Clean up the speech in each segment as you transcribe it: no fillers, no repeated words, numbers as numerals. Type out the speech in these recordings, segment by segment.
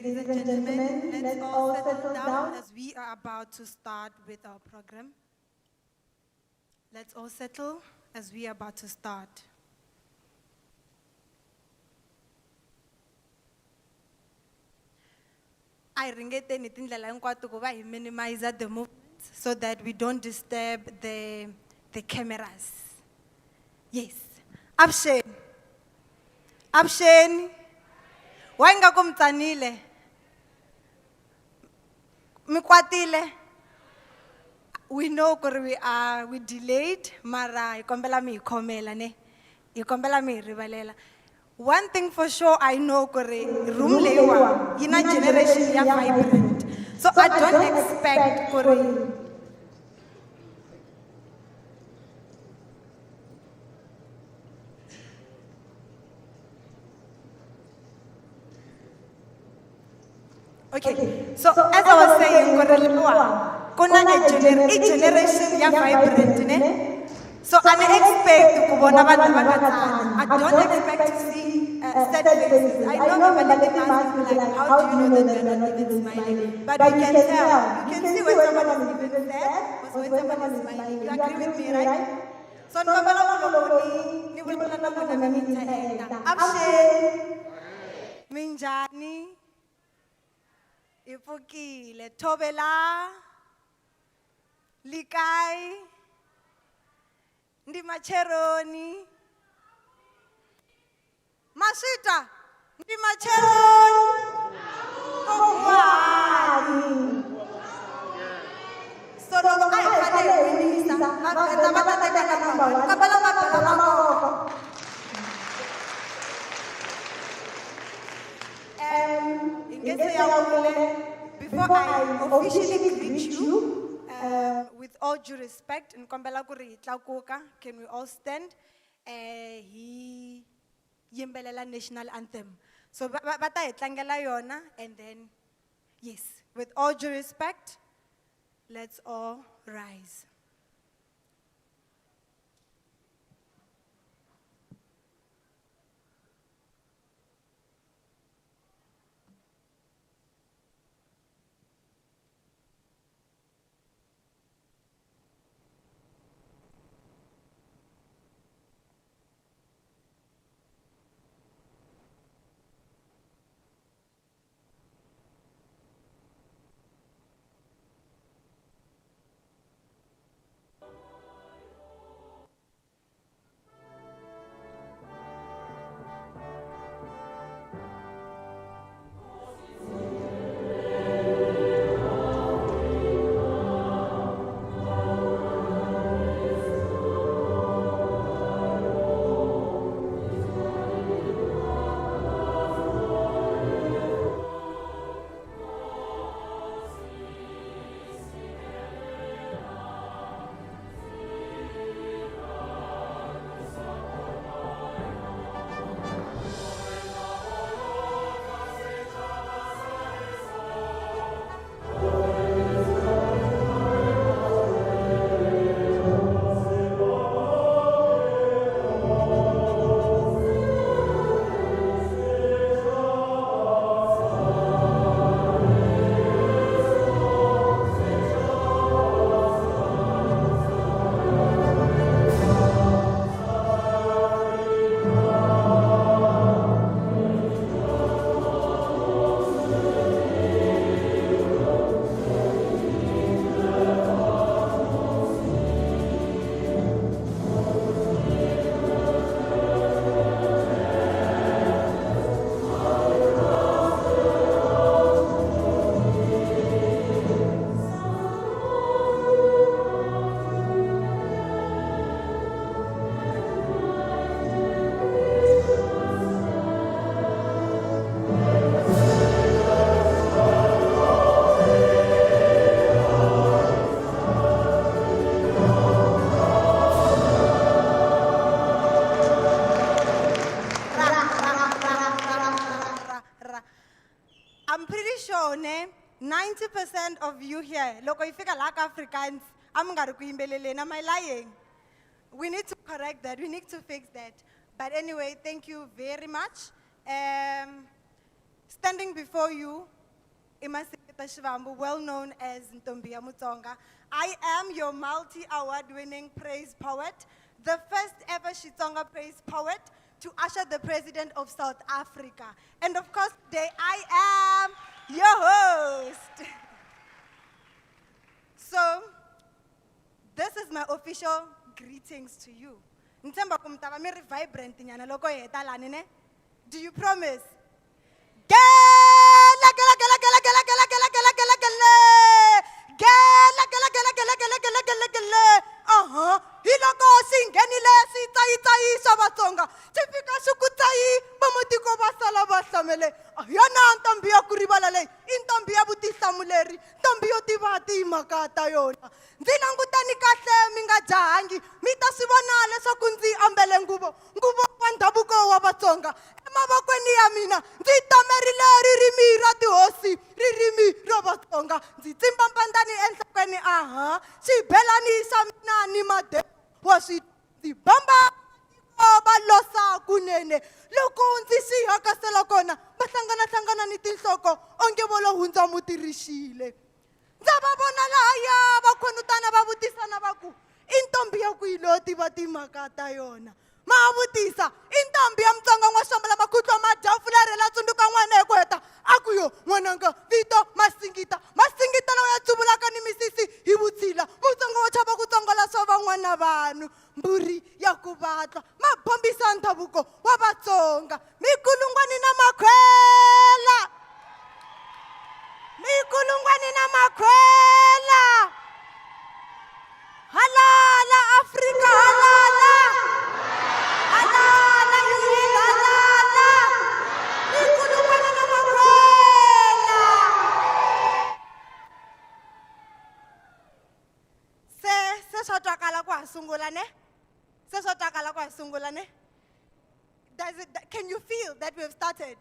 Ladies and gentlemen, let's all settle down as we are about to start with our program. Let's all settle as we are about to start. I ringete nitindlela hinkwato ku va hi minimize the movements so that we don't disturb the cameras. Yes. Abshen. Abshen. Wanga kumtsanile. Mikwatile. We know we delayed, mara ikombela mi ikhomela ne. Ikombela mi rivalela. One thing for sure I know room lewa ina generation ya vibrant. So I don't expect Okay, so as I was saying, a generation ya vibrant ne. So I expect I don't expect to see sad faces. I know people that ask me like, how do you know that they're not even smiling? But you can tell. You can see when someone is even sad or when someone is smiling. You agree with me, right? So ni Abshen, Minjani, Ipukile, Tobela, Likai, Ndi macheroni. Masita. Ndi macheroni. Kongwani. So no I kale winisa. Makata matateka na mama. Kabala mama. Before I officially greet you, with all due respect, in Kombela Kuri Tlaukoka, can we all stand? He Yimbelela national anthem. So bata etlangela yona, and then yes, with all due respect, let's all rise. I'm pretty sure 90% of you here, loko ifika like Africans, am I lying? We need to correct that. We need to fix that. But anyway, thank you very much. Standing before you, Imasikita Shivambu, well known as Ntombi Mutsonga, I am your multi-award-winning praise poet, the first ever Xitsonga praise poet to usher the President of South Africa. And of course, today I am your host. So, this is my official greetings to you. Ntemba kumtaba mi vibrant nyana loko yeta lani ne? Do you promise? Gela gela gela gela gela gela gela gela gela gela gela gela gela gela gela gela gela. Hiloko singenile sitayi sabatsonga. Tifika sukutayi bamutiko basala basamele. Yana ntombi ya kuribala le. Intombi ya butisamuleri. Ntombi yo tivati makata yona. Ndzi langutani kahle mi nga jahangi. Mi ta swi vona leswaku ndzi ambele nguvo wa ndhavuko wa Vatsonga. Emavokweni ya mina ndzi tomerile ririmi ra tihosi, ririmi ra Vatsonga. Ndzi tsimba mpandani enhlokweni xibelani xa mina ni madevu wa swi ndzi bamba va losa kunene. Loko ndzi xi hakasela kona va hlangana ni tinhloko onge vo lo hundza mutirixile. Ndza va vona lahaya va khonutana va vutisana va ku i ntombi ya kwihi lo tiva timhaka ta yona. Ma vutisa i ntombi ya Mutsonga n'wa xambala makhutlo ma dya fularela tsundzuka n'wana hi ku heta a ku yo n'wananga vito Masingita. Masingita lawa ya tsuvulaka ni misisi hi vutshila. Mutsonga wo chava ku tsongola swa van'wana vanhu. Mburi ya ku vatla ma bombisa ndhavuko wa Vatsonga. Mikulungwani na makhwela. Mikulungwani na makhwela. Halala Afrika halala. Halala yini halala. Mikulungwani na makhwela. Se swa twakala ku ha sungula ne? Se swa twakala ku ha sungula ne? Can you feel that we have started?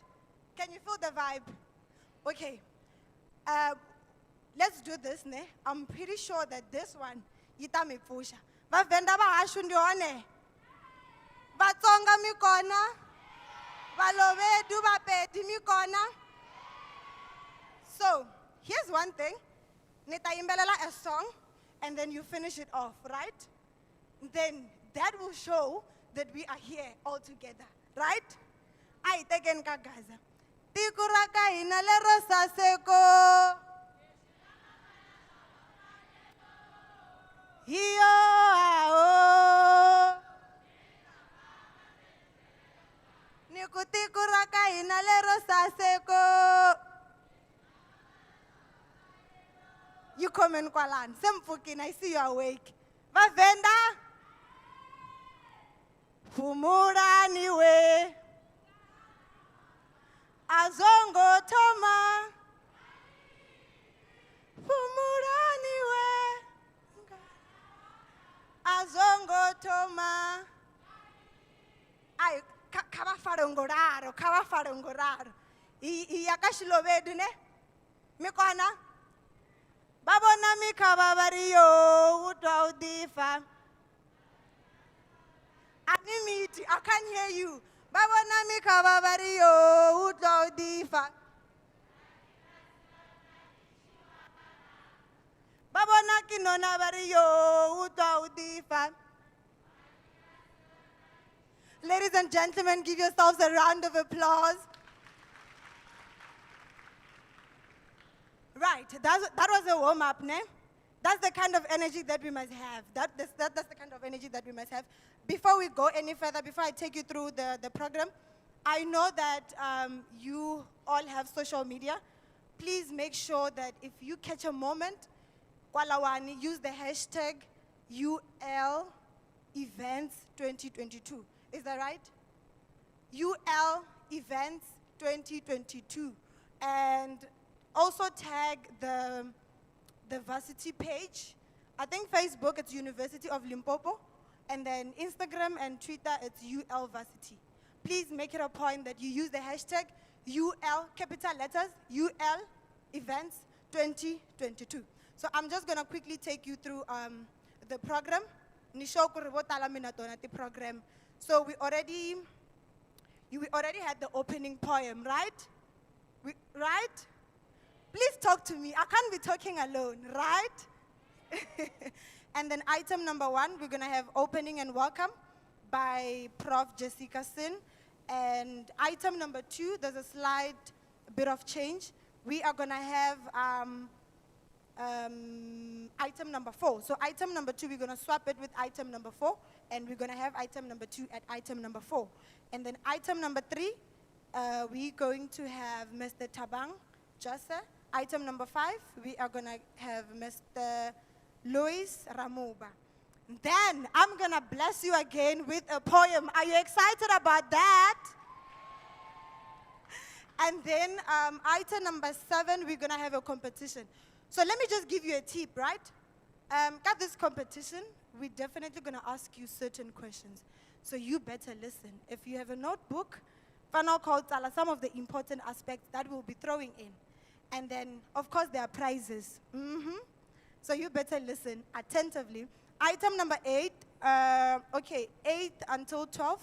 Can you feel the vibe? Okay. Let's do this, ne? I'm pretty sure that this one, yita mi pfusha. Vavenda va hashu ndione. Vatsonga mi kona. Valovedu vapedi mi kona. So, here's one thing. Nita imbelela a song, and then you finish it off, right? Then that will show that we are here all together, right? Ay, tegen kagaza. Tikuraka hina lero saseko. Hiyo ao. Nikutikuraka hina lero saseko. You comment kwalan. Semfukin, I see you awake. Vavenda. Fumura niwe. Azongo toma. Fumura niwe. Azongo toma. Ay, kava farongoraro. Yakashilovedu ne? Mikona? Babona mikava variyo utwa udifa. Animiti, I can't hear you. Babona mikava variyo utwa udifa. Babona kinona variyo utwa udifa. Ladies and gentlemen, give yourselves a round of applause. Right, that was a warm-up, ne? That's the kind of energy that we must have. That's the kind of energy that we must have. Before we go any further, before I take you through the program, I know that you all have social media. Please make sure that if you catch a moment, Kwalawani, use the hashtag UL Events 2022. Is that right? UL Events 2022. And also tag the varsity page. I think Facebook, it's University of Limpopo. And then Instagram and Twitter, it's UL Varsity. Please make it a point that you use the hashtag UL, capital letters, UL Events 2022. So I'm just going to quickly take you through the program. So we already had the opening poem, right? Right? Please talk to me. I can't be talking alone, right? And then item number 1, we're going to have opening and welcome by Prof. Jessica Sin. And item number 2, there's a slight bit of change. We are going to have item number 4. So item number 2, we're going to swap it with item number 4, and we're going to have item number 2 at item number 4. And then item number 3, we're going to have Mr. Tabang Jasa. Item number 5, we are going to have Mr. Luis Ramuba. Then I'm going to bless you again with a poem. Are you excited about that? And then item number 7, we're going to have a competition. So let me just give you a tip, right? At this competition, we're definitely going to ask you certain questions. So you better listen. If you have a notebook, final call some of the important aspects that we'll be throwing in. And then, of course, there are prizes. So you better listen attentively. Item number 8, 8 until 12,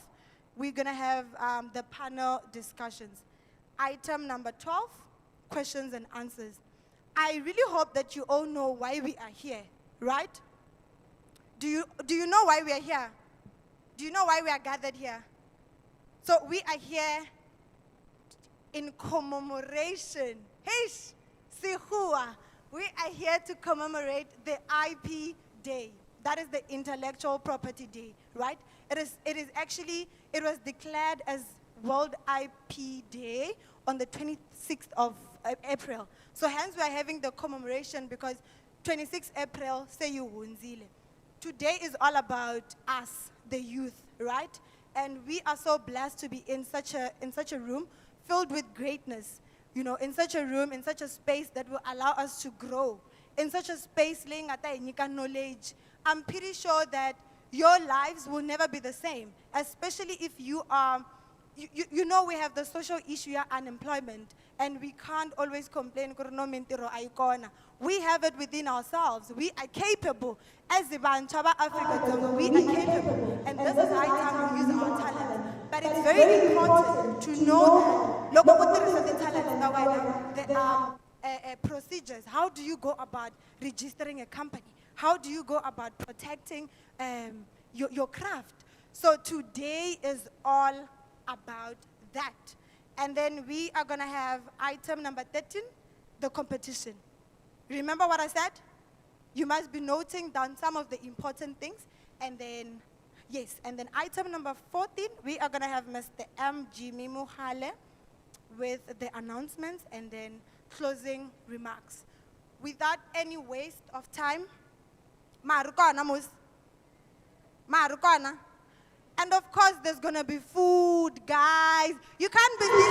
we're going to have the panel discussions. Item number 12, questions and answers. I really hope that you all know why we are here, right? Do you know why we are here? Do you know why we are gathered here? So we are here in commemoration. Heish, Sihua. We are here to commemorate the IP Day. That is the Intellectual Property Day, right? It was declared as World IP Day on the 26th of April. So hence we are having the commemoration because 26th April, say you wunzile. Today is all about us, the youth, right? And we are so blessed to be in such a room filled with greatness. You know, in such a room, in such a space that will allow us to grow. In such a space, knowledge. I'm pretty sure that your lives will never be the same, especially if you are, you know, we have the social issue of unemployment, and we can't always complain. We have it within ourselves. We are capable. As the Banchaba Africa, we are capable. And this is high time we use our talent. But it's very important to know that there are procedures. How do you go about registering a company? How do you go about protecting your craft? So today is all about that. And then we are going to have item number 13, the competition. Remember what I said? You must be noting down some of the important things. And then, yes, and then item number 14, we are going to have Mr. M. Jimmy Muhale with the announcements and then closing remarks. Without any waste of time, Marukana mus. Marukana. And of course, there's going to be food, guys. You can't be this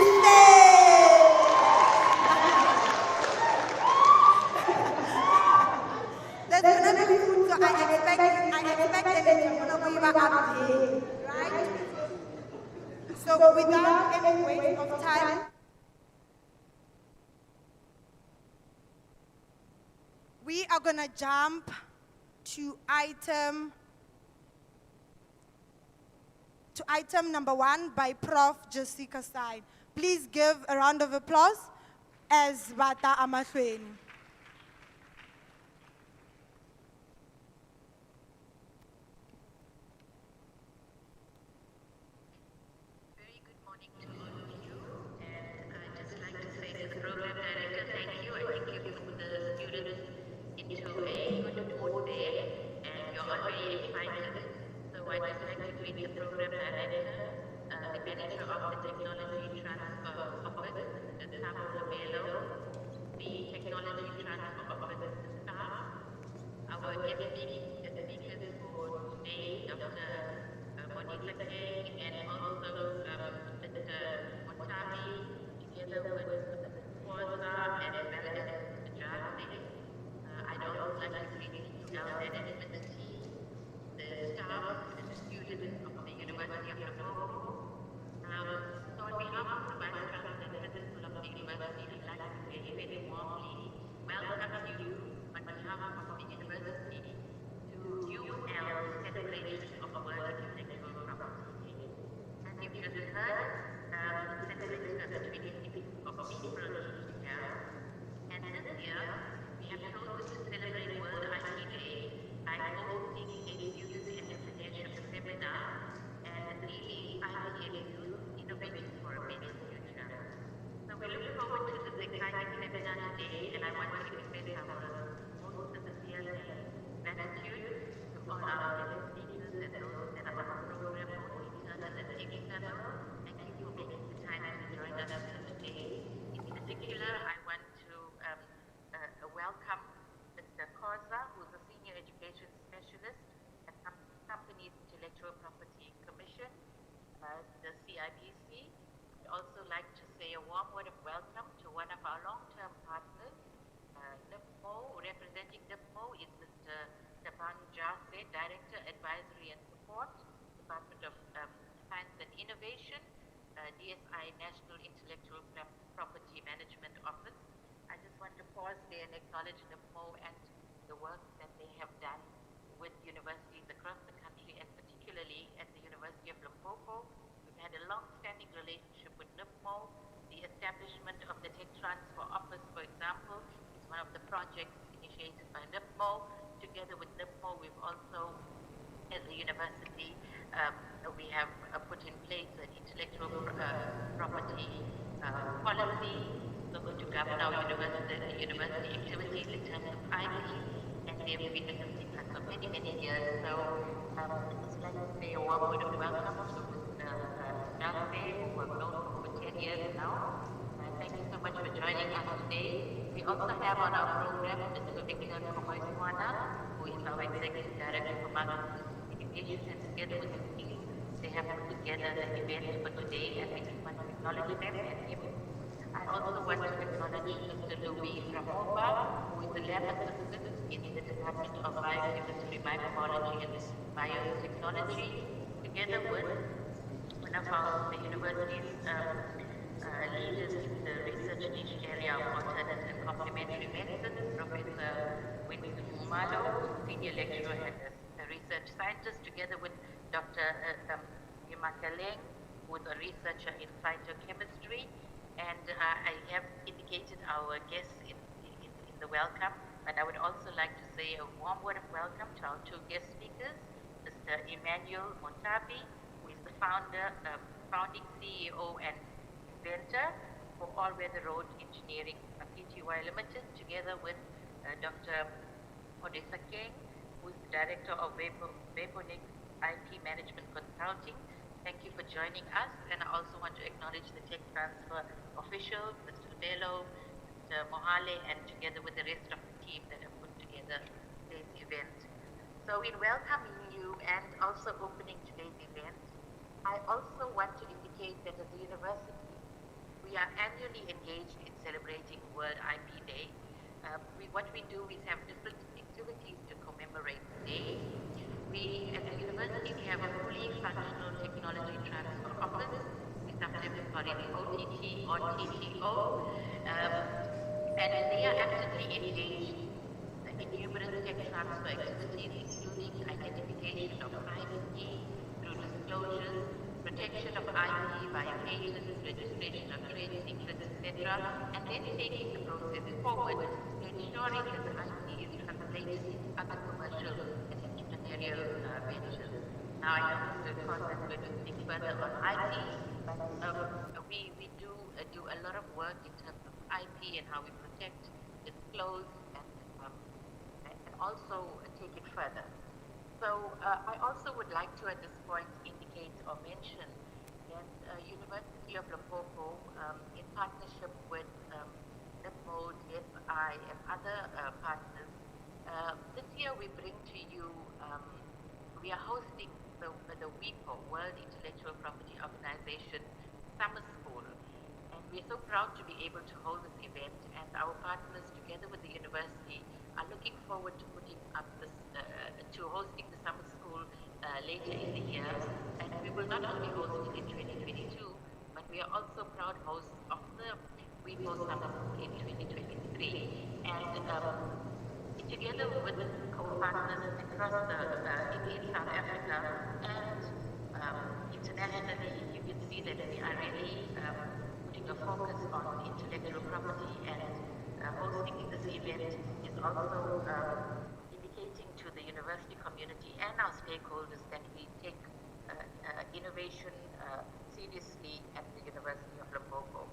There's going to be food, so I expect it, right? So without any waste of time, we are going to jump to item number 1 by Prof. Jessica Stein. Please give a round of applause as Vata Amashweni. Very good morning to all of you, and I'd just like to say to the program director, thank you. I think you put the students into a good mood there, and you're all very excited. So I'd just like to greet the program director, the manager of the Technology Transfer Office, the Samuel Melo, the Technology Transfer Office staff, our guest speakers for today, Dr. Monica King, and also Mr. Motabi, together with Kwanza and as well as Jasi. I'd also like to greet our management team, the staff and the students of the University of Limpopo. So on behalf of the Vice President and Principal of the University, I'd like to very, very warmly welcome you on behalf of the University to UL's celebration of World Intellectual Property Day. As you've just heard, the celebration of the 26th of April today, and I want to express our most sincere gratitude to all our guest speakers and those that are on the program, both internal and external. Thank you for making the time to join us today. In particular, I want to welcome Mr. Khoza, who's a Senior Education Specialist at Companies Intellectual Property Commission, the CIPC. I'd also like to say a warm word of welcome to one of our long-term partners, NIPMO. Representing NIPMO is Mr. Taban Jase, Director, Advisory and Support, Department of Science and Innovation, DSI National Intellectual Property Management Office. I just want to pause there and acknowledge NIPMO and the work that they have done with universities across the country, and particularly at the University of Limpopo. We've had a long-standing relationship with NIPMO. The establishment of the Tech Transfer Office, for example, is one of the projects initiated by NIPMO. Together with NIPMO, we've also, as a university, we have put in place an intellectual property policy to govern our university activities in terms of IP, and they've been assisting us for many, many years. So I'd just like to say a warm word of welcome to Mr. Jase, who I've known for over 10 years now. Thank you so much for joining us today. We also have on our program Mr. Victor Komoiswana, who is our Executive Director for Marketing Education, and together with his team, they have put together the event for today, and we just want to acknowledge them and him. I also want to acknowledge Mr. Louis Ramoba, who is the lab assistant in the Department of Biochemistry, Microbiology, and Biotechnology, together with one of the university's leaders in the research niche area of alternate and complementary medicine, Professor Winston Mumalo, Senior Lecturer and a Research Scientist, together with Dr. Yumakaleng, who is a researcher in phytochemistry. And I have indicated our guests in the welcome, but I would also like to say a warm word of welcome to our two guest speakers, Mr. Emmanuel Montabi, who is the founding CEO and inventor for All Weather Road Engineering Pty Limited, together with Dr. Odessa King, who is the Director of Vaponic IP Management Consulting. Thank you for joining us, and I also want to acknowledge the tech transfer officials, Mr. Bello, Mr. Mohale, and together with the rest of the team that have put together today's event. So in welcoming you and also opening today's event, I also want to indicate that as a university, we are annually engaged in celebrating World IP Day. What we do is have different activities to commemorate the day. We, at the university, we have a fully functional technology transfer office. We sometimes call it OTT or TTO. And they are actively engaged in numerous tech transfer activities, including identification of IP through disclosures, protection of IP via patents, registration of trade secrets, etc., and then taking the process forward to ensuring that the IP is translated into other commercial and entrepreneurial ventures. Now, I know Mr. Khoza is going to speak further on IP, but we do a lot of work in terms of IP and how we protect, disclose, and also take it further. So I also would like to, at this point, indicate or mention that University of Limpopo, in partnership with NIPMO, DSI, and other partners, this year we bring to you, we are hosting the WIPO, World Intellectual Property Organization Summer School. And we're so proud to be able to hold this event, and our partners, together with the university, are looking forward to putting up this, to hosting the summer school later in the year. And we will not only host it in 2022, but we are also proud hosts of the WIPO Summer School in 2023. And together with our partners across in South Africa and internationally, you can see that we are really putting a focus on intellectual property, and hosting this event is also indicating to the university community and our stakeholders that we take innovation seriously at the University of Limpopo.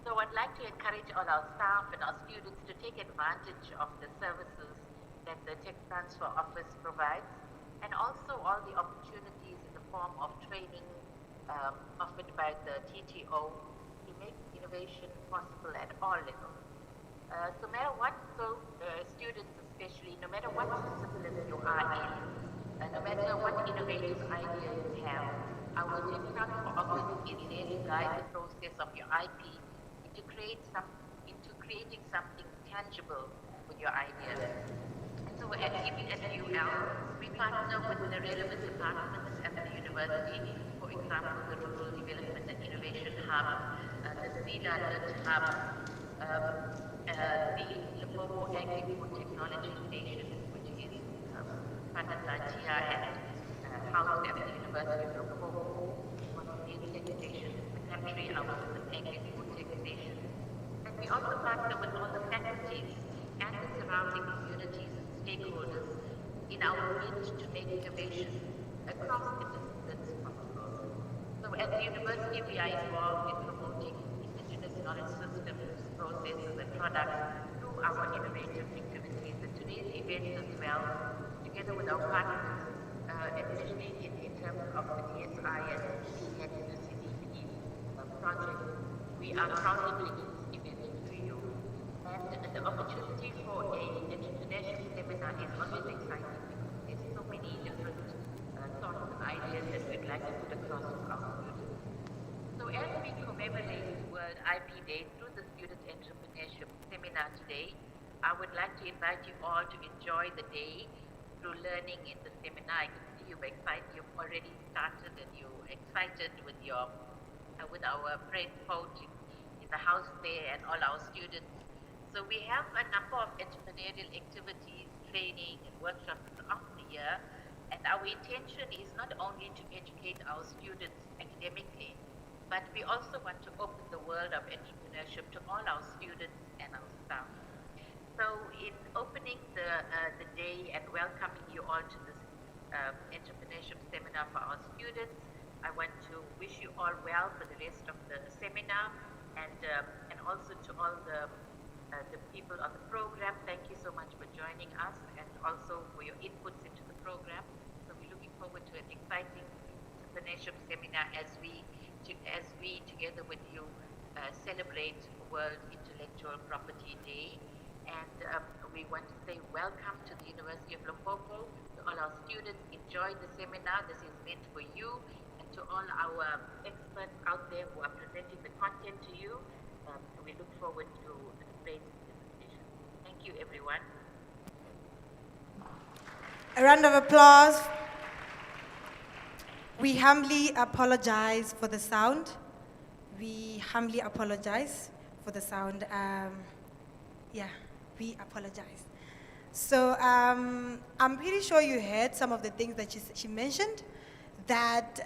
So I'd like to encourage encourage all our staff and our students to take advantage of the services that the tech transfer office provides, and also all the opportunities in the form of training offered by the TTO to make innovation possible at all levels. So no matter what, students especially, no matter what discipline you are in, no matter what innovative idea you have, our tech transfer office is there to guide the process of your IP into creating something tangible with your idea. So at UL, we partner with the relevant departments at the university, for example, the Rural Development and Innovation Hub, the CIPC Hub, the Limpopo Agri-Food Technology Station, which is funded by TIA and housed at the University of Limpopo, one of the tech stations in the country, our Agri-Food Tech Station. And we also partner with all the faculties and the surrounding communities and stakeholders in our bid to make innovation across the disciplines possible. So at the university, we are involved in promoting indigenous knowledge systems, processes, and products through our innovative activities. And today's event as well, together with our partners, especially in terms of the DSI and UCDP project, we are proud to bring this event to you. And the opportunity for an entrepreneurship seminar is always exciting because there's so many different thoughts and ideas that we'd like to put across to our students. So as we commemorate World IP Day through the Student Entrepreneurship Seminar today, I would like to invite you all to enjoy the day through learning in the seminar. I can see you're excited, you've already started and you're excited with your with our friend coach in the house there and all our students. So we have a number of entrepreneurial activities, training and workshops throughout the year, and our intention is not only to educate our students academically, but we also want to open the world of entrepreneurship to all our students and our staff. So in opening the day and welcoming you all to this entrepreneurship seminar for our students, I want to wish you all well for the rest of the seminar, and also to all the people on the program. Thank you so much for joining us and also for your inputs into the program. So we're looking forward to an exciting entrepreneurship seminar as we together with you celebrate World Intellectual Property Day. And we want to say welcome to the University of Limpopo, to all our students. Enjoy the seminar. This is meant for you. To all our experts out there who are presenting the content to you, we look forward to a great presentation. Thank you, everyone. A round of applause. We humbly apologize for the sound. We humbly apologize for the sound. We apologize. So I'm pretty sure you heard some of the things that she mentioned. That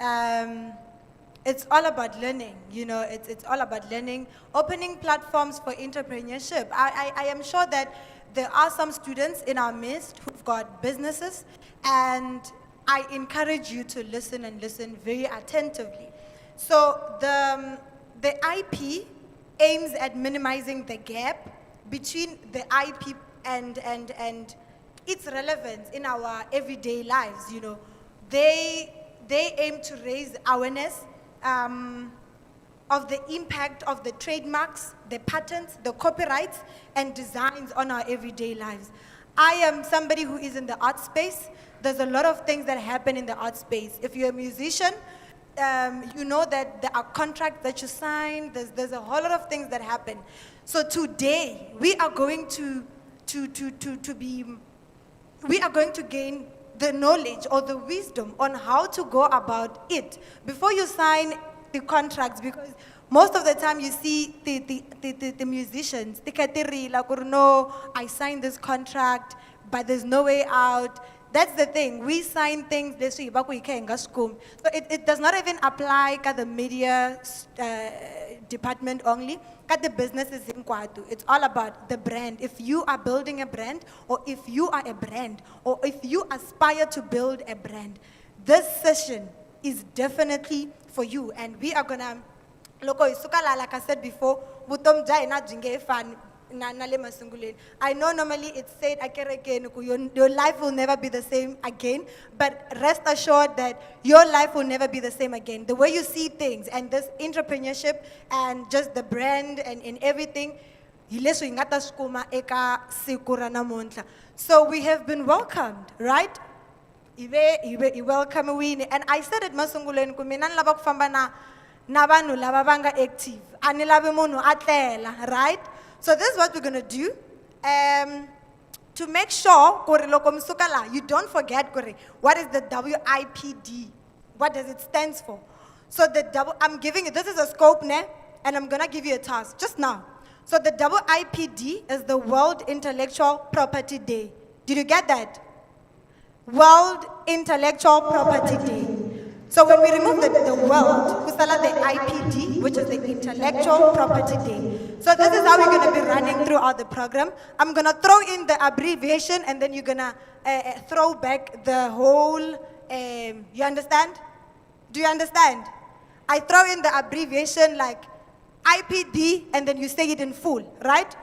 it's all about learning, it's all about learning, opening platforms for entrepreneurship. I am sure that there are some students in our midst who've got businesses, and I encourage you to listen and listen very attentively. So the IP aims at minimizing the gap between the IP and its relevance in our everyday lives. They aim to raise awareness of the impact of the trademarks, the patents, the copyrights, and designs on our everyday lives. I am somebody who is in the art space. There's a lot of things that happen in the art space. If you're a musician, you know that there are contracts that you sign. There's a whole lot of things that happen. So today, we are going to gain the knowledge or the wisdom on how to go about it before you sign the contracts, because most of the time you see the musicians, no, I signed this contract, but there's no way out. That's the thing. We sign things, so it does not even apply to the media department only. The business is in Kwatu. It's all about the brand. If you are building a brand, or if you are a brand, or if you aspire to build a brand, this session is definitely for you. And we are gonna loko hi suka la, like I said before, vutomi bya hina byi nge fani na le masunguleni. I know normally it's said akerekeni ku your life will never be the same again, but rest assured that your life will never be the same again. The way you see things and this entrepreneurship and just the brand and everything, hi leswi hi nga ta swi kuma eka siku ra namuntlha. So we have been welcomed, right? I welcome wini, and I said it masunguleni ku mina ni lava ku famba na vanhu lava va nga active. A ni lavi munhu a tlela, right? So this is what we're gonna do. To make sure ku ri loko mi suka la, you don't forget ku ri what is the WIPD? What does it stand for? So I'm giving you, this is a scope, ne? And I'm gonna give you a task just now. So the WIPD is the World Intellectual Property Day. Did you get that? World Intellectual Property Day. So when we remove the world, we start the IPD, which is the Intellectual Property Day. So this is how we're going to be running throughout the program. I'm going to throw in the abbreviation, and then you're going to throw back the whole, you understand? Do you understand? I throw in the abbreviation like IPD, and then you say it in full, right?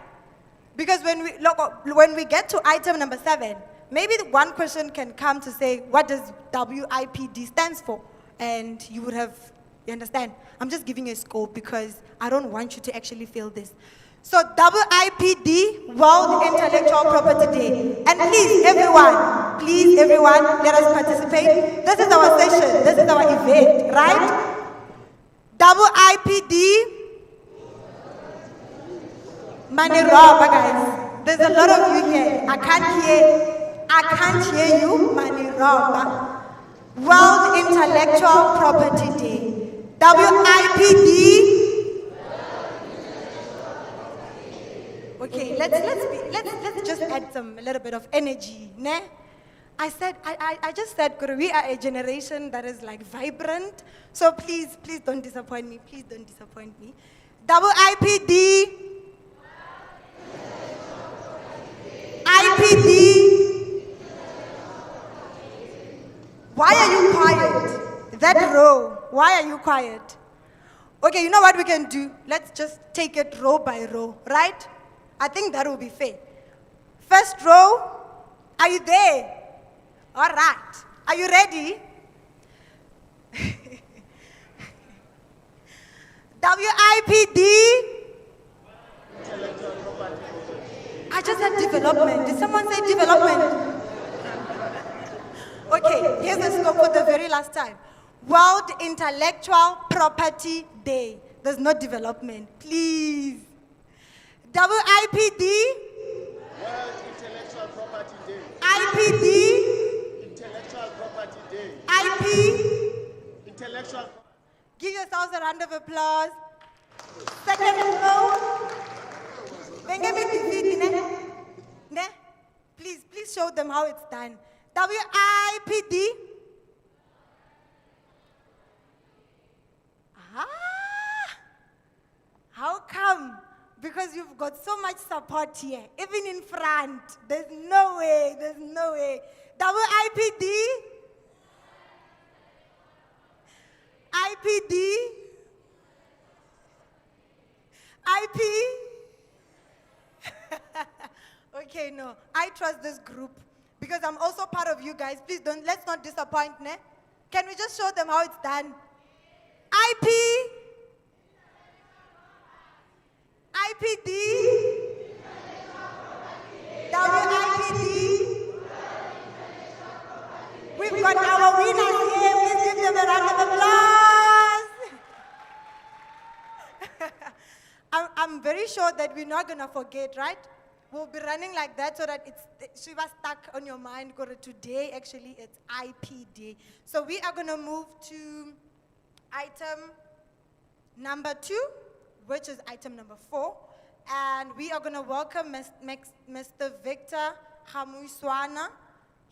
Because when we get to item number 7, maybe one question can come to say, what does WIPD stands for? And you would have, you understand? I'm just giving you a scope because I don't want you to actually feel this. So WIPD, World Intellectual Property Day. And please everyone, let us participate. This is our session, this is our event, right? WIPD, Maniroba, guys. There's a lot of you here. I can't hear you, Maniroba. World Intellectual Property Day. WIPD. Okay, let's just add a little bit of energy, ne? I just said we are a generation that is like vibrant. So please don't disappoint me. Please don't disappoint me. WIPD. IPD. Why are you quiet? That row, why are you quiet? Okay, you know what we can do? Let's just take it row by row, right? I think that will be fair. First row, are you there? All right. Are you ready? WIPD. I just said development. Did someone say development? Okay, here's the scope for the very last time. World Intellectual Property Day. There's no development, please. WIPD. World Intellectual Property Day. IPD. Intellectual Property Day. IP. Intellectual. Give yourselves a round of applause. Second row. Please show them how it's done. WIPD. How come? Because you've got so much support here, even in front. There's no way. WIPD. IPD. IP. Okay, no. I trust this group because I'm also part of you guys. Please let's not disappoint, ne? Can we just show them how it's done? IP. IPD. WIPD. We've got our winners here. Please give them a round of applause. I'm very sure that we're not going to forget, right? We'll be running like that so that she was stuck on your mind. Today, actually, it's IPD. So we are going to move to item number 2, which is item number 4. And we are going to welcome Mr. Victor Hamuiswana.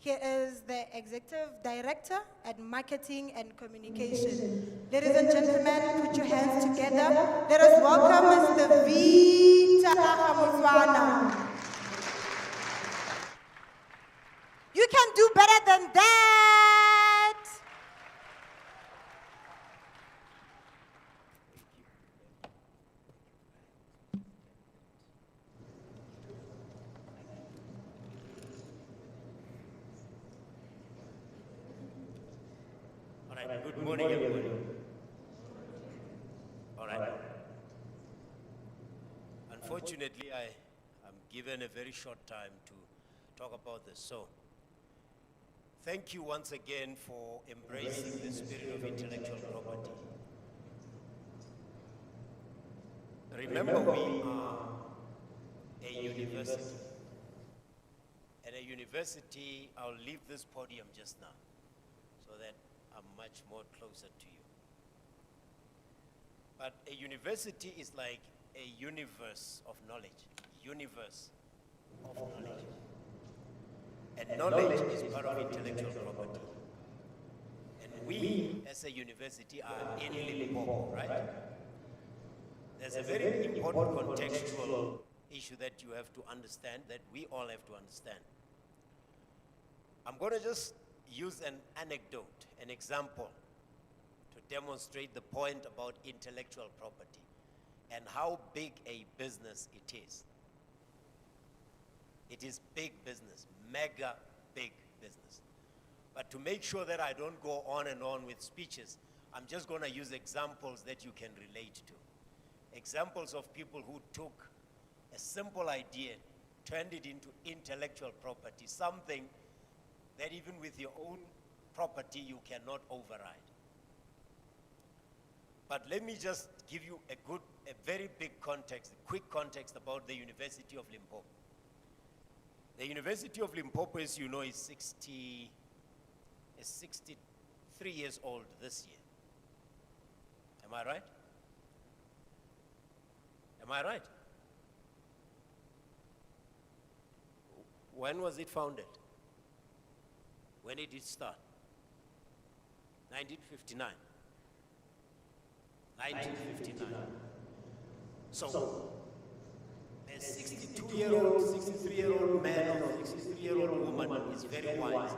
He is the Executive Director at Marketing and Communication. Ladies and gentlemen, put your hands together. Let us welcome Mr. Victor Hamuiswana. You can do better than that. right, good morning everybody. All right. Unfortunately, I'm given a very short time to talk about this. So, thank you once again for embracing the spirit of intellectual property. Remember, we are a university. At a university, I'll leave this podium just now so that I'm much more closer to you. But a university is like a universe of knowledge. Universe of knowledge. And knowledge is part of intellectual property. And we, as a university, are in Limpopo, right? There's a very important contextual issue that you have to understand, that we all have to understand. I'm going to just use an anecdote, an example, to demonstrate the point about intellectual property and how big a business it is. It is big business, mega big business. But to make sure that I don't go on and on with speeches, I'm just going to use examples that you can relate to. Examples of people who took a simple idea, turned it into intellectual property, something that even with your own property you cannot override. But let me just give you a very big context, a quick context about the University of Limpopo. The University of Limpopo, as you know, is 63 years old this year. Am I right? Am I right? When was it founded? When did it start? 1959. 1959. So, a 62-year-old, 63-year-old man or 63-year-old woman is very wise.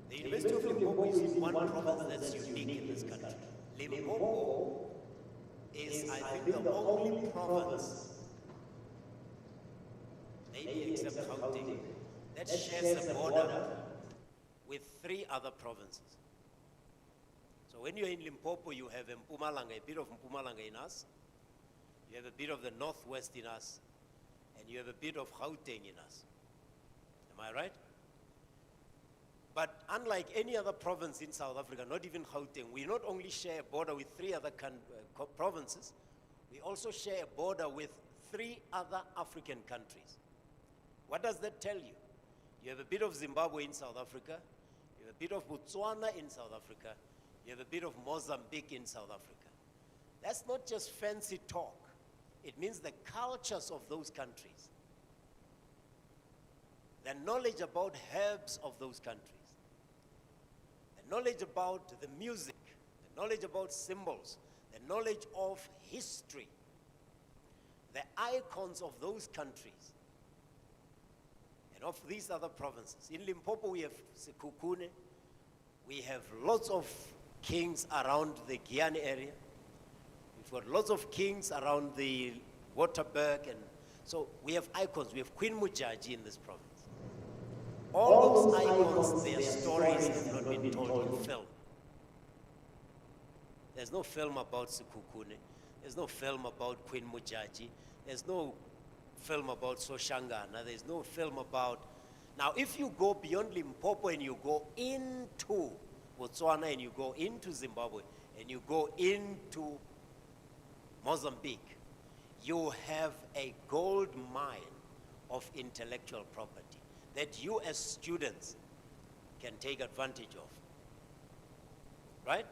The University of Limpopo is in one province that's unique in this country. Limpopo is, I think, the only province, maybe except Gauteng, that shares a border with 3 other provinces. So when you're in Limpopo, you have Mpumalanga, a bit of Mpumalanga in us, you have a bit of the northwest in us, and you have a bit of Gauteng in us. Am I right? But unlike any other province in South Africa, not even Gauteng, we not only share a border with 3 other provinces, we also share a border with 3 other African countries. What does that tell you? You have a bit of Zimbabwe in South Africa, you have a bit of Botswana in South Africa, you have a bit of Mozambique in South Africa. That's not just fancy talk. It means the cultures of those countries, the knowledge about herbs of those countries, the knowledge about the music, the knowledge about symbols, the knowledge of history, the icons of those countries, and of these other provinces. In Limpopo, we have Sekhukhune, we have lots of kings around the Giyani area, we've got lots of kings around the Waterberg, and so we have icons. We have Queen Mujaji in this province. All those icons, their stories have not been told in film. There's no film about Sekhukhune, there's no film about Queen Mujaji, there's no film about Soshangana, there's no film about... Now, if you go beyond Limpopo and you go into Botswana and you go into Zimbabwe and you go into Mozambique, you have a gold mine of intellectual property that you as students can take advantage of, right?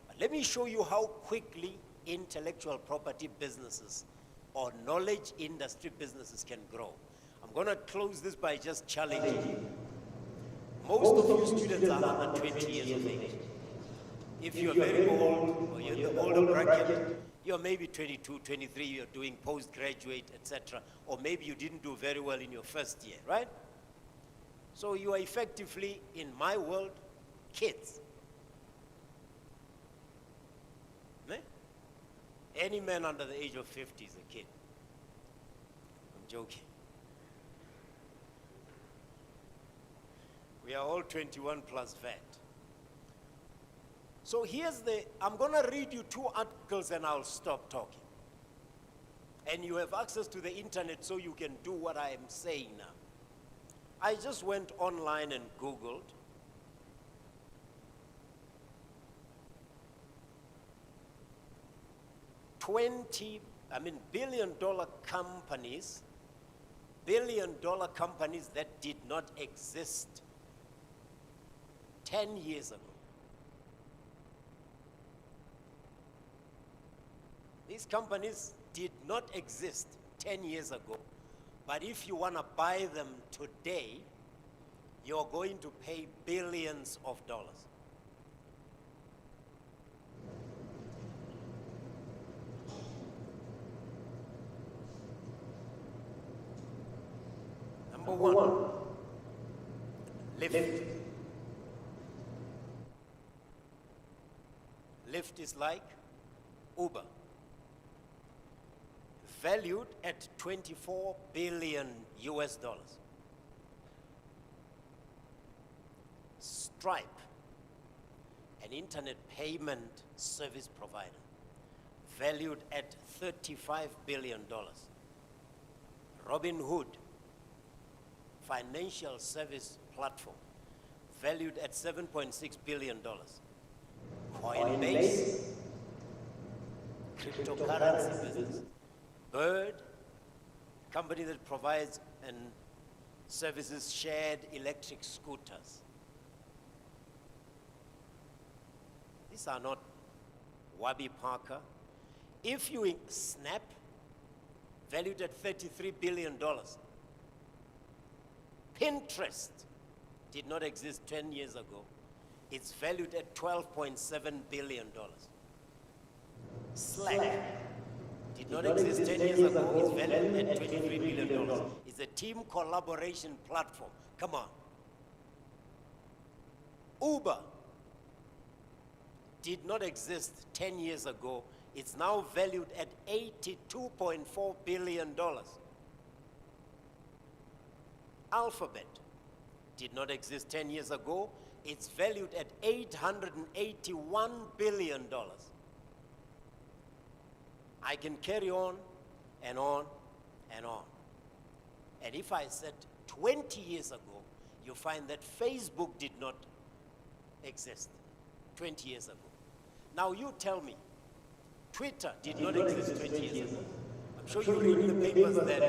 But let me show you how quickly intellectual property businesses or knowledge industry businesses can grow. I'm going to close this by just challenging you. Most of you students are under 20 years of age. If you're very old, or you're in the older bracket, you're maybe 22, 23, you're doing postgraduate, etc. Or maybe you didn't do very well in your first year, right? So you are effectively, in my world, kids. Ne? Any man under the age of 50 is a kid. I'm joking. We are all 21 plus VAT. So I'm gonna read you 2 articles and I'll stop talking. And you have access to the internet so you can do what I am saying now. I just went online and Googled billion-dollar companies that did not exist 10 years ago. These companies did not exist 10 years ago, but if you want to buy them today, you're going to pay billions of dollars. Number one, Lyft. Lyft is like Uber, valued at 24 billion US dollars. Stripe, an internet payment service provider, valued at $35 billion. Robinhood, financial service platform, valued at $7.6 billion. Coinbase, cryptocurrency business. Bird, company that provides and services shared electric scooters. These are not Wabi Parker. If you Snap, valued at $33 billion. Pinterest did not exist 10 years ago. It's valued at $12.7 billion. Slack did not exist 10 years ago. It's valued at $23 billion. It's a team collaboration platform. Come on. Uber did not exist 10 years ago. It's now valued at $82.4 billion. Alphabet did not exist 10 years ago. It's valued at $881 billion. I can carry on and on and on. And if I said 20 years ago, you find that Facebook did not exist 20 years ago. Now you tell me, Twitter did not exist 20 years ago. I'm sure you read in the papers that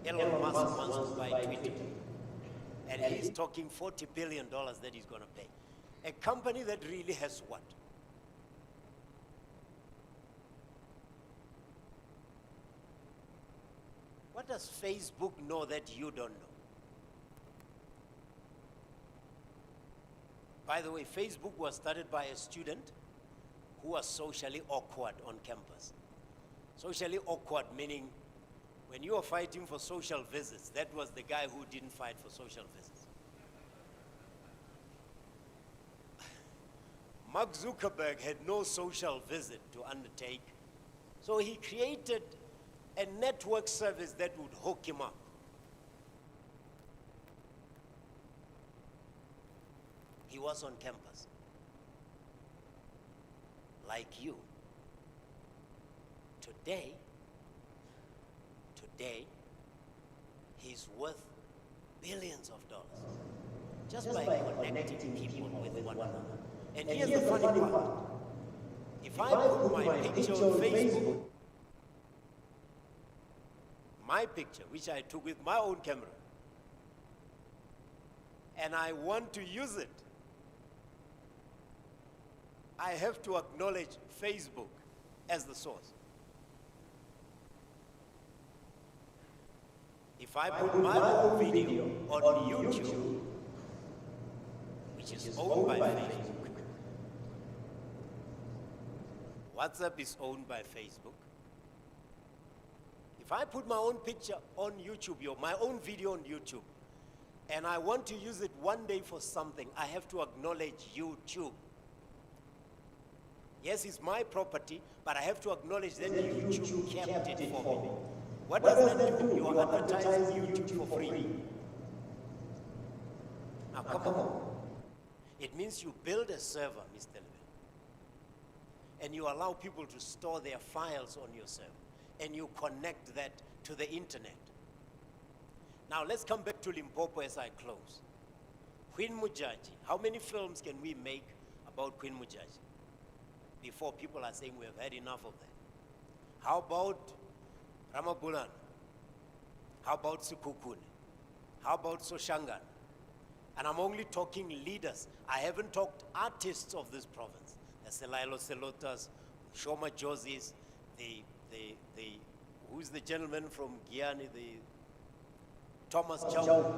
Elon Musk wants to buy Twitter. And he's talking $40 billion that he's going to pay. A company that really has what? What does Facebook know that you don't know? By the way, Facebook was started by a student who was socially awkward on campus. Socially awkward meaning when you were fighting for social visits, that was the guy who didn't fight for social visits. Mark Zuckerberg had no social visit to undertake, so he created a network service that would hook him up. He was on campus, like you. Today, he's worth billions of dollars just by connecting people with one another. And here's the funny part. If I put my picture on Facebook, my picture, which I took with my own camera, and I want to use it, I have to acknowledge Facebook as the source. If I put my own video on YouTube, which is owned by Facebook, WhatsApp is owned by Facebook. If I put my own picture on YouTube, my own video on YouTube, and I want to use it one day for something, I have to acknowledge YouTube. Yes, it's my property, but I have to acknowledge that YouTube kept it for me. What does that do? You are advertising YouTube for free. Now, come on. It means you build a server, Mr. Levin. and you allow people to store their files on your server, and you connect that to the internet. Now let's come back to Limpopo as I close. Queen Mujaji, how many films can we make about Queen Mujaji before people are saying we have had enough of that? How about Ramabulan? How about Sikukune? How about Soshangan? And I'm only talking leaders. I haven't talked artists of this province. The Selailo Selotas, Shoma Josies, who's the gentleman from Guyana, the Thomas Chow.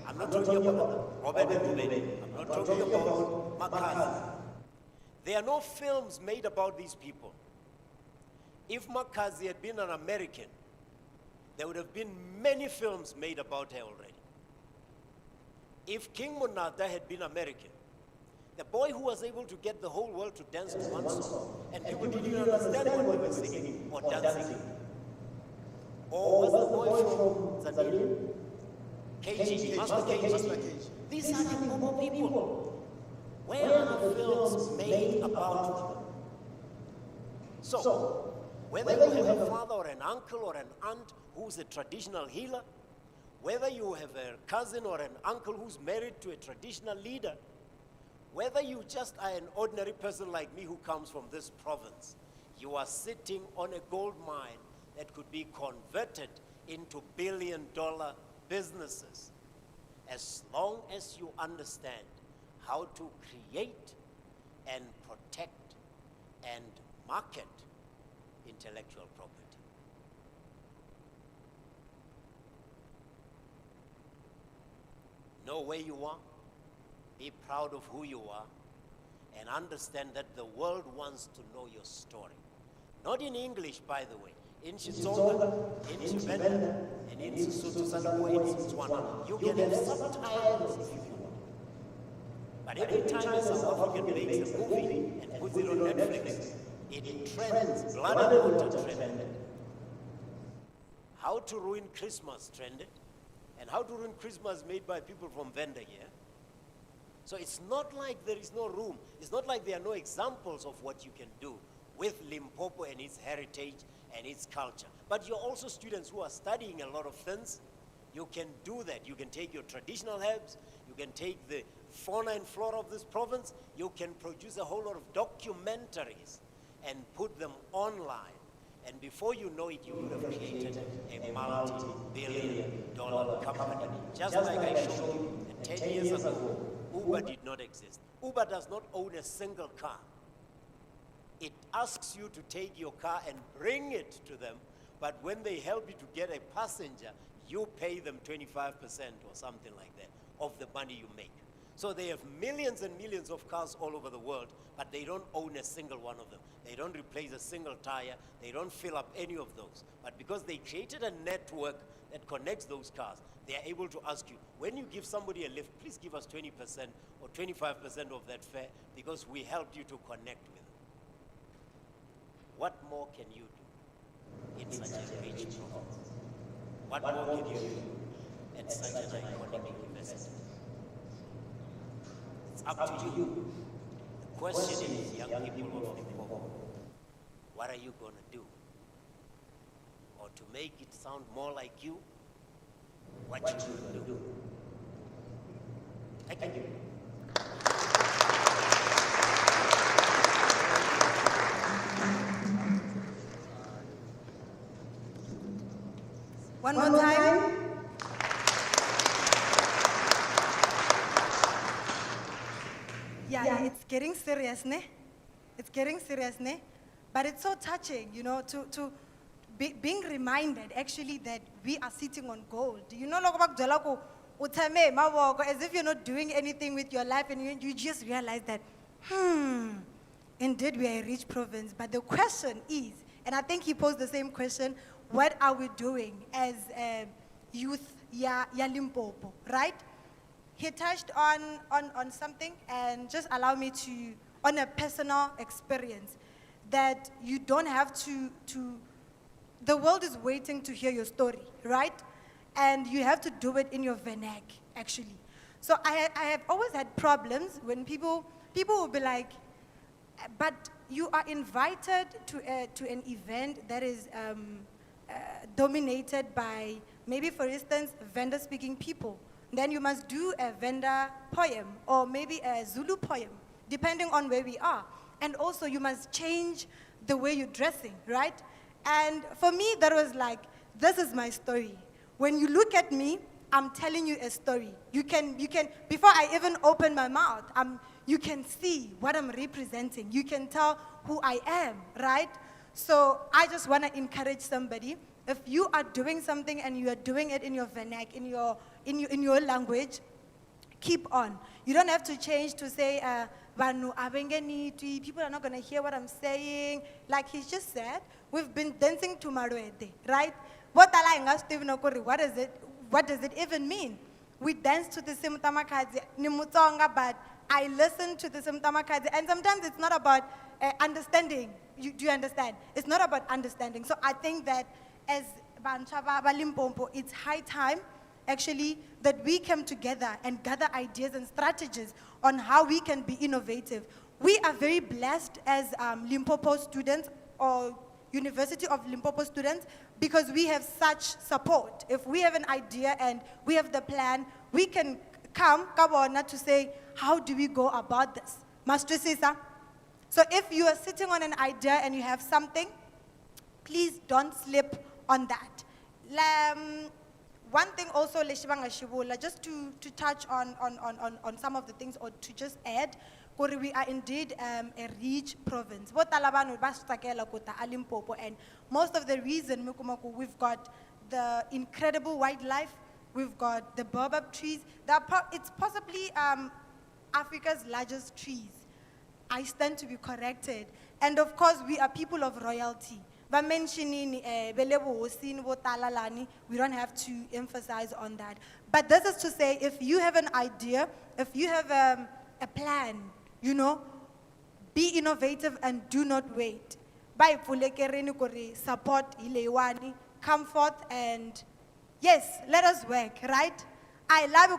I'm not talking about Robert Ndubeni. I'm not talking about Makazi. There are no films made about these people. If Makazi had been an American, there would have been many films made about her already. If King Monada had been American, the boy who was able to get the whole world to dance to one song, and people didn't even understand what they were singing or dancing. Or was the boy from Zanzibar? KG, Master KG. These are the Limpopo people. Where are the films made about them? So, whether you have a father or an uncle or an aunt who's a traditional healer, whether you have a cousin or an uncle who's married to a traditional leader, whether you just are an ordinary person like me who comes from this province, you are sitting on a gold mine that could be converted into billion-dollar businesses, as long as you understand how to create and protect and market intellectual property. Know where you are, be proud of who you are, and understand that the world wants to know your story. Not in English, by the way. In Xitsonga, in Tshivenda, and in Sesotho, Sanabo, in Setswana. You can have subtitles if you want. But every time a South African makes a movie and puts it on Netflix, it trends, blood and water trended. How to Ruin Christmas trended, and How to Ruin Christmas made by people from Venda here. So it's not like there is no room. It's not like there are no examples of what you can do with Limpopo and its heritage and its culture. But you're also students who are studying a lot of things. You can do that. You can take your traditional herbs, you can take the fauna and flora of this province, you can produce a whole lot of documentaries and put them online. And before you know it, you would have created a multi-billion-dollar company. Just like I showed you that 10 years ago, Uber did not exist. Uber does not own a single car. It asks you to take your car and bring it to them, but when they help you to get a passenger, you pay them 25% or something like that of the money you make. So they have millions and millions of cars all over the world, but they don't own a single one of them. They don't replace a single tire. They don't fill up any of those. But because they created a network that connects those cars, they are able to ask you, when you give somebody a lift, please give us 20% or 25% of that fare because we helped you to connect with them. What more can you do in such a rich province? What more can you do at such an iconic investment? It's up to you. The question is, young people of Limpopo, what are you going to do? Or to make it sound more like you, what you will do? Thank you. One more time. Yeah, it's getting serious, ne? It's getting serious, ne? But it's so touching, you know, being reminded actually that we are sitting on gold. You know, as if you're not doing anything with your life and you just realize that, indeed we are a rich province. But the question is, and I think he posed the same question, what are we doing as youth, ya Limpopo, right? He touched on something, and just allow me to, on a personal experience, that you don't have to, the world is waiting to hear your story, right? And you have to do it in your vernac, actually. So I have always had problems when people will be like, but you are invited to an event that is dominated by, maybe for instance, vendor-speaking people. Then you must do a vendor poem or maybe a Zulu poem, depending on where we are. And also you must change the way you're dressing, right? And for me, that was like, this is my story. When you look at me, I'm telling you a story. You can, before I even open my mouth, you can see what I'm representing. You can tell who I am, right? So I just want to encourage somebody. If you are doing something and you are doing it in your vernacular, in your language, keep on. You don't have to change to say, people are not going to hear what I'm saying. Like he just said, we've been dancing to Marwete, right? What does it even mean? We dance to the Simutamakadzi, Nimutonga, but I listen to the Simutamakadzi, and sometimes it's not about understanding. Do you understand? It's not about understanding. So I think that as Banchaba Limpopo, it's high time, actually, that we come together and gather ideas and strategies on how we can be innovative. We are very blessed as Limpopo students or University of Limpopo students because we have such support. If we have an idea and we have the plan, we can come Kabona to say, how do we go about this? Master Sisa. So if you are sitting on an idea and you have something, please don't slip on that. One thing also, just to touch on some of the things or to just add, we are indeed a rich province. And most of the reason, we've got the incredible wildlife, we've got the baobab trees. It's possibly Africa's largest trees. I stand to be corrected. And of course, we are people of royalty. But mentioning we don't have to emphasize on that. But this is to say, if you have an idea, if you have a plan, you know, be innovative and do not wait. Support Ilewani, come forth and yes, let us work, right? I love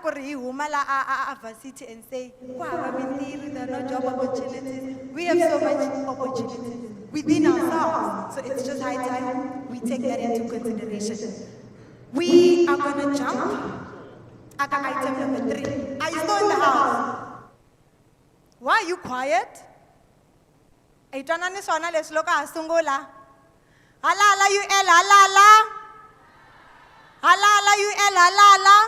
varsity and say, wow, there are no job opportunities. We have so much opportunities within ourselves. So it's just high time we take that into consideration. We are gonna jump at item number 3. Are you still in the house? Why are you quiet? Itanani sona lesloka asungula. Ala you el ala. Ala you el ala.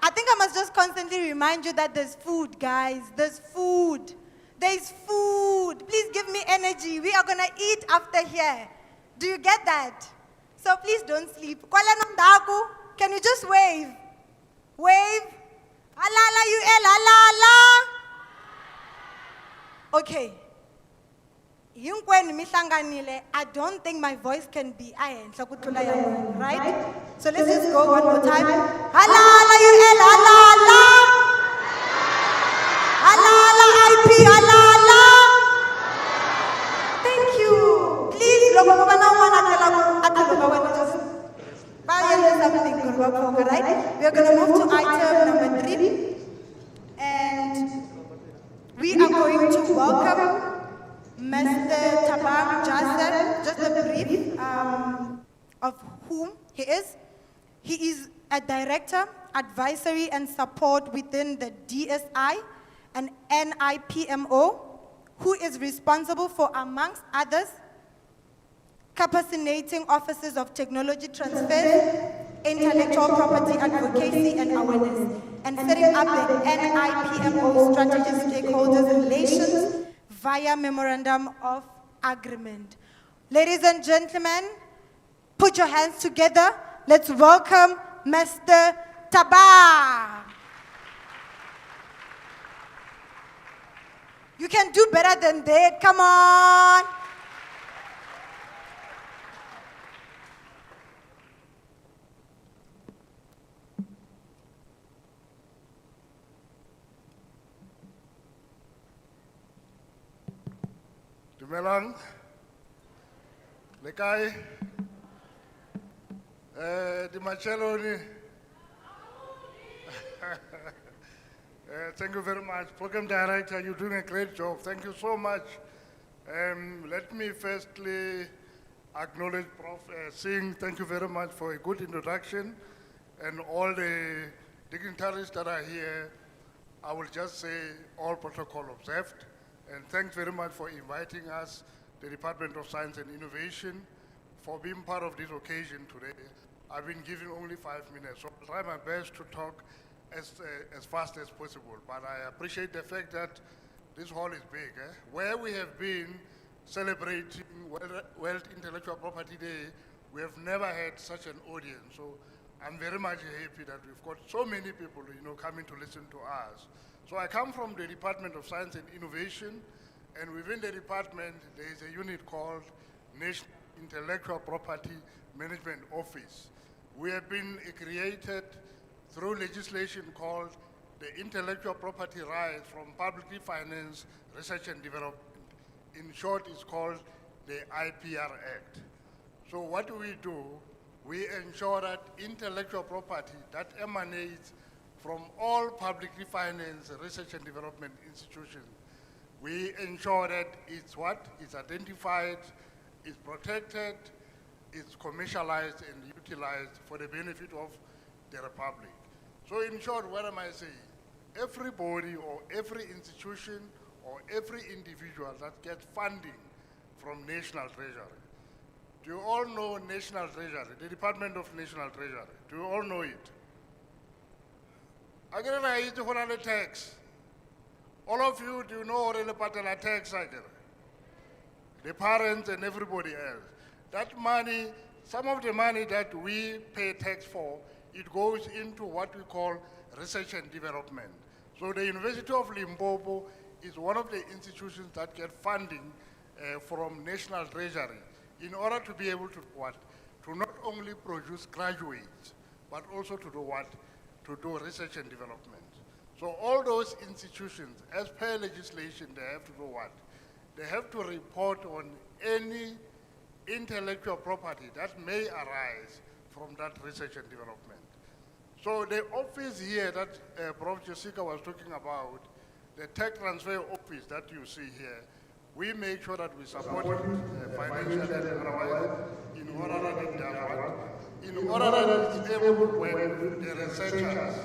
I think I must just constantly remind you that there's food, guys. There's food. There's food. Please give me energy. We are going to eat after here. Do you get that? So please don't sleep. Can you just wave? Wave. Alala you el alala. Okay. I don't think my voice can be right? So let's just go one more time. Halala you el halala. Halala IP halala. Thank you. Please, right? We are going to move to item number 3. And we are going to welcome Mr. Tabang Jasser, just a brief of whom he is. He is a director, advisory and support within the DSI and NIPMO, who is responsible for, amongst others, capacitating offices of technology transfer, intellectual property advocacy and awareness, and setting up the NIPMO strategy stakeholders relations via memorandum of agreement. Ladies and gentlemen, put your hands together. Let's welcome Mr. Taba. You can do better than that. Come on. Dumelang, lekai, di Macheloni. Thank you very much. Program Director, you're doing a great job. Thank you so much. Let me firstly acknowledge Prof. Singh. Thank you very much for a good introduction. And all the dignitaries that are here, I will just say all protocol observed. And thanks very much for inviting us, the Department of Science and Innovation, for being part of this occasion today. I've been given only 5 minutes, so I'll try my best to talk as fast as possible. But I appreciate the fact that this hall is big. Where we have been celebrating World Intellectual Property Day, we have never had such an audience. So I'm very much happy that we've got so many people, coming to listen to us. So I come from the Department of Science and Innovation, and within the department, there is a unit called National Intellectual Property Management Office. We have been created through legislation called the Intellectual Property Rights from Publicly Financed Research and Development. In short, it's called the IPR Act. So what do? We ensure that intellectual property that emanates from all publicly financed research and development institutions, we ensure that it's identified, it's protected, it's commercialized and utilized for the benefit of the Republic. So in short, what am I saying? Everybody or every institution or every individual that gets funding from National Treasury. Do you all know National Treasury, the Department of National Treasury? Do you all know it? Again, I use the tax. All of you, do you know the patela tax again? The parents and everybody else. That money, some of the money that we pay tax for, it goes into what we call research and development. So the University of Limpopo is one of the institutions that get funding from National Treasury in order to be able to to not only produce graduates, but also to do what? To do research and development. So all those institutions, as per legislation, they have to do what? They have to report on any intellectual property that may arise from that research and development. So the office here that Prof. Jessica was talking about, the tech transfer office that you see here, we make sure that we support it financially and otherwise in order that it does what? In order that it's able to work with the researchers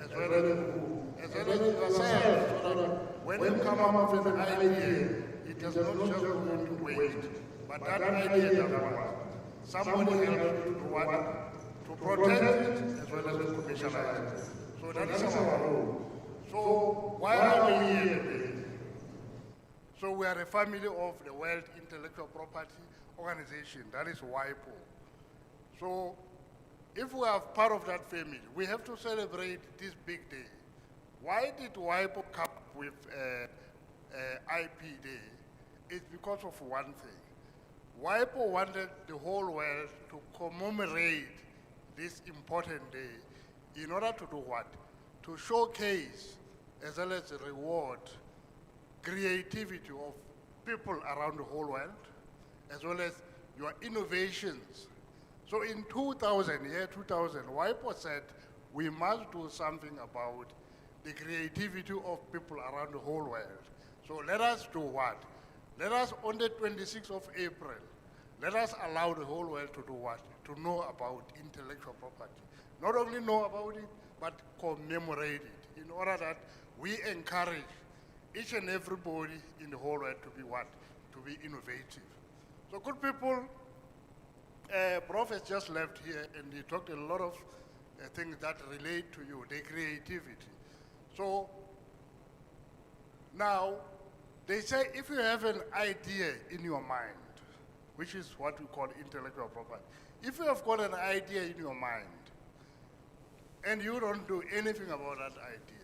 as well as yourself, so that when you come up with an idea, it does not just go into waste, but that idea does what? Somebody helps you to do what? To protect it as well as to commercialize it. So that is our role. So why are we here today? So we are a family of the World Intellectual Property Organization, that is WIPO. So if we are part of that family, we have to celebrate this big day. Why did WIPO come up with IP Day? It's because of one thing. WIPO wanted the whole world to commemorate this important day in order to do what? To showcase as well as reward creativity of people around the whole world, as well as your innovations. So in 2000, WIPO said we must do something about the creativity of people around the whole world. So let us do what? Let us, on the 26th of April, let us allow the whole world to do what? To know about intellectual property. Not only know about it, but commemorate it in order that we encourage each and everybody in the whole world to be what? To be innovative. So good people, Prof has just left here and he talked a lot of things that relate to you, the creativity. So now, they say if you have an idea in your mind, which is what we call intellectual property, if you have got an idea in your mind and you don't do anything about that idea,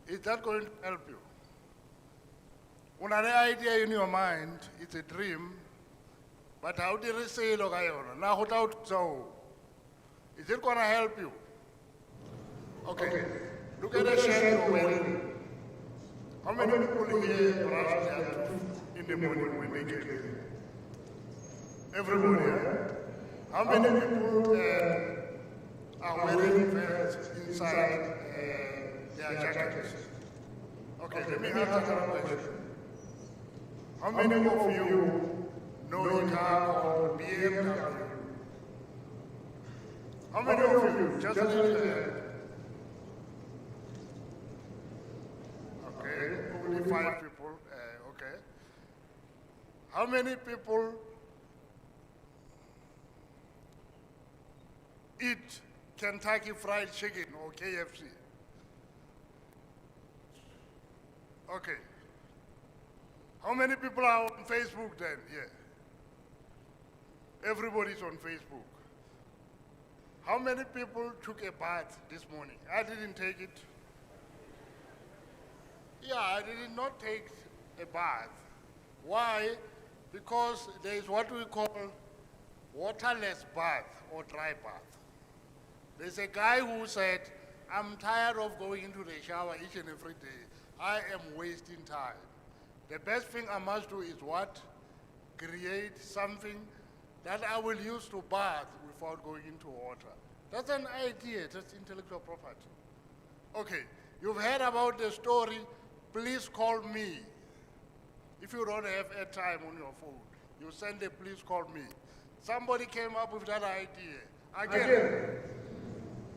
is that going to help you? When an idea in your mind, it's a dream, but how did it say, look, now is it going to help you? Okay. Look at the shadow wearing. How many people here brush their teeth in the morning when they get here? Everybody, eh? How many people are wearing vests inside their jackets? Okay, let me ask another question. How many of you know a car called BMW? How many of you? Just raise your hand. Okay, only 5 people. Okay. How many people eat Kentucky Fried Chicken or KFC? Okay. How many people are on Facebook then here? Everybody's on Facebook. How many people took a bath this morning? I didn't take it. Yeah, I did not take a bath. Why? Because there is what we call waterless bath or dry bath. There's a guy who said, I'm tired of going into the shower each and every day. I am wasting time. The best thing I must do is what? Create something that I will use to bath without going into water. That's an idea, that's intellectual property. Okay, you've heard about the story, please call me. If you don't have airtime on your phone, you send a please call me. Somebody came up with that idea. Again.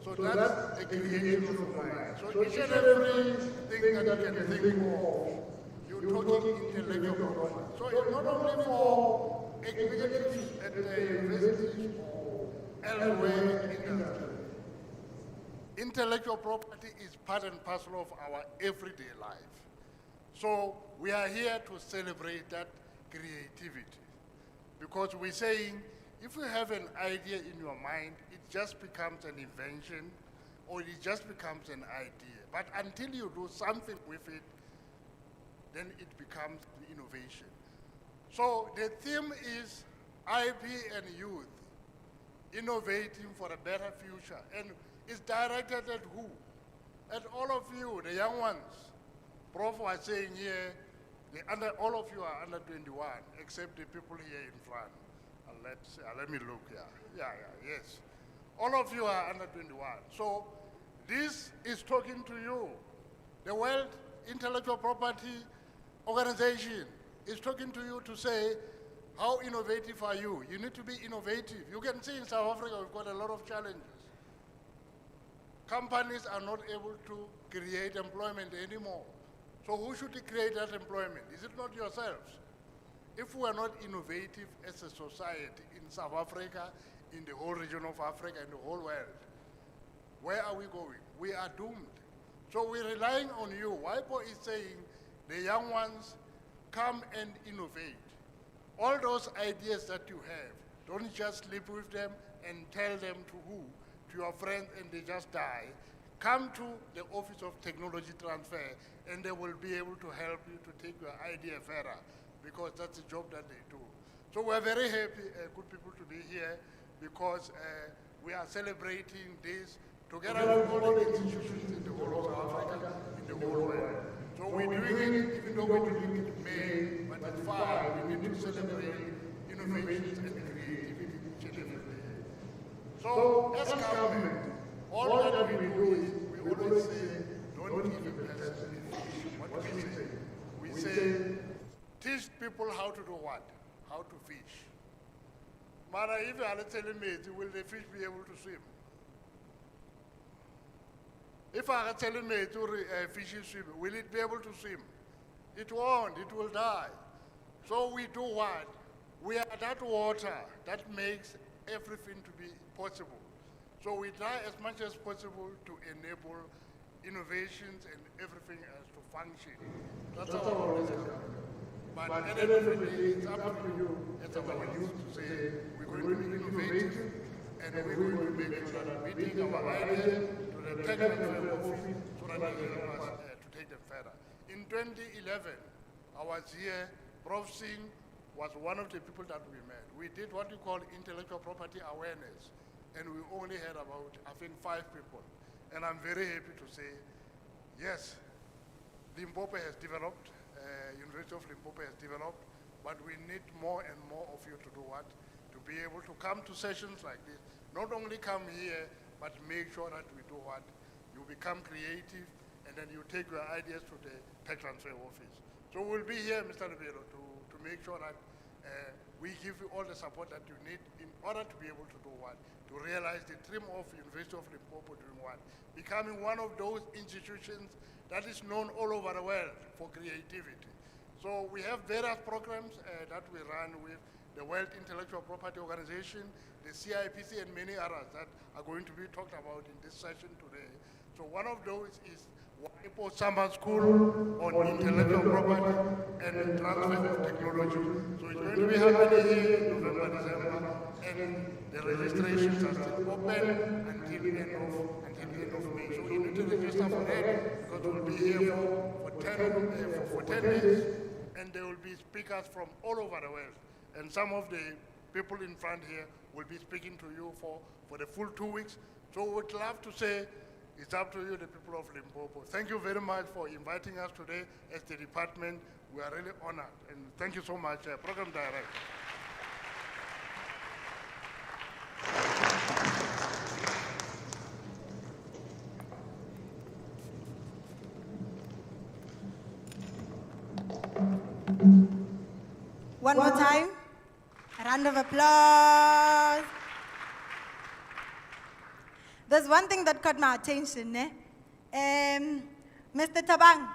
So that's a creation of mind. So each and every thing that you can think of, you're talking intellectual property. So it's not only for executives at the universities or elsewhere in industry. Intellectual property is part and parcel of our everyday life. So we are here to celebrate that creativity. Because we're saying, if you have an idea in your mind, it just becomes an invention or it just becomes an idea. But until you do something with it, then it becomes innovation. So the theme is IP and youth, innovating for a better future. And it's directed at who? At all of you, the young ones. Prof was saying here, all of you are under 21, except the people here in front. Let me look here. Yes. All of you are under 21. So this is talking to you. The World Intellectual Property Organization is talking to you to say, how innovative are you? You need to be innovative. You can see in South Africa, we've got a lot of challenges. Companies are not able to create employment anymore. So who should create that employment? Is it not yourselves? If we are not innovative as a society in South Africa, in the whole region of Africa, in the whole world, where are we going? We are doomed. So we're relying on you. WIPO is saying, the young ones, come and innovate. All those ideas that you have, don't just sleep with them and tell them to who? To your friends and they just die. Come to the Office of Technology Transfer and they will be able to help you to take your idea further because that's the job that they do. So we're very happy, good people, to be here because we are celebrating this together with all the institutions in the whole of South Africa, in the whole world. So we're doing it, even though we're doing it in May, but it's fine. We need to celebrate innovations and creativity each and every day. So as government, all that we do is, we always say, don't give a person a fish. What do we say? We say, teach people how to do what? How to fish. But if you are telling me, will the fish be able to swim? If I are telling me to fish swim, will it be able to swim? It won't, it will die. So we do what? We are that water that makes everything to be possible. So we try as much as possible to enable innovations and everything else to function. That's our always. But at the end of the day, it's up to you, as our youth, to say, we're going to be innovative and we're going to make sure that we take our ideas to the technical office so that they will help us to take them further. In 2011, I was here, Prof. Singh was one of the people that we met. We did what we call intellectual property awareness, and we only had about, I think, 5 people. And I'm very happy to say, yes, Limpopo has developed, University of Limpopo has developed, but we need more and more of you to do what? To be able to come to sessions like this. Not only come here, but make sure that we do what? You become creative, and then you take your ideas to the tech transfer office. So we'll be here, Mr. Lebelo, to make sure that we give you all the support that you need in order to be able to do what? To realize the dream of University of Limpopo doing what? Becoming one of those institutions that is known all over the world for creativity. So we have various programs that we run with the World Intellectual Property Organization, the CIPC, and many others that are going to be talked about in this session today. So one of those is WIPO Summer School on Intellectual Property and Transfer of Technology. So it's going to be happening here in November, December, and the registrations are still open until the end of May. So you need to register for that because we'll be here for 10 days, and there will be speakers from all over the world. And some of the people in front here will be speaking to you for the full 2 weeks. So we'd love to say, it's up to you, the people of Limpopo. Thank you very much for inviting us today as the department. We are really honored. And thank you so much, Program Director. One more time. A round of applause. There's one thing that caught my attention. Mr. Tabang,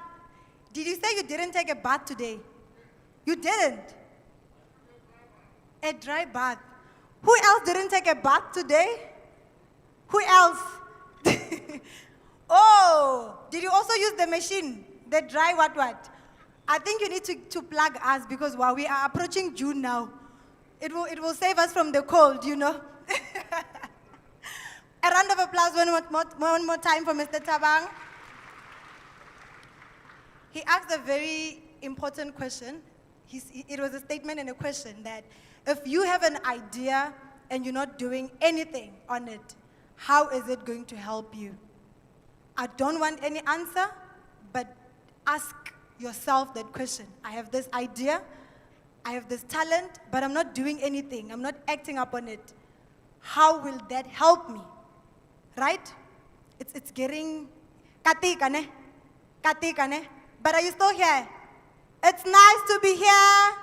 did you say you didn't take a bath today? You didn't? A dry bath. Who else didn't take a bath today? Who else? Oh, did you also use the machine? The dry what? I think you need to plug us because while we are approaching June now, it will save us from the cold, you know. A round of applause one more time for Mr. Tabang. He asked a very important question. It was a statement and a question that if you have an idea and you're not doing anything on it, how is it going to help you? I don't want any answer, but ask yourself that question. I have this idea, I have this talent, but I'm not doing anything. I'm not acting upon it. How will that help me? Right? It's getting katika ne? But are you still here? It's nice to be here.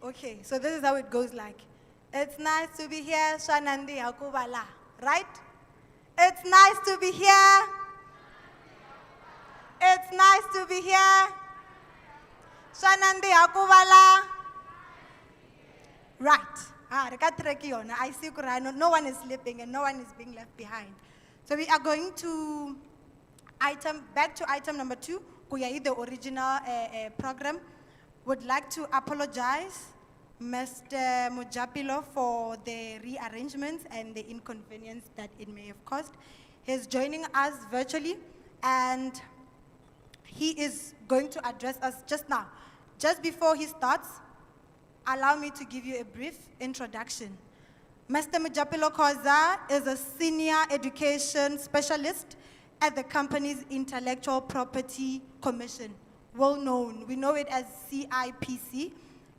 Okay, so this is how it goes like. It's nice to be here, Shanandi Hakubala. Right? It's nice to be here. It's nice to be here. Shanandi Hakubala. Right. I see no one is sleeping and no one is being left behind. So we are going to back to item number 2, the original program. Would like to apologize, Mr. Mujapilo, for the rearrangements and the inconvenience that it may have caused. He's joining us virtually and he is going to address us just now. Just before he starts, allow me to give you a brief introduction. Mr. Mujapilo Koza is a senior education specialist at the company's Intellectual Property Commission, well known. We know it as CIPC.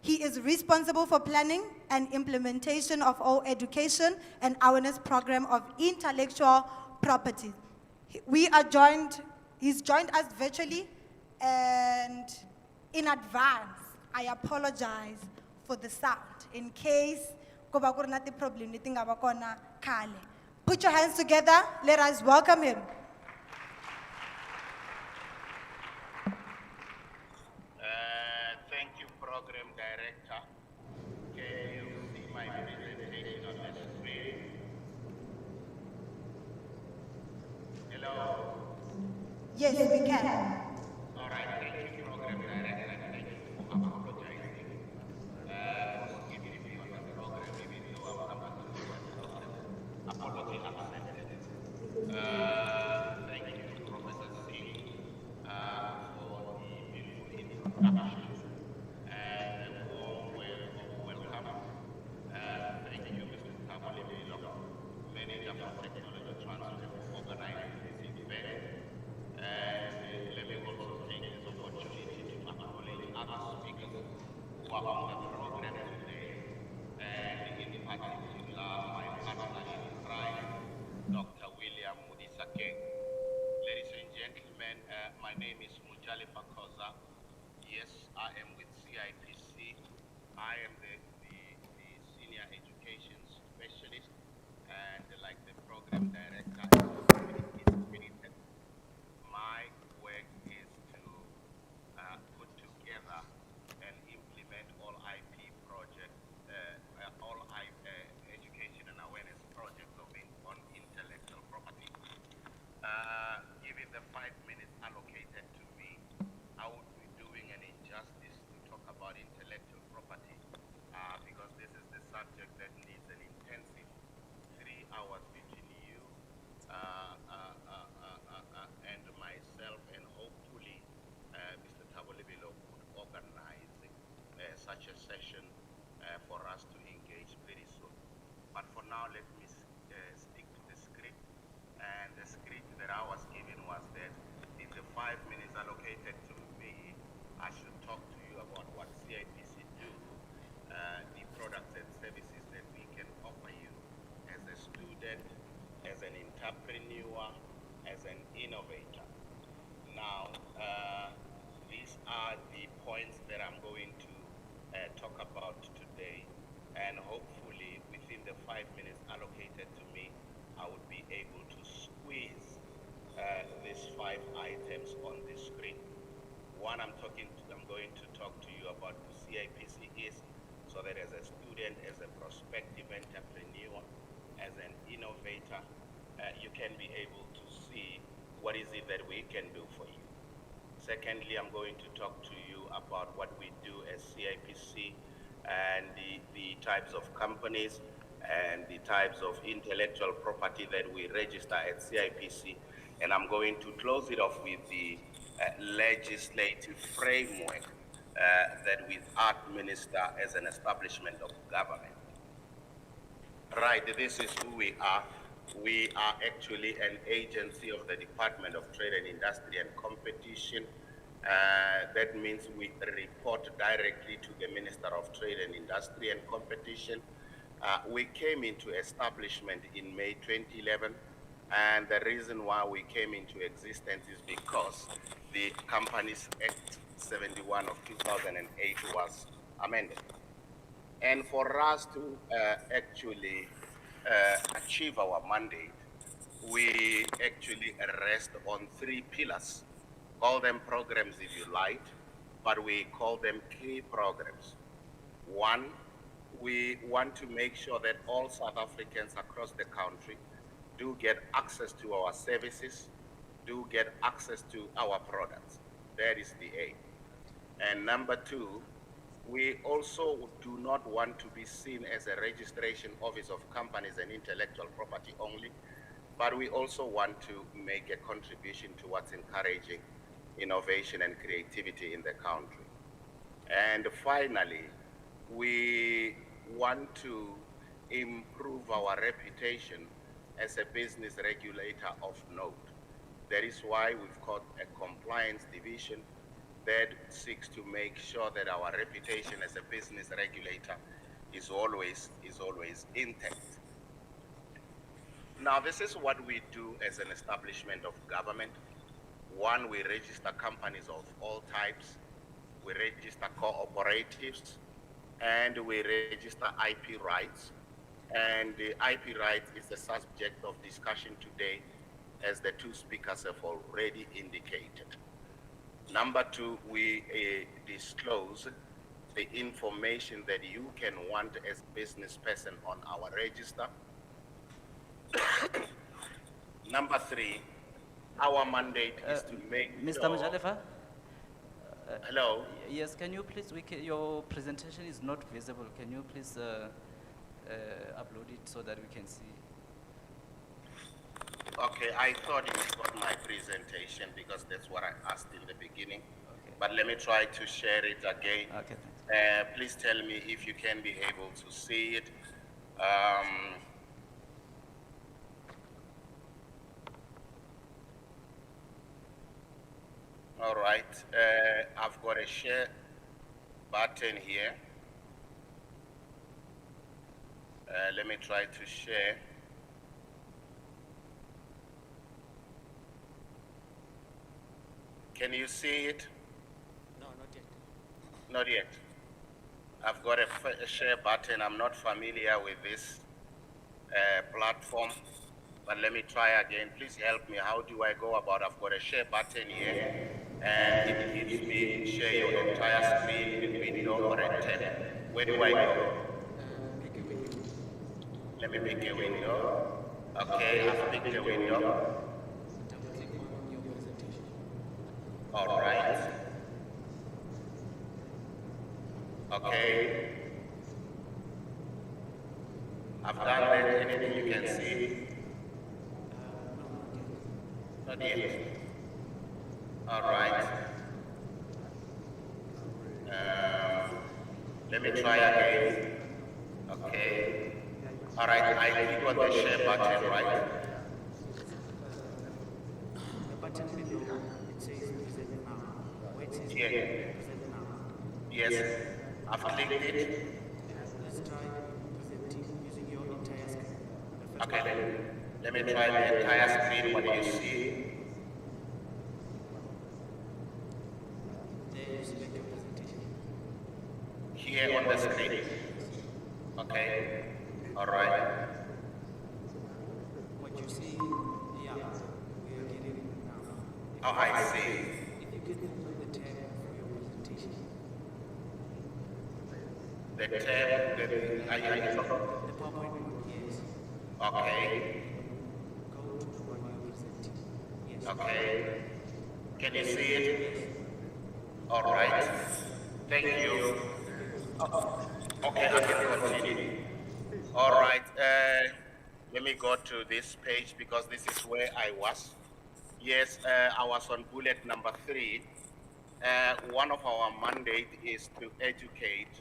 He is responsible for planning and implementation of all education and awareness program of intellectual property. He's joined us virtually, and in advance, I apologize for the sound in case problem. Put your hands together, let us welcome him. Thank you, Program Director. Can you see my presentation on the screen? Hello? Yes, we can. All right, thank you, Program Director. Thank you for apologizing for giving me on the program, even though I'm not apology accepted. Thank you, Professor Singh, for the beautiful introduction. And a warm welcome. Thank you, Mr. Tamale Milo, Manager for Technology Transfer, for organizing this event. And let me Given the 5 minutes allocated to me, I would be doing an injustice to talk about intellectual property because this is the subject that needs an intensive 3 hours between you and myself, and hopefully Mr. Tabolibilo would organize such a session for us to engage pretty soon. But for now, let me stick to the script. And the script that I was given was that in the 5 minutes allocated to me, I should talk to you about what CIPC do, the products and services that we can offer you as a student, as an entrepreneur, as an innovator. Now, these are the points that I'm going to talk about today, and hopefully within the 5 minutes allocated to me, I would be able to squeeze these 5 items on the screen. One, I'm going to talk to you about who CIPC is, so that as a student, as a prospective entrepreneur, as an innovator, you can be able to see what is it that we can do for you. Secondly, I'm going to talk to you about what we do as CIPC and the types of companies and the types of intellectual property that we register at CIPC. And I'm going to close it off with the legislative framework that we administer as an establishment of government. Right, this is who we are. We are actually an agency of the Department of Trade and Industry and Competition. That means we report directly to the Minister of Trade and Industry and Competition. We came into establishment in May 2011, and the reason why we came into existence is because the Companies Act 71 of 2008 was amended. And for us to actually achieve our mandate, we actually rest on 3 pillars. Call them programs if you like, but we call them key programs. One, we want to make sure that all South Africans across the country do get access to our services, do get access to our products. That is the aim. And number 2, we also do not want to be seen as a registration office of companies and intellectual property only, but we also want to make a contribution towards encouraging innovation and creativity in the country. And finally, we want to improve our reputation as a business regulator of note. That is why we've got a compliance division that seeks to make sure that our reputation as a business regulator is always intact. Now, this is what we do as an establishment of government. One, we register companies of all types. We register cooperatives, and we register IP rights. And the IP rights is the subject of discussion today, as the 2 speakers have already indicated. Number 2, we disclose the information that you can want as a business person on our register. Number 3, our mandate is to make Mr. sure... Mjalefa? Hello? Yes, can you please, your presentation is not visible. Can you please upload it so that we can see? Okay, I thought you got my presentation because that's what I asked in the beginning. Okay. But let me try to share it again. Okay, thanks. Please tell me if you can be able to see it. All right, I've got a share button here. Let me try to share. Can you see it? No, not yet. Not yet. I've got a share button. I'm not familiar with this platform, but let me try again. Please help me. How do I go about? I've got a share button here, and it gives me share your entire screen with window or a tab. Where do I go? Pick a window. Let me pick a window. Okay, I've picked a window. All right. Okay. I've done that. Anything you can see? Not yet. All right. Let me try again. Okay. All right. I click on the share button, right? The button below, it says present now. Where it says Yeah. present now. Yes. I've clicked it. Let's try presenting using your entire screen. The first Okay. Let me try the entire screen. What do you see? There you select your presentation. Here on the screen. Okay. All right. What you see, yeah, we are getting it now. Oh, I see. If you can open the tab for your presentation, The tab. the PowerPoint one, yes. Okay. Go to the one you're presenting. Yes. Okay. Can you see it? All right. Thank you. Okay, I can continue. All right. Let me go to this page because this is where I was. Yes, I was on bullet number 3. One of our mandate is to educate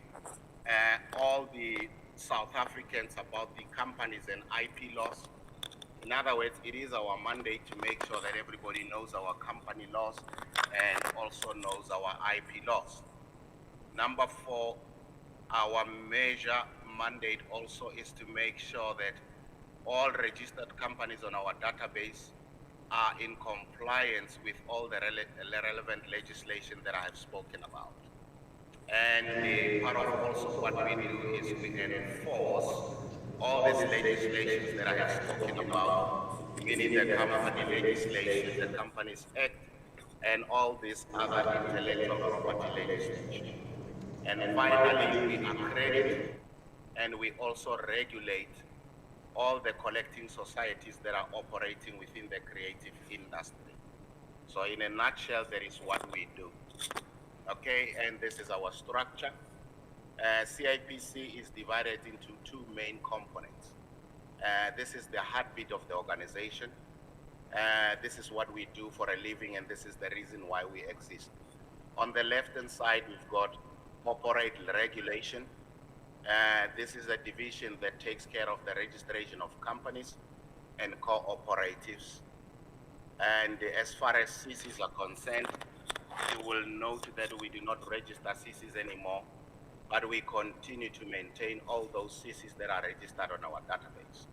all the South Africans about the companies and IP laws. In other words, it is our mandate to make sure that everybody knows our company laws and also knows our IP laws. Number 4, our major mandate also is to make sure that all registered companies on our database are in compliance with all the relevant legislation that I have spoken about. And part of also what we do is we enforce all these legislations that I have spoken about, meaning the company legislation, the Companies Act, and all these other intellectual property legislation. And finally, we accredit and we also regulate all the collecting societies that are operating within the creative industry. So in a nutshell, that is what we do. Okay, and this is our structure. CIPC is divided into 2 main components. This is the heartbeat of the organization. This is what we do for a living, and this is the reason why we exist. On the left-hand side, we've got corporate regulation. This is a division that takes care of the registration of companies and cooperatives. And as far as CCs are concerned, you will note that we do not register CCs anymore, but we continue to maintain all those CCs that are registered on our database.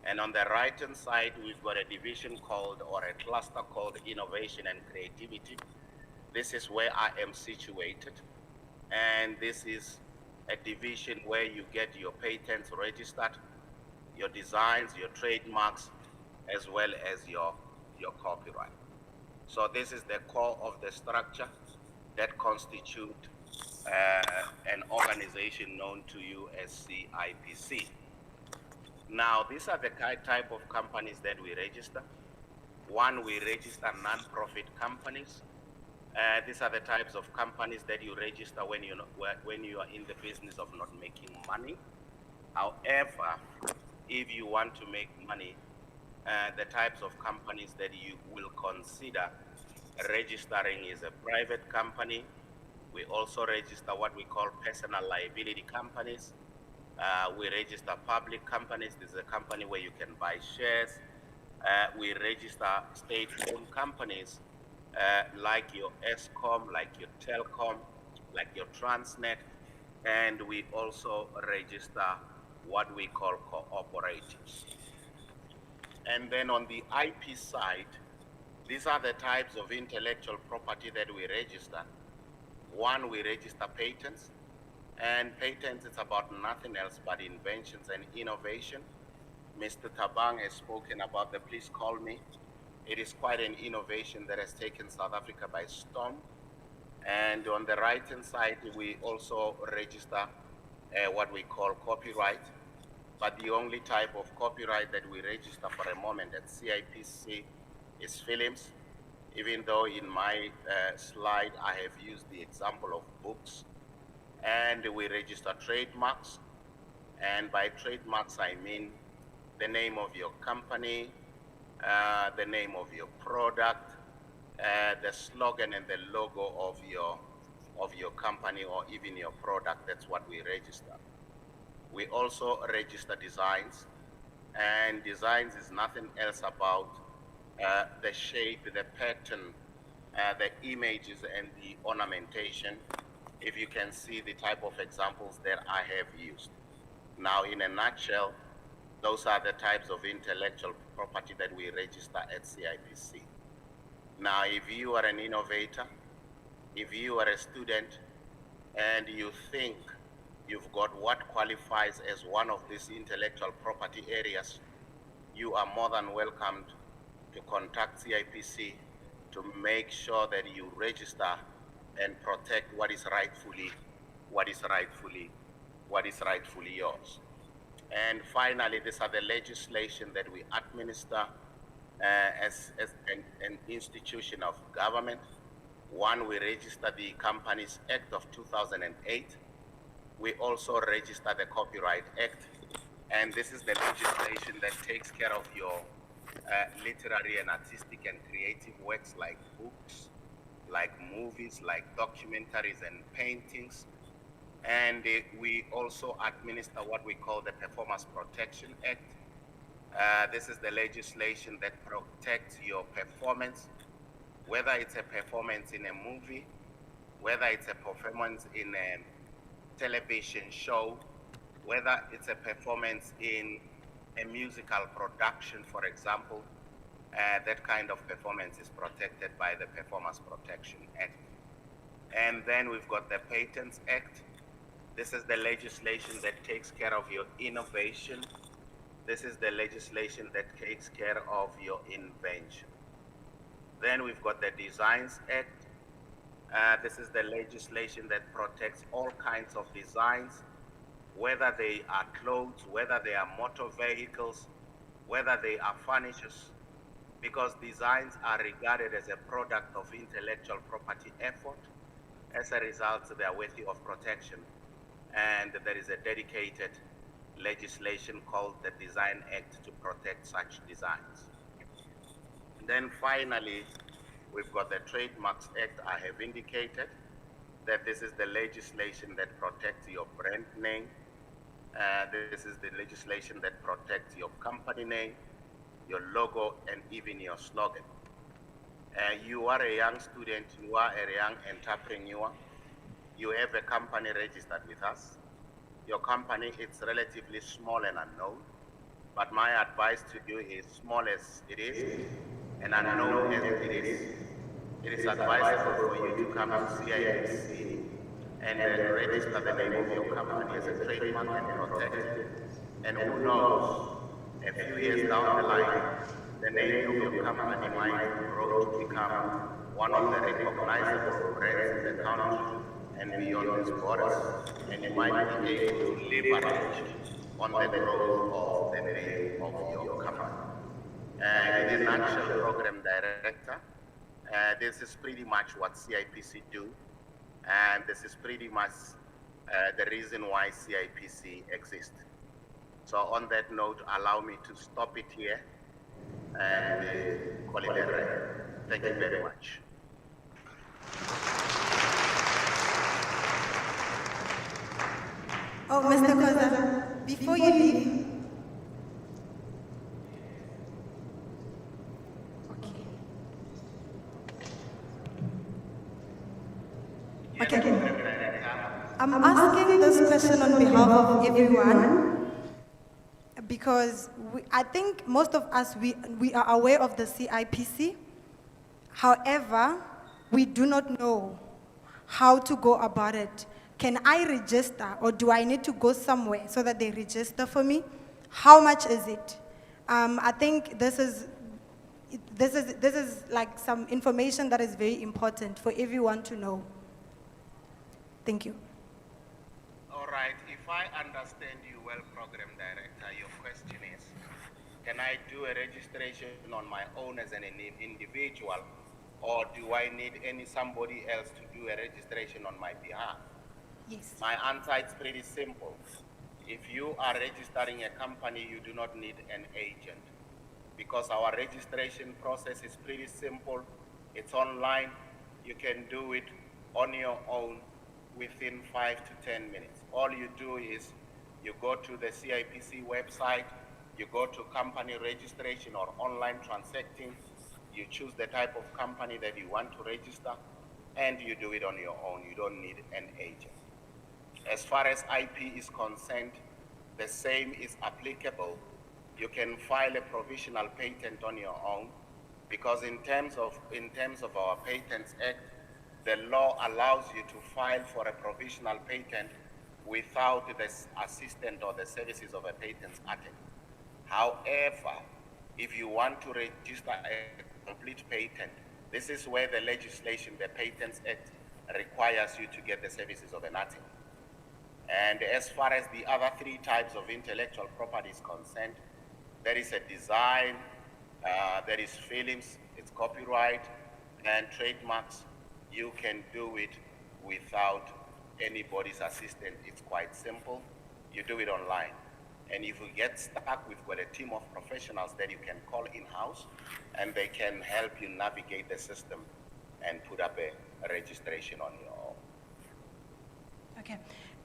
And on the right-hand side, we've got a division called, or a cluster called Innovation and Creativity. This is where I am situated. And this is a division where you get your patents registered, your designs, your trademarks, as well as your copyright. So this is the core of the structure that constitute an organization known to you as CIPC. Now, these are the type of companies that we register. One, we register non-profit companies. These are the types of companies that you register when you are in the business of not making money. However, if you want to make money, the types of companies that you will consider registering is a private company. We also register what we call personal liability companies. We register public companies. This is a company where you can buy shares. We register state-owned companies like your ESCOM, like your Telcom, like your Transnet, and we also register what we call cooperatives. And then on the IP side, these are the types of intellectual property that we register. One, we register patents, and patents is about nothing else but inventions and innovation. Mr. Tabang has spoken about the Please Call Me. It is quite an innovation that has taken South Africa by storm. And on the right-hand side, we also register what we call copyright. But the only type of copyright that we register for a moment at CIPC is films. even though in my slide I have used the example of books, and we register trademarks. And by trademarks, I mean the name of your company, the name of your product, the slogan and the logo of your company or even your product. That's what we register. We also register designs, and designs is nothing else about the shape, the pattern, the images and the ornamentation. If you can see the type of examples that I have used. Now, in a nutshell, those are the types of intellectual property that we register at CIPC. Now, if you are an innovator, if you are a student, and you think you've got what qualifies as one of these intellectual property areas, you are more than welcomed to contact CIPC to make sure that you register and protect what is rightfully yours. And finally, these are the legislation that we administer as an institution of government. One, we register the Companies Act of 2008. We also register the Copyright Act. And this is the legislation that takes care of your literary and artistic and creative works like books, like movies, like documentaries and paintings. And we also administer what we call the Performance Protection Act. This is the legislation that protects your performance, whether it's a performance in a movie, whether it's a performance in a television show, whether it's a performance in a musical production, for example. That kind of performance is protected by the Performance Protection Act. And then we've got the Patents Act. This is the legislation that takes care of your innovation. This is the legislation that takes care of your invention. Then we've got the Designs Act. This is the legislation that protects all kinds of designs, whether they are clothes, whether they are motor vehicles, whether they are furnitures, because designs are regarded as a product of intellectual property effort. As a result, they are worthy of protection. And there is a dedicated legislation called the Design Act to protect such designs. And then finally, we've got the Trademarks Act. I have indicated that this is the legislation that protects your brand name. This is the legislation that protects your company name, your logo, and even your slogan. You are a young student, you are a young entrepreneur, you have a company registered with us. Your company is relatively small and unknown, but my advice to you is, small as it is and unknown as it is advisable for you to come to CIPC and then register the name of your company as a trademark and protect it. And who knows, a few years down the line, the name of your company might grow to become one of the recognizable brands in the country and beyond its borders, and you might be able to leverage on the growth of the name of your company. In a nutshell, Program Director, this is pretty much what CIPC do, and this is pretty much the reason why CIPC exists. So on that note, allow me to stop it here and call it a wrap. Thank you very much. Oh, Mr. Koza, before you leave. Okay. I'm asking this question on behalf of everyone because I think most of us, we are aware of the CIPC. However, we do not know how to go about it. Can I register, or do I need to go somewhere so that they register for me? How much is it? I think this is like some information that is very important for everyone to know. Thank you. All right, if I understand you well, Program Director, your question is, can I do a registration on my own as an individual, or do I need somebody else to do a registration on my behalf? Yes. My answer is pretty simple. If you are registering a company, you do not need an agent, because our registration process is pretty simple. It's online. You can do it on your own within 5 to 10 minutes. All you do is you go to the CIPC website, you go to company registration or online transacting, you choose the type of company that you want to register, and you do it on your own. You don't need an agent. As far as IP is concerned, the same is applicable. You can file a provisional patent on your own, because in terms of our Patents Act, the law allows you to file for a provisional patent without the assistance or the services of a patents attorney. However, if you want to register a complete patent, this is where the legislation, the Patents Act, requires you to get the services of an attorney. And as far as the other 3 types of intellectual property is concerned, there is a design, there is films, it's copyright, and trademarks. You can do it without anybody's assistance. It's quite simple. You do it online. And if you get stuck, we've got a team of professionals that you can call in-house, and they can help you navigate the system and put up a registration on your own. Okay.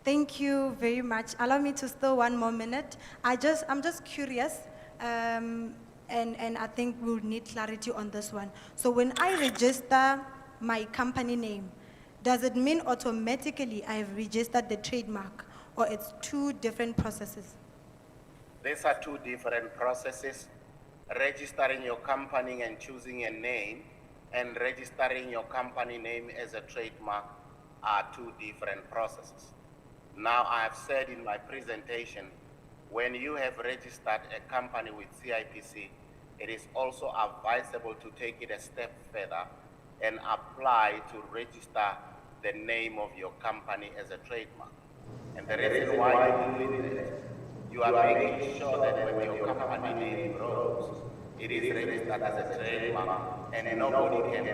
Thank you very much. Allow me to still 1 more minute. I'm just curious, and I think we'll need clarity on this one. So when I register my company name, does it mean automatically I have registered the trademark, or it's 2 different processes? These are 2 different processes. Registering your company and choosing a name, and registering your company name as a trademark are 2 different processes. Now, I have said in my presentation, when you have registered a company with CIPC, it is also advisable to take it a step further and apply to register the name of your company as a trademark. And the reason why you do that, you are making sure that when your company name grows, it is registered as a trademark, and nobody can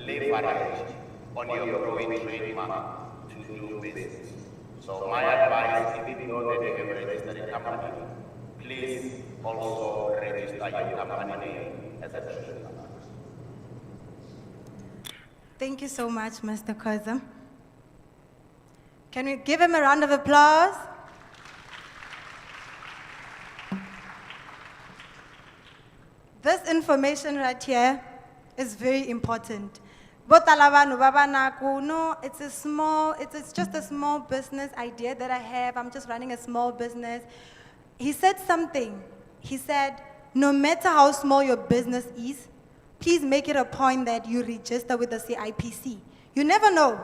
leverage on your growing trademark to do business. So my advice, if you know that you have registered a company, please also register your company name as a trademark. Thank you so much, Mr. Koza. Can we give him a round of applause? This information right here is very important. No, it's just a small business idea that I have. I'm just running a small business. He said something. He said, no matter how small your business is, please make it a point that you register with the CIPC. You never know.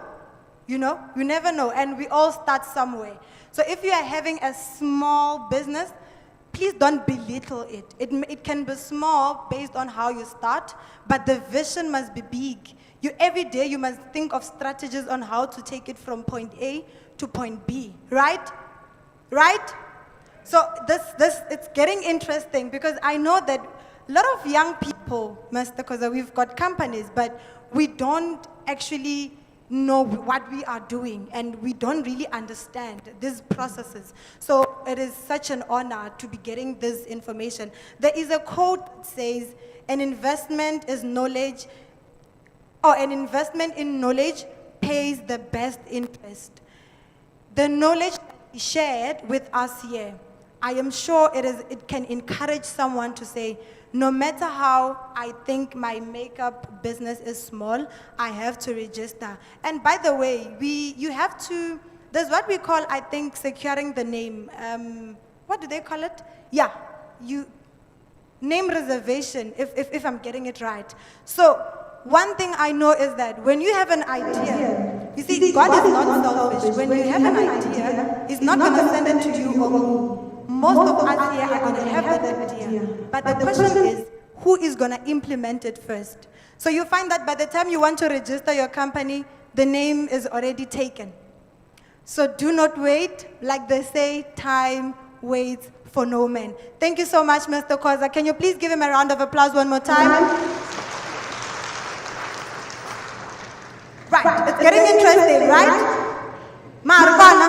You never know. And we all start somewhere. So if you are having a small business, please don't belittle it. It can be small based on how you start, but the vision must be big. Every day you must think of strategies on how to take it from point A to point B, right? Right? So it's getting interesting, because I know that a lot of young people, Mr. Koza, we've got companies, but we don't actually know what we are doing, and we don't really understand these processes. So it is such an honor to be getting this information. There is a quote that says, an investment in knowledge pays the best interest. The knowledge shared with us here, I am sure it can encourage someone to say, no matter how I think my makeup business is small, I have to register. And by the way, there's what we call, I think, securing the name. What do they call it? Yeah, name reservation, if I'm getting it right. So one thing I know is that when you have an idea, you see, God is not selfish. When you have an idea, He's not going to send it to you or me. Most of us here are going to have that idea. But the question is, who is going to implement it first? So you find that by the time you want to register your company, the name is already taken. So do not wait. Like they say, time waits for no man. Thank you so much, Mr. Koza. Can you please give him a round of applause one more time? Right, it's getting interesting, right? Marvana.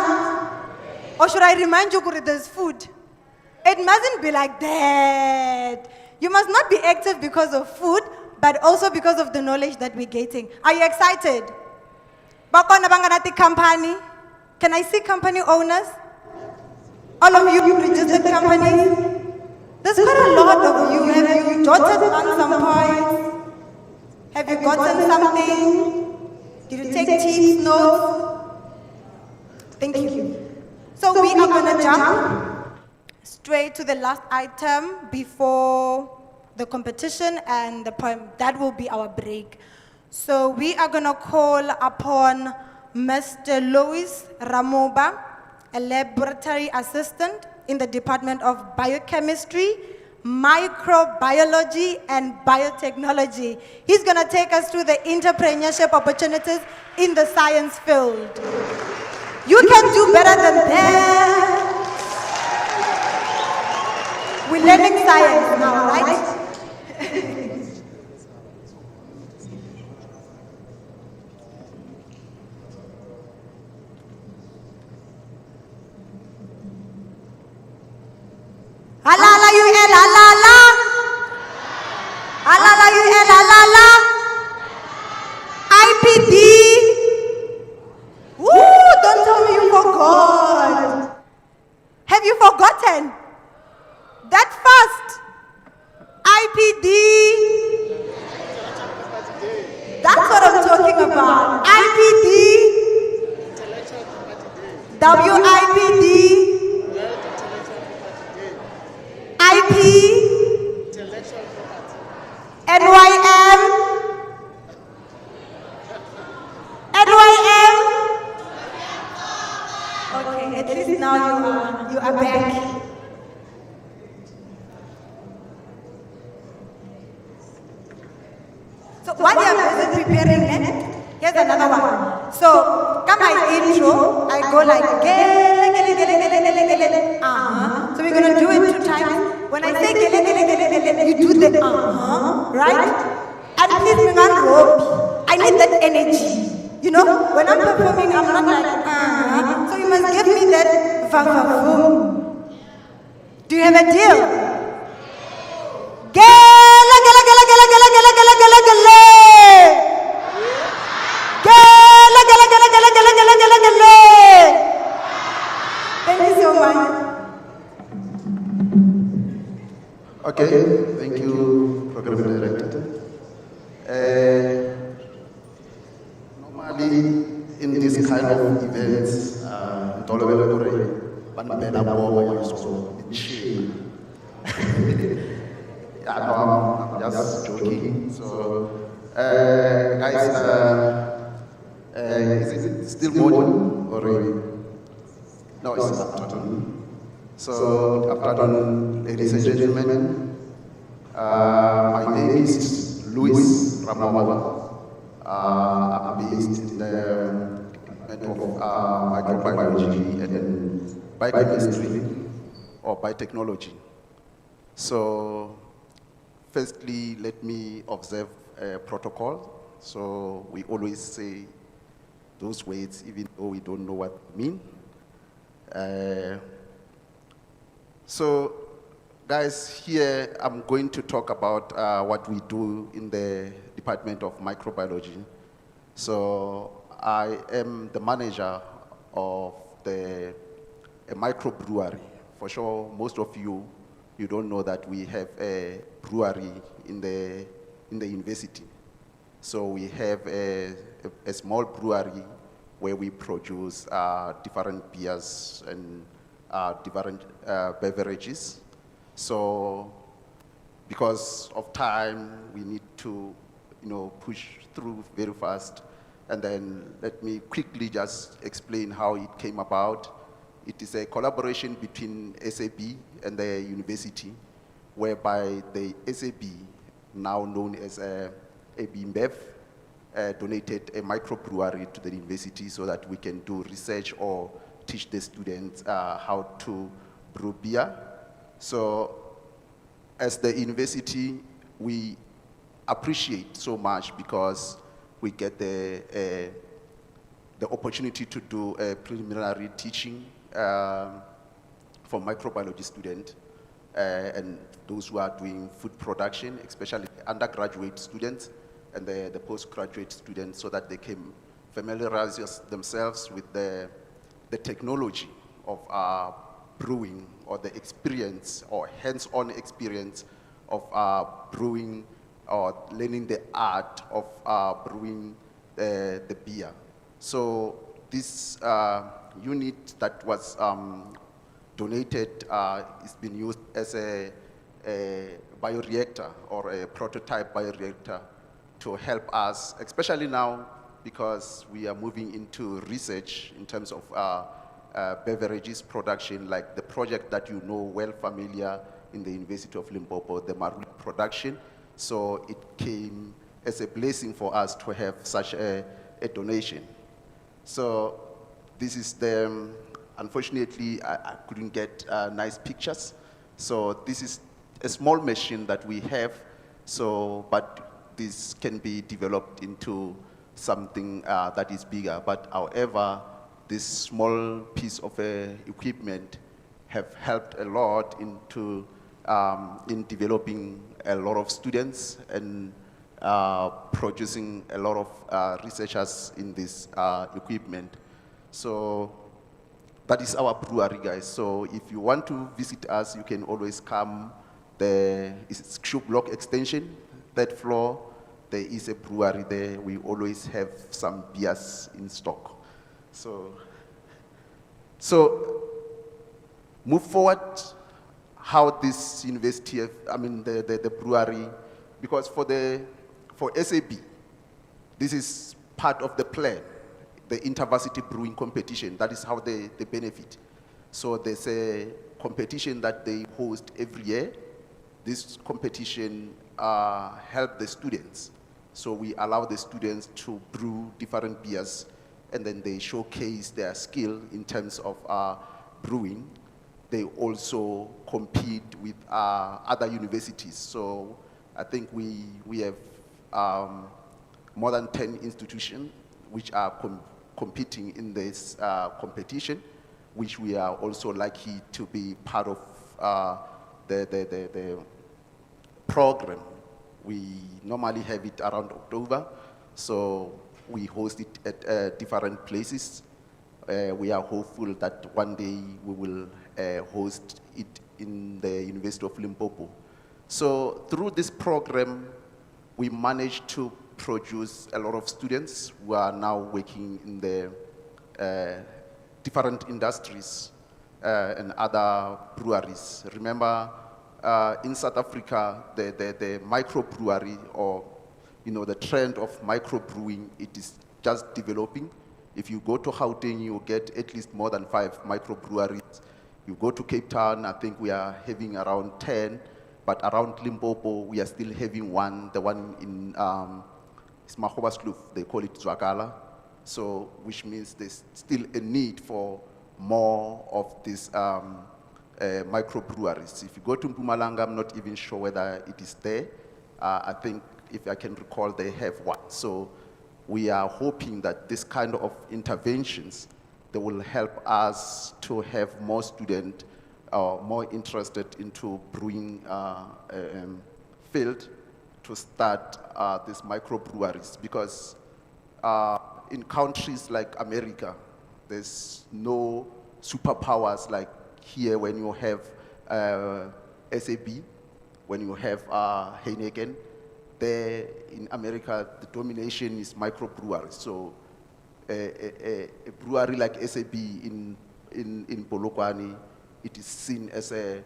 Or should I remind you, Guru, there's food? It mustn't be like that. You must not be active because of food, but also because of the knowledge that we're getting. Are you excited? Bakona banganati company. Can I see company owners? All of you registered companies. There's quite a lot of you. Have you jotted down some points? Have you gotten something? Did you take tips, notes? Thank you. So we are going to jump straight to the last item before the competition and the poem. That will be our break. So we are going to call upon Mr. Louis Ramoba, a laboratory assistant in the Department of Biochemistry, Microbiology, and Biotechnology. He's going to take us through the entrepreneurship opportunities in the science field. You can do better than that. We're learning science now, right? Halala you el halala. Halala you el halala. IPD. Woo, don't tell me you forgot. Have you forgotten? That fast. IPD. That's what I'm talking about. IPD. WIPD. IP, NYM, NYM. Okay, at least now you are back. So while you are busy preparing it, here's another one. So come my intro, I go like gele, gele, gele, gele, gele, gele. So we're gonna do it 2 times. When I say gele, gele, gele, gele, you do the right? And please remember, I need that energy. You know, when I'm performing, I'm not like So you must give me that va-va-voom. Do you have a deal? Gele, gele, gele, gele, gele, gele, gele, gele, gele. Gele, gele, gele, gele, gele, gele, gele, gele. Thank you so much. Okay, thank you, Program Director. Normally, in this kind of events, I'm just joking. So, guys, is it still morning or no? It's afternoon. So, afternoon, ladies and gentlemen. My name is Louis Ramoba. I'm based in the Department of Microbiology and Biochemistry or Biotechnology. So, firstly, let me observe a protocol. So, we always say those words even though we don't know what they mean. So, guys, here I'm going to talk about what we do in the Department of Microbiology. So, I am the manager of a microbrewery. For sure, most of you don't know that we have a brewery in the university. So, we have a small brewery where we produce different beers and different beverages. So, because of time, we need to, push through very fast. And then let me quickly just explain how it came about. It is a collaboration between SAB and the university, whereby the SAB, now known as AB InBev, donated a microbrewery to the university so that we can do research or teach the students how to brew beer So as the university, we appreciate so much because we get the opportunity to do a preliminary teaching for microbiology students and those who are doing food production, especially undergraduate students and the postgraduate students, so that they can familiarize themselves with the technology of brewing, or the experience or hands-on experience of brewing, or learning the art of brewing the beer. So this unit that was donated is being used as a bioreactor, or a prototype bioreactor, to help us, especially now because we are moving into research in terms of beverages production, like the project that you know well familiar in the University of Limpopo, the Marula production. So it came as a blessing for us to have such a donation. So this is the, unfortunately, I couldn't get nice pictures. So this is a small machine that we have, so, but this can be developed into something that is bigger. But however, this small piece of equipment have helped a lot into in developing a lot of students and producing a lot of researchers in this equipment. So that is our brewery, guys. So if you want to visit us, you can always come. It's Q Block Extension, third floor. There is a brewery there. We always have some beers in stock. So move forward, how this university, the brewery, because for SAB, this is part of the plan, the InterVarsity Brewing Competition. That is how they benefit. So there's a competition that they host every year. This competition help the students. So we allow the students to brew different beers, and then they showcase their skill in terms of brewing. They also compete with other universities. So I think we have more than 10 institutions which are competing in this competition, which we are also lucky to be part of the program. We normally have it around October, so we host it at different places. We are hopeful that one day we will host it in the University of Limpopo. So through this program, we managed to produce a lot of students who are now working in the different industries and other breweries. Remember, in South Africa, the microbrewery, or the trend of microbrewing, it is just developing. If you go to Gauteng, you get at least more than 5 microbreweries. You go to Cape Town, I think we are having around 10, but around Limpopo, we are still having one, the one in Smahobasloof, they call it Zwakala. So, which means there's still a need for more of these microbreweries. If you go to Mpumalanga, I'm not even sure whether it is there. I think, if I can recall, they have one. So we are hoping that this kind of interventions, they will help us to have more students more interested into brewing field to start these microbreweries, because in countries like America, there's no superpowers like here when you have SAB, when you have Heineken. There in America, the domination is microbreweries. So a brewery like SAB in Polokwane, it is seen as a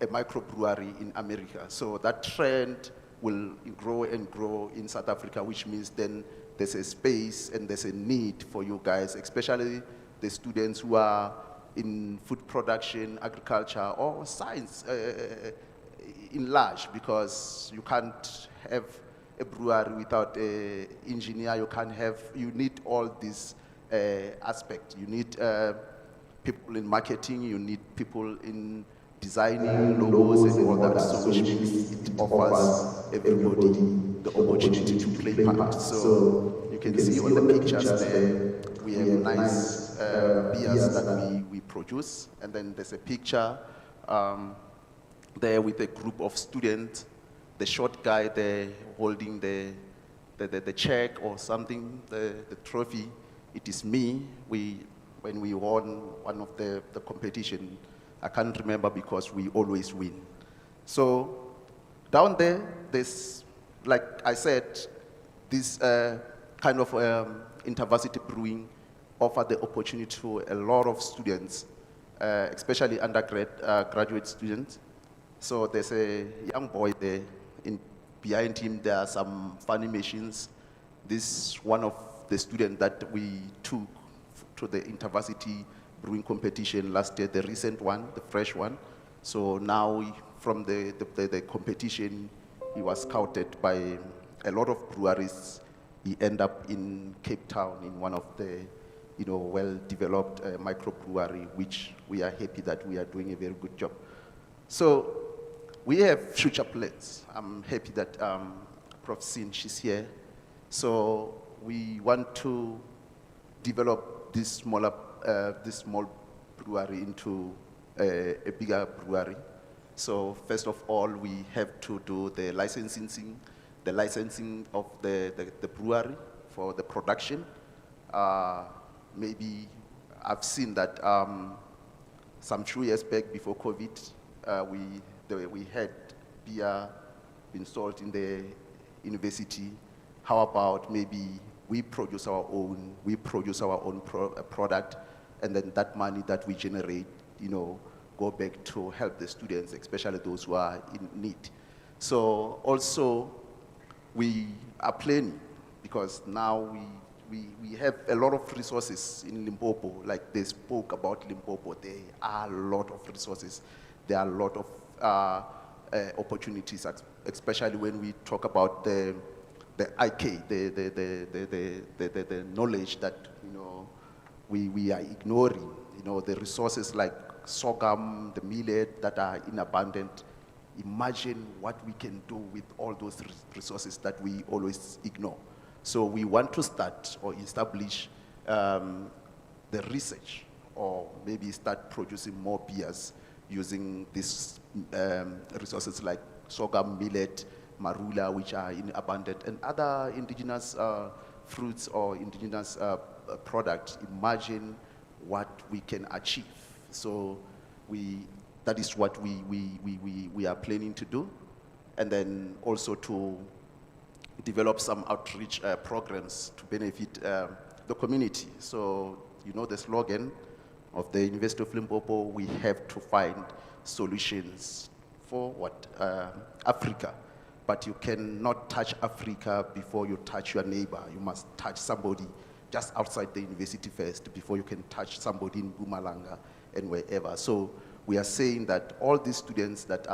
microbrewery in America. So that trend will grow and grow in South Africa, which means then there's a space and there's a need for you guys, especially the students who are in food production, agriculture, or science in large, because you can't have a brewery without an engineer. You need all these aspects. You need people in marketing, you need people in designing logos and all that, so which means it offers everybody the opportunity to play part. So you can see on the pictures there, we have nice beers that we produce, and then there's a picture there with a group of students, the short guy there holding the check or something, the trophy. It is me. When we won one of the competition, I can't remember because we always win. So down there, there's, like I said, this kind of intervarsity brewing offer the opportunity to a lot of students, especially graduate students. So there's a young boy there. Behind him, there are some funny machines. This one of the students that we took to the intervarsity brewing competition last year, the recent one, the fresh one. So now from the competition, he was scouted by a lot of breweries. He ended up in Cape Town in one of the well-developed micro-brewery, which we are happy that we are doing a very good job. So we have future plans. I'm happy that Prof. Sin, she's here. So we want to develop this small brewery into a bigger brewery. So first of all, we have to do the licensing of the brewery for the production. Maybe I've seen that some few years back before COVID, we had beer being sold in the university. How about maybe we produce our own product, and then that money that we generate, go back to help the students, especially those who are in need. So also, we are planning, because now we have a lot of resources in Limpopo. Like they spoke about Limpopo, there are a lot of resources. There are a lot of opportunities, especially when we talk about the IK, the knowledge that we are ignoring. The resources like sorghum, the millet that are in abundance. Imagine what we can do with all those resources that we always ignore. So we want to start or establish the research, or maybe start producing more beers using these resources like sorghum, millet, marula, which are in abundant, and other indigenous fruits or indigenous products. Imagine what we can achieve. So that is what we are planning to do. And then also to develop some outreach programs to benefit the community. So the slogan of the University of Limpopo, we have to find solutions for Africa. But you cannot touch Africa before you touch your neighbor. You must touch somebody just outside the university first before you can touch somebody in Mpumalanga and wherever. So we are saying that all these students that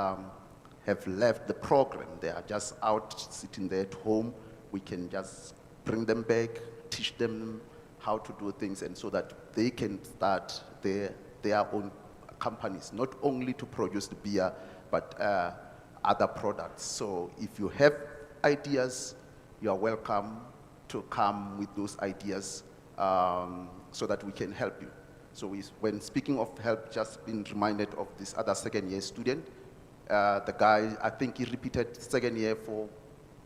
have left the program, they are just out sitting there at home. We can just bring them back, teach them how to do things, and so that they can start their own companies, not only to produce the beer, but other products. So if you have ideas, you are welcome to come with those ideas so that we can help you. So when speaking of help, just been reminded of this other second-year student. The guy, I think he repeated second year for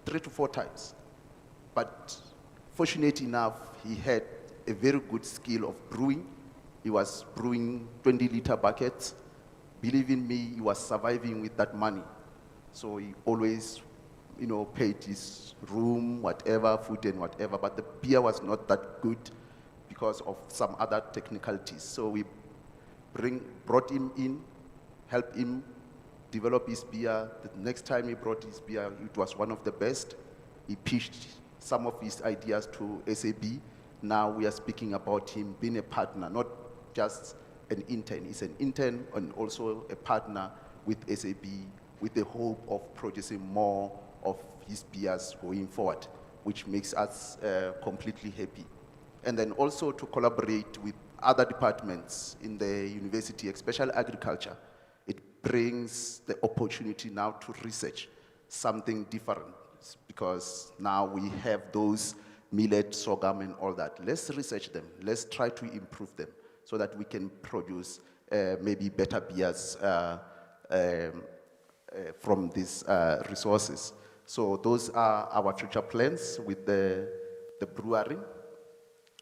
3 to 4 times. But fortunate enough, he had a very good skill of brewing. He was brewing 20-liter buckets. Believe in me, he was surviving with that money. So he always, paid his room, whatever, food and whatever, but the beer was not that good because of some other technicalities. So we brought him in, helped him develop his beer. The next time he brought his beer, it was one of the best. He pitched some of his ideas to SAB. Now we are speaking about him being a partner, not just an intern. He's an intern and also a partner with SAB, with the hope of producing more of his beers going forward, which makes us completely happy. And then also to collaborate with other departments in the university, especially agriculture. It brings the opportunity now to research something different, because now we have those millet, sorghum, and all that. Let's research them. Let's try to improve them so that we can produce maybe better beers from these resources. So those are our future plans with the brewery.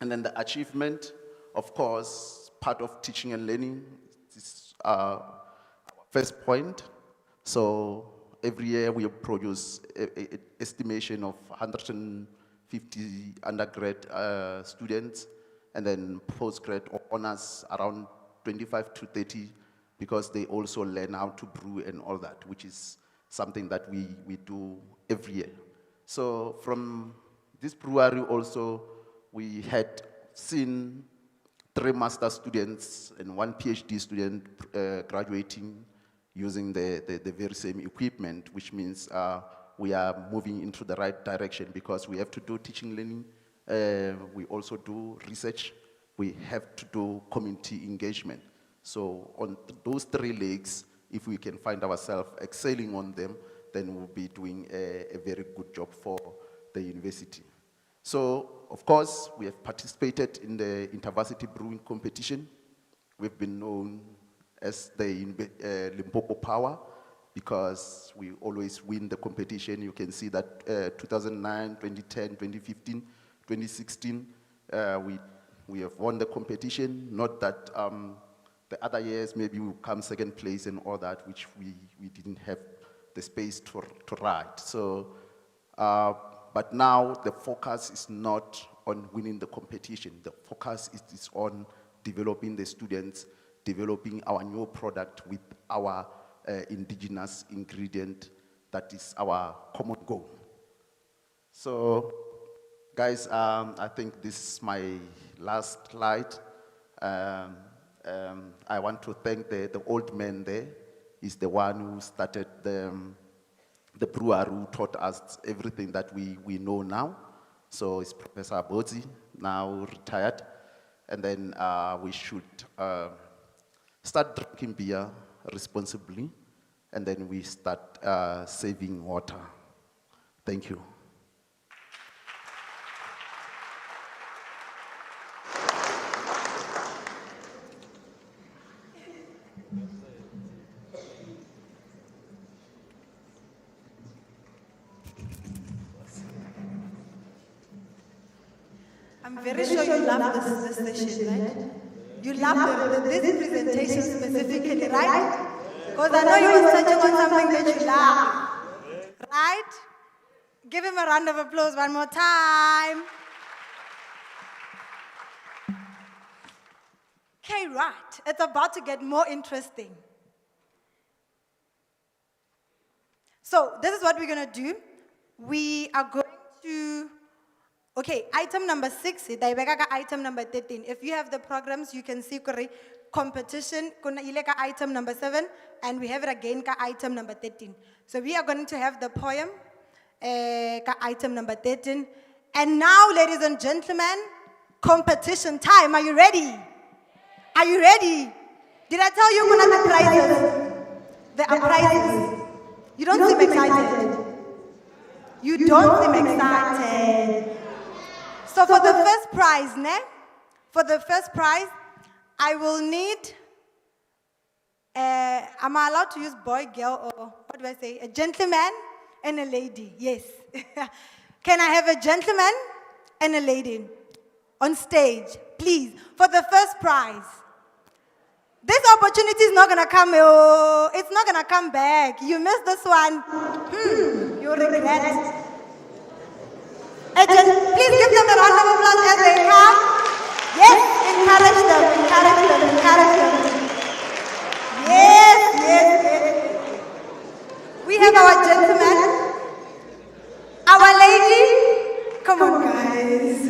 And then the achievement, of course, part of teaching and learning is our first point. So every year we produce an estimation of 150 undergrad students, and then postgrad or honors around 25 to 30, because they also learn how to brew and all that, which is something that we do every year. So from this brewery also, we had seen 3 master students and 1 PhD student graduating using the very same equipment, which means we are moving into the right direction, because we have to do teaching learning, we also do research, we have to do community engagement. So on those 3 legs, if we can find ourselves excelling on them, then we'll be doing a very good job for the university. So, of course, we have participated in the InterVarsity Brewing Competition. We've been known as the Limpopo Power, because we always win the competition. You can see that 2009, 2010, 2015, 2016, we have won the competition. Not that the other years maybe we come second place and all that, which we didn't have the space to write. So, but now the focus is not on winning the competition. The focus is on developing the students, developing our new product with our indigenous ingredient. That is our common goal. So, guys, I think this is my last slide. I want to thank the old man there. He's the one who started the brewer, who taught us everything that we know now. So it's Professor Abodzi, now retired. And then we should start drinking beer responsibly, and then we start saving water. Thank you. I'm very sure you love this session, right? You love this presentation specifically, right? Because I know you were touching on something that you love, right? Give him a round of applause one more time. Okay, right. It's about to get more interesting. So this is what we're going to do. We are going to... Okay, item number 6, item number 13. If you have the programs, you can see competition, item number 7, and we have it again, item number 13. So we are going to have the poem, item number 13. And now, ladies and gentlemen, competition time. Are you ready? Are you ready? Did I tell you one of the prizes? There are prizes. You don't seem excited. You don't seem excited. So for the first prize, for the first prize, I will need, am I allowed to use boy, girl, or what do I say? A gentleman and a lady, yes. Can I have a gentleman and a lady on stage, please, for the first prize? This opportunity is not going to come, it's not going to come back. You missed this one, you'll regret. Please give them a round of applause as they come. Yes, encourage them, encourage them, encourage them. Yes, yes, yes. We have our gentleman, our lady. Come on, guys.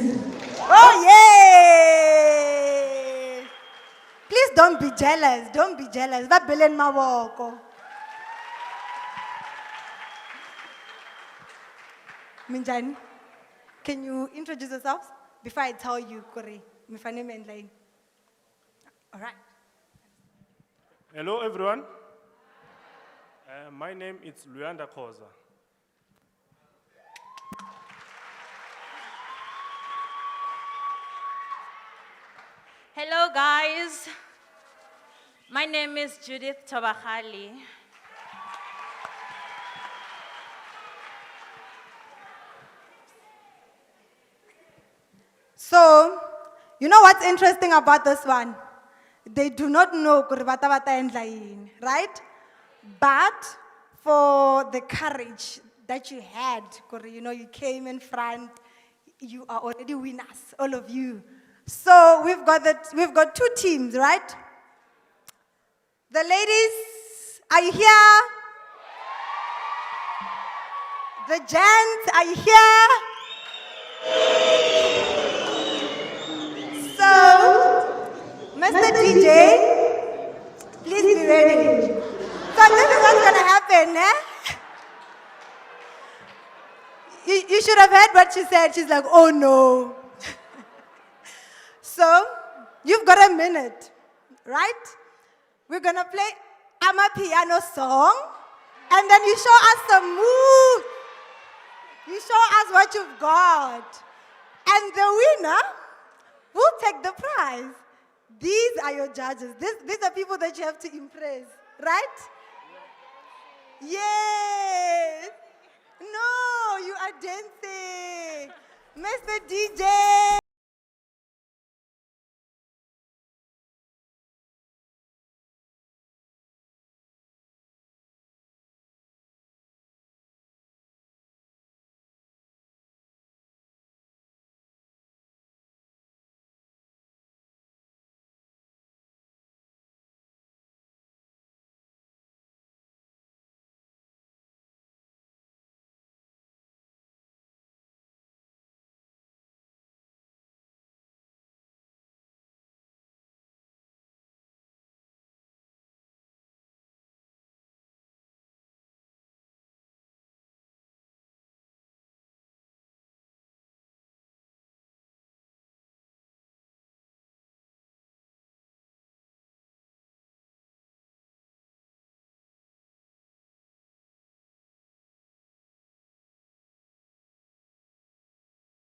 Oh, yeah. Please don't be jealous, don't be jealous. Va belen mawoko. Minjani? Can you introduce yourselves before I tell you, Kore? All right. Hello, everyone. My name is Luyanda Khoza. Hello, guys. My name is Judith Tobahali. So, you know what's interesting about this one? They do not know kuri bata bata endla yini, right? But for the courage that you had, kuri, you know, you came in front, you are already winners, all of you. So we've got two teams, right? The ladies, are you here? The gents, are you here? So, Mr. DJ, please be ready. So this is what's gonna happen, eh? You should have heard what she said. She's like, oh no. So, you've got a minute, right? We're gonna play Amapiano song, and then you show us some moves. You show us what you've got. And the winner will take the prize. These are your judges. These are people that you have to impress, right? Yes. No, you are dancing. Mr. DJ.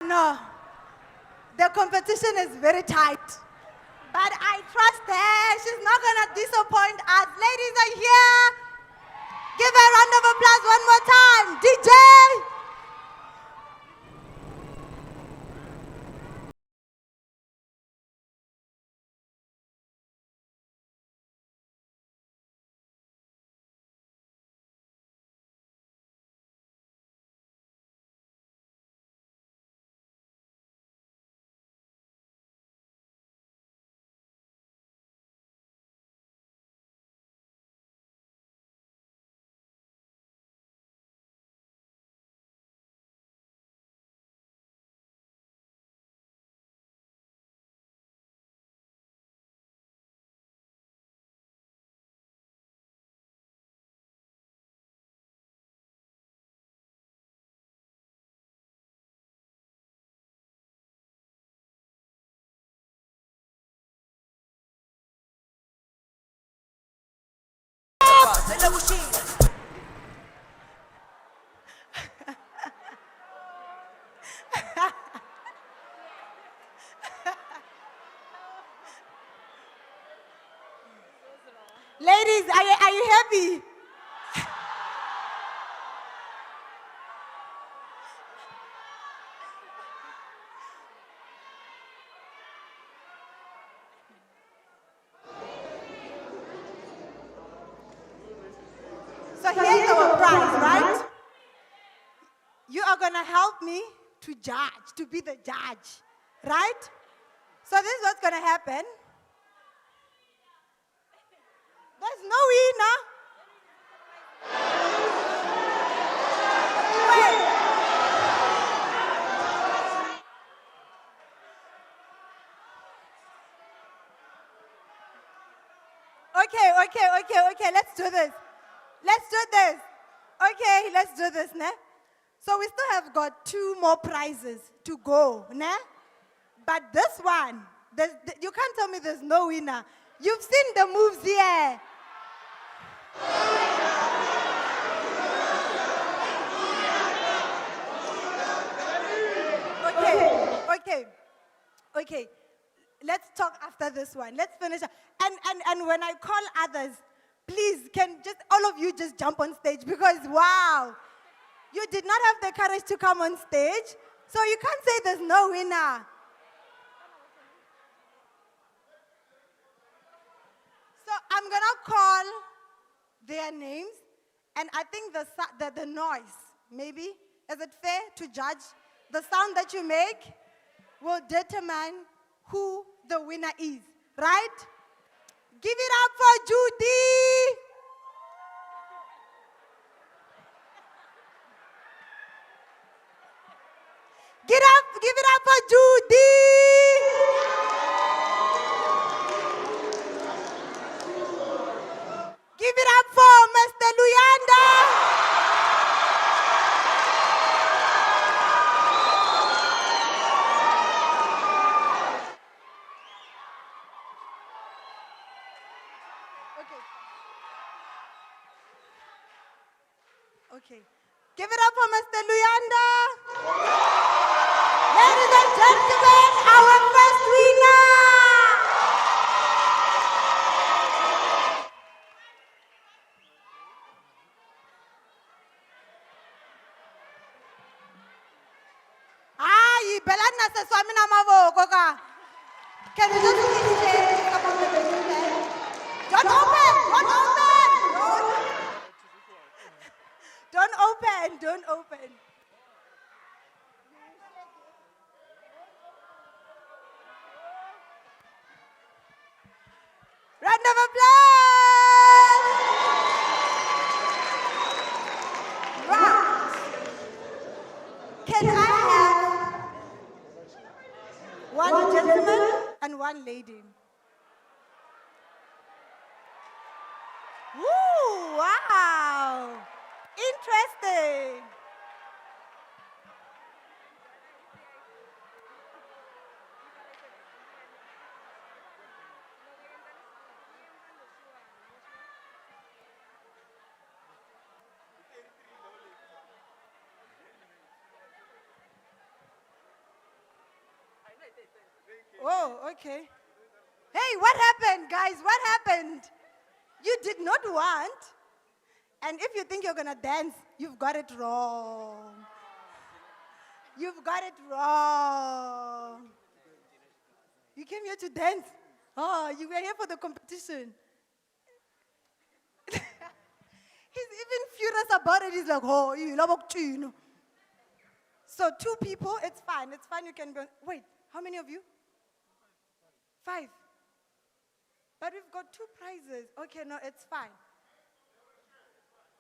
No, the competition is very tight. But I trust her. She's not going to disappoint us. Ladies are here. Give her a round of applause one more time. DJ. Ladies, are you happy? So here's our prize, right? You are going to help me to judge, to be the judge, right? So this is what's going to happen. There's no winner. Wait. Okay, let's do this. Okay, let's do this, ne? So we still have got 2 more prizes to go, ne? But this one, you can't tell me there's no winner. You've seen the moves here. Okay, let's talk after this one. Let's finish. And when I call others, please, can just all of you just jump on stage because wow, you did not have the courage to come on stage, so you can't say there's no winner. So I'm gonna call their names, and I think the noise, maybe, is it fair to judge? The sound that you make will determine who the winner is, right? Give it up for Judy. Give it up for Judy. Give it up for Mr. Luyanda. Okay. Give it up for Mr. Luyanda. Ladies and gentlemen, our first winner. Ay, belana se swami na mavoko ka. Can you just please say some of the things there? Don't open! Don't open. Round of applause! Right. Can I have one gentleman and one lady? Woo, wow. Interesting. Oh, okay. Hey, what happened, guys? What happened? You did not want. And if you think you're going to dance, you've got it wrong. You've got it wrong. You came here to dance. Oh, you were here for the competition. He's even furious about it. He's like, oh, you love it. So 2 people, it's fine. It's fine. You can go. Wait, how many of you? 5. But we've got 2 prizes. Okay, no, it's fine.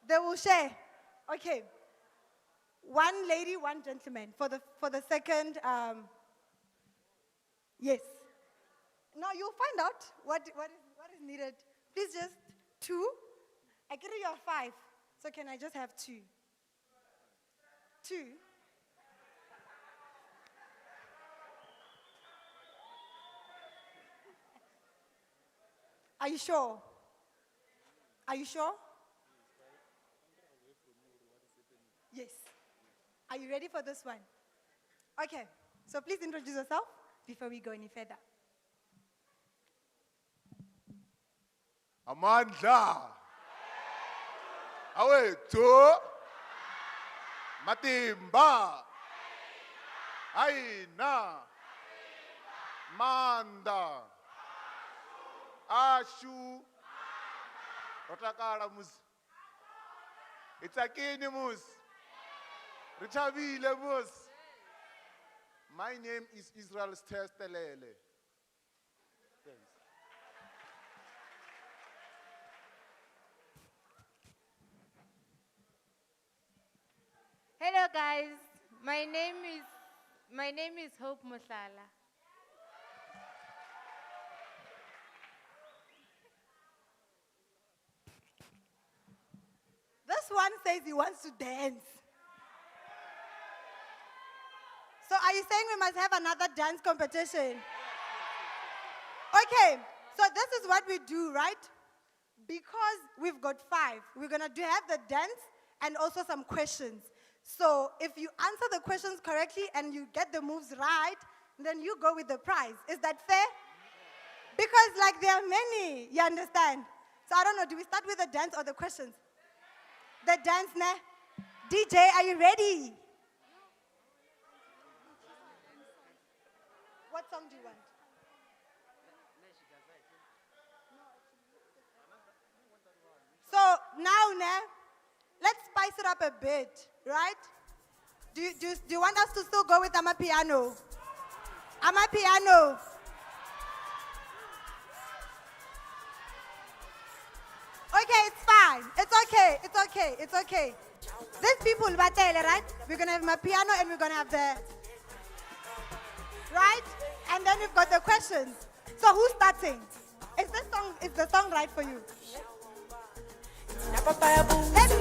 They will share. Okay. 1 lady, 1 gentleman for the second. Yes. Now you'll find out what is needed. Please just 2. I give you 5. So can I just have 2? 2. Are you sure? Are you sure? Yes. Are you ready for this one? Okay. So please introduce yourself before we go any further. Amandla. Awethu. Matimba. Aina. Manda. Ashu. Rotakala mus. It's a kini mus. Richavile mus. My name is Israel Sterstelele. Thanks. Hello guys, my name is Hope Musala. This one says he wants to dance. So are you saying we must have another dance competition? Okay, so this is what we do, right? Because we've got 5, we're gonna have the dance and also some questions. So if you answer the questions correctly and you get the moves right, then you go with the prize. Is that fair? Because like there are many, you understand? So I don't know, do we start with the dance or the questions? The dance, ne? DJ, are you ready? What song do you want? So now, ne, let's spice it up a bit, right? Do you want us to still go with Amapiano? Amapiano. Okay, it's fine. It's okay. It's okay. It's okay. These people, right? We're going to have my piano and we're going to have the... Right? And then we've got the questions. So who's starting? Is the song right for you? Let's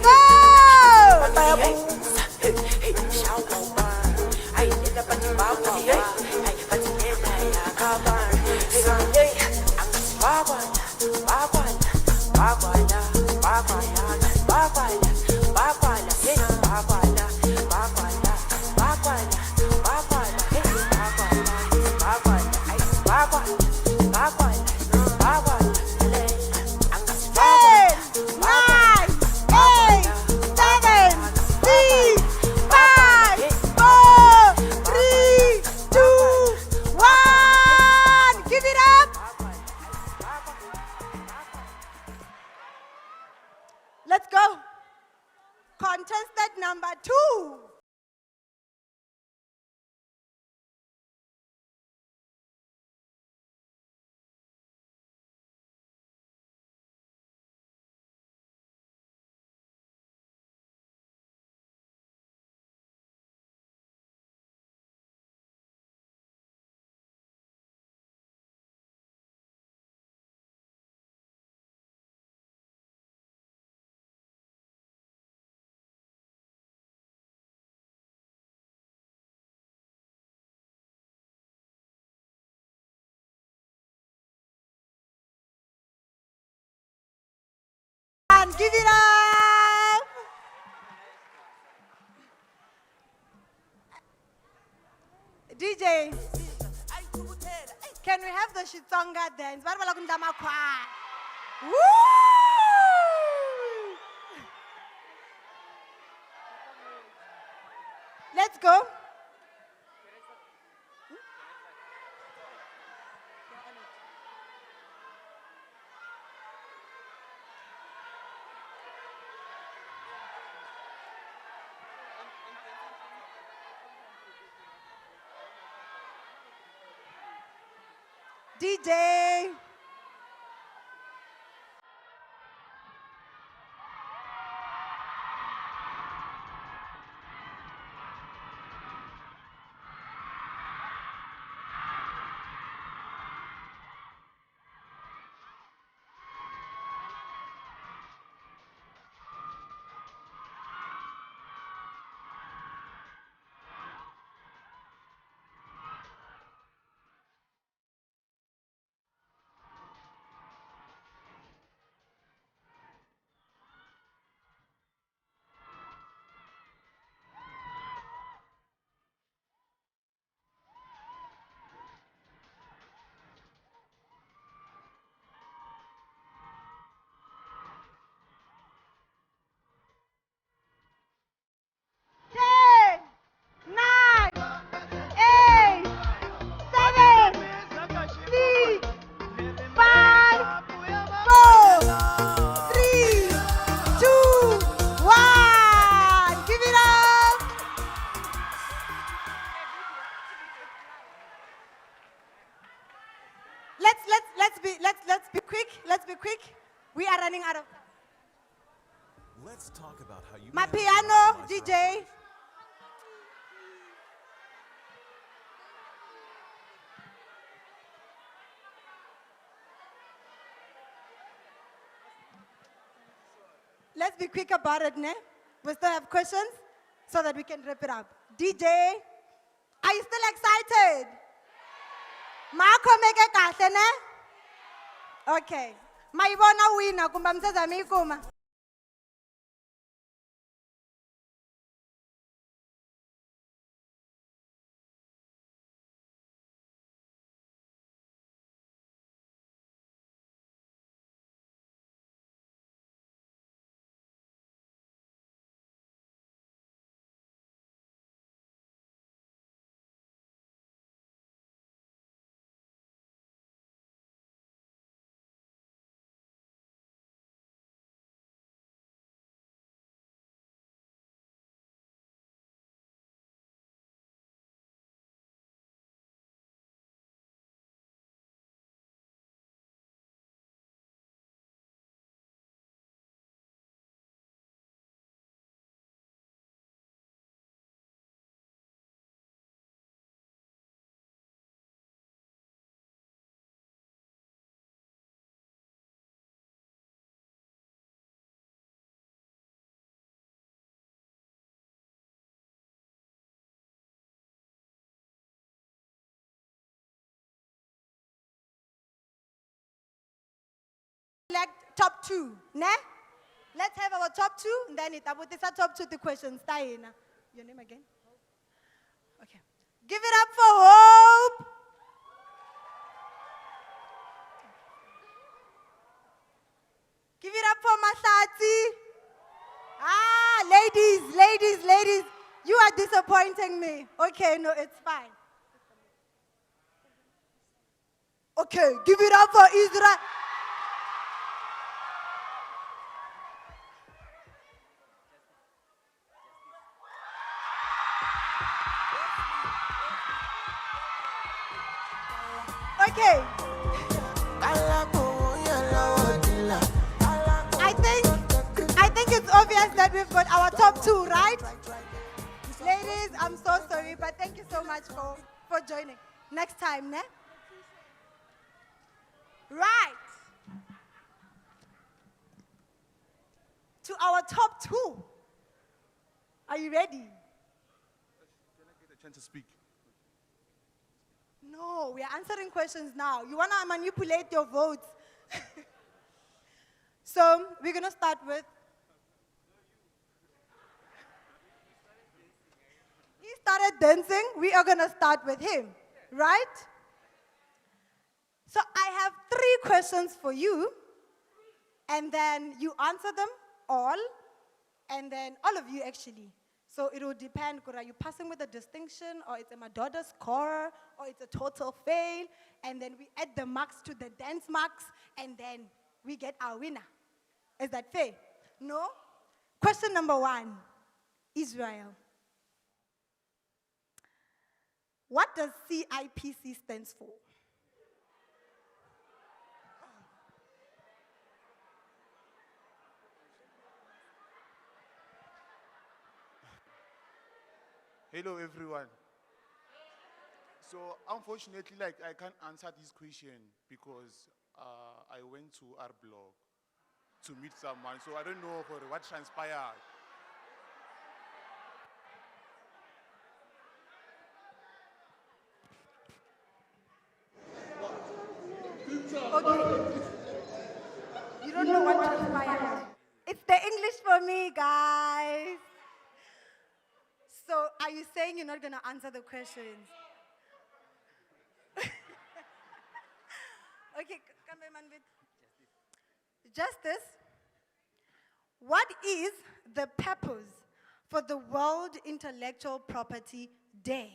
Let's go. Contestant number 2. And give it up. DJ, can we have the Shitsonga dance? Woo! Let's go. DJ. Let's be quick. We are running out of time. Let's talk about how you My piano, DJ. Let's be quick about it, ne? We still have questions so that we can wrap it up. DJ, are you still excited? Marco make a kahle, ne? Okay. Mayibona winner kumba mseza mikuma. top two, ne? Let's have our top two, and then it about this top two the questions. Taina. Your name again? Okay. Give it up for Hope. Give it up for Masati. Ah, ladies, you are disappointing me. Okay, no, it's fine. Okay, give it up for Israel. Okay. I think it's obvious that we've got our top two, right? Ladies, I'm so sorry, but thank you so much for joining. Next time, ne? Right. To our top two. Are you ready? Can I get a chance to speak? No, we are answering questions now. You want to manipulate your votes. So we're going to start with. He started dancing. We are going to start with him, right? So I have 3 questions for you, and then you answer them all, and then all of you actually. So it will depend, are you passing with a distinction, or it's a Madoda score, or it's a total fail, and then we add the marks to the dance marks, and then we get our winner. Is that fair? No? Question number 1, Israel. What does CIPC stands for? Hello, everyone. So, unfortunately, I can't answer this question because I went to our blog to meet someone. So, I don't know what transpired. Okay. You don't know what transpired. It's the English for me, guys. So are you saying you're not going to answer the questions? Okay, cameraman with Justice. What is the purpose for the World Intellectual Property Day?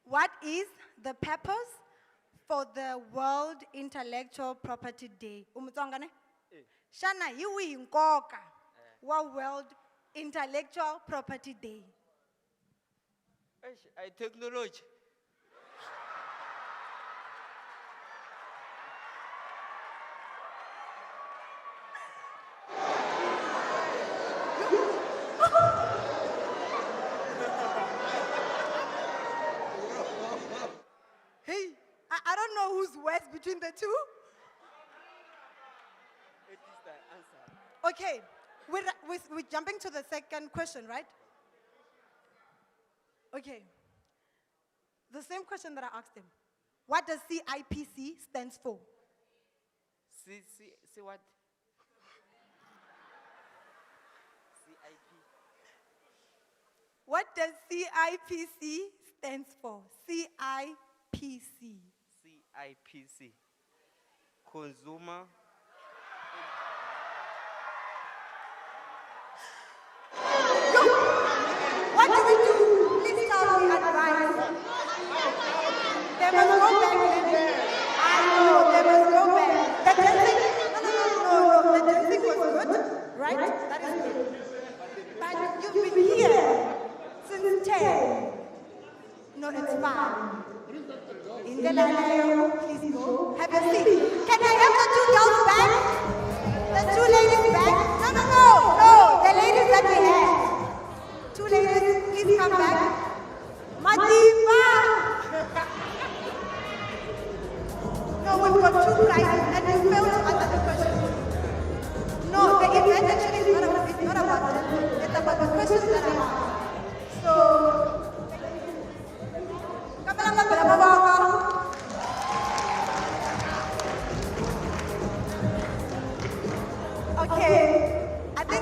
What is the purpose for the World Intellectual Property Day? Umutsongane? Shana yiwi nkoka wa World Intellectual Property Day. I technology. Hey, I don't know who's worse between the two. It is the answer. Okay, we're jumping to the second question, right? Okay. The same question that I asked him. What does CIPC stands for? See what? CIP. What does CIPC stands for? CIPC. CIPC. Consumer. What do we do? Please tell me advice. They must go back. I know, they must go back. The dancing, no. The dancing was good, right? That is good. But you've been here since 10. No, it's fine. In the line, please go. Have a seat. Can I have the 2 girls back? The 2 ladies back? No. The ladies that we had. 2 ladies, please come back. Madiba!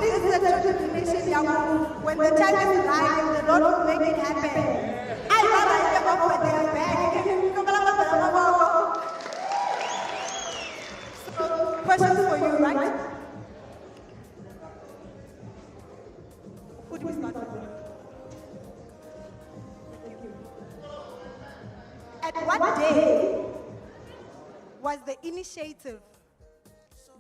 this is a true definition, Yamu. When the time is right, the Lord will make it happen. I rather get off with their bag. So, questions for you, right? Who do we start with? At what day was the initiative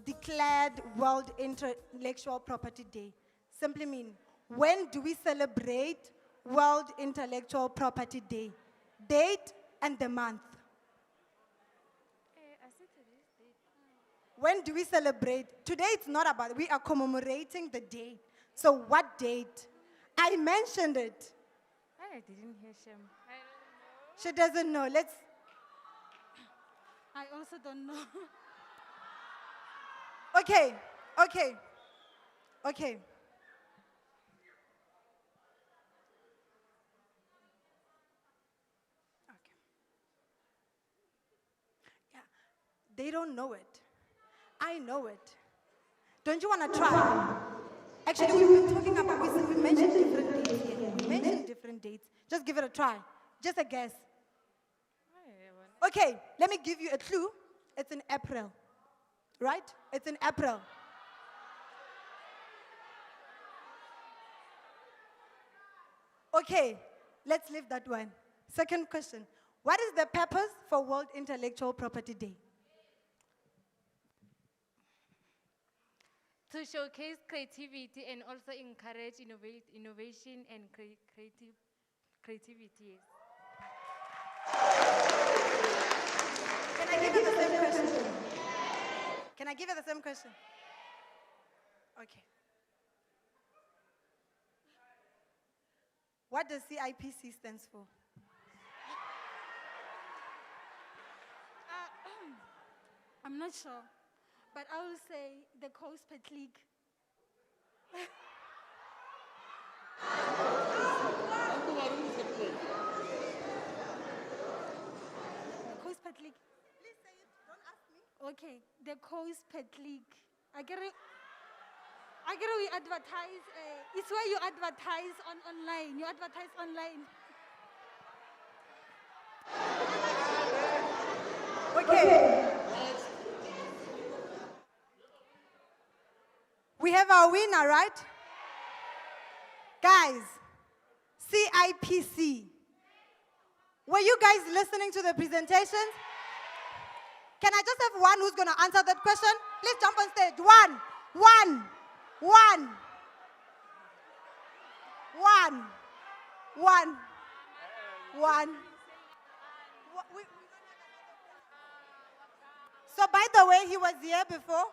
declared World Intellectual Property Day? Simply mean, when do we celebrate World Intellectual Property Day? Date and the month. When do we celebrate? Today it's not about, we are commemorating the day. So what date? I mentioned it. I didn't hear Shem. She doesn't know. Let's. I also don't know. Okay. Yeah. They don't know it. I know it. Don't you want to try? Actually, we've been talking about, we mentioned different dates here. We mentioned different dates. Just give it a try. Just a guess. Okay, let me give you a clue. It's in April. Right? It's in April. Okay, let's leave that one. Second question. What is the purpose for World Intellectual Property Day? To showcase creativity and also encourage innovation and creativity. Can I give you the same question? Can I give you the same question? Okay. What does CIPC stands for? I'm not sure, but I will say the Coast Pet League. The Coast Pet League. Please say it. Don't ask me. Okay, the Coast Pet League. I get it. We advertise. It's where you advertise online. You advertise online. Okay. We have our winner, right? Guys, CIPC. Were you guys listening to the presentation? Can I just have one who's going to answer that question? Please jump on stage. One. So by the way, he was here before?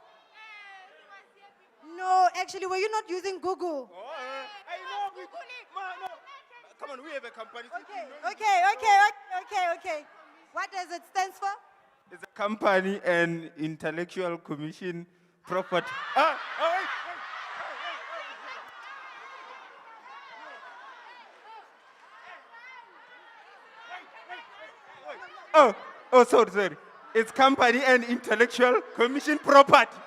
No, actually, were you not using Google? I know. No. Come on, we have a company. Okay. What does it stand for? It's a company and intellectual commission property. Sorry. It's company and intellectual commission property.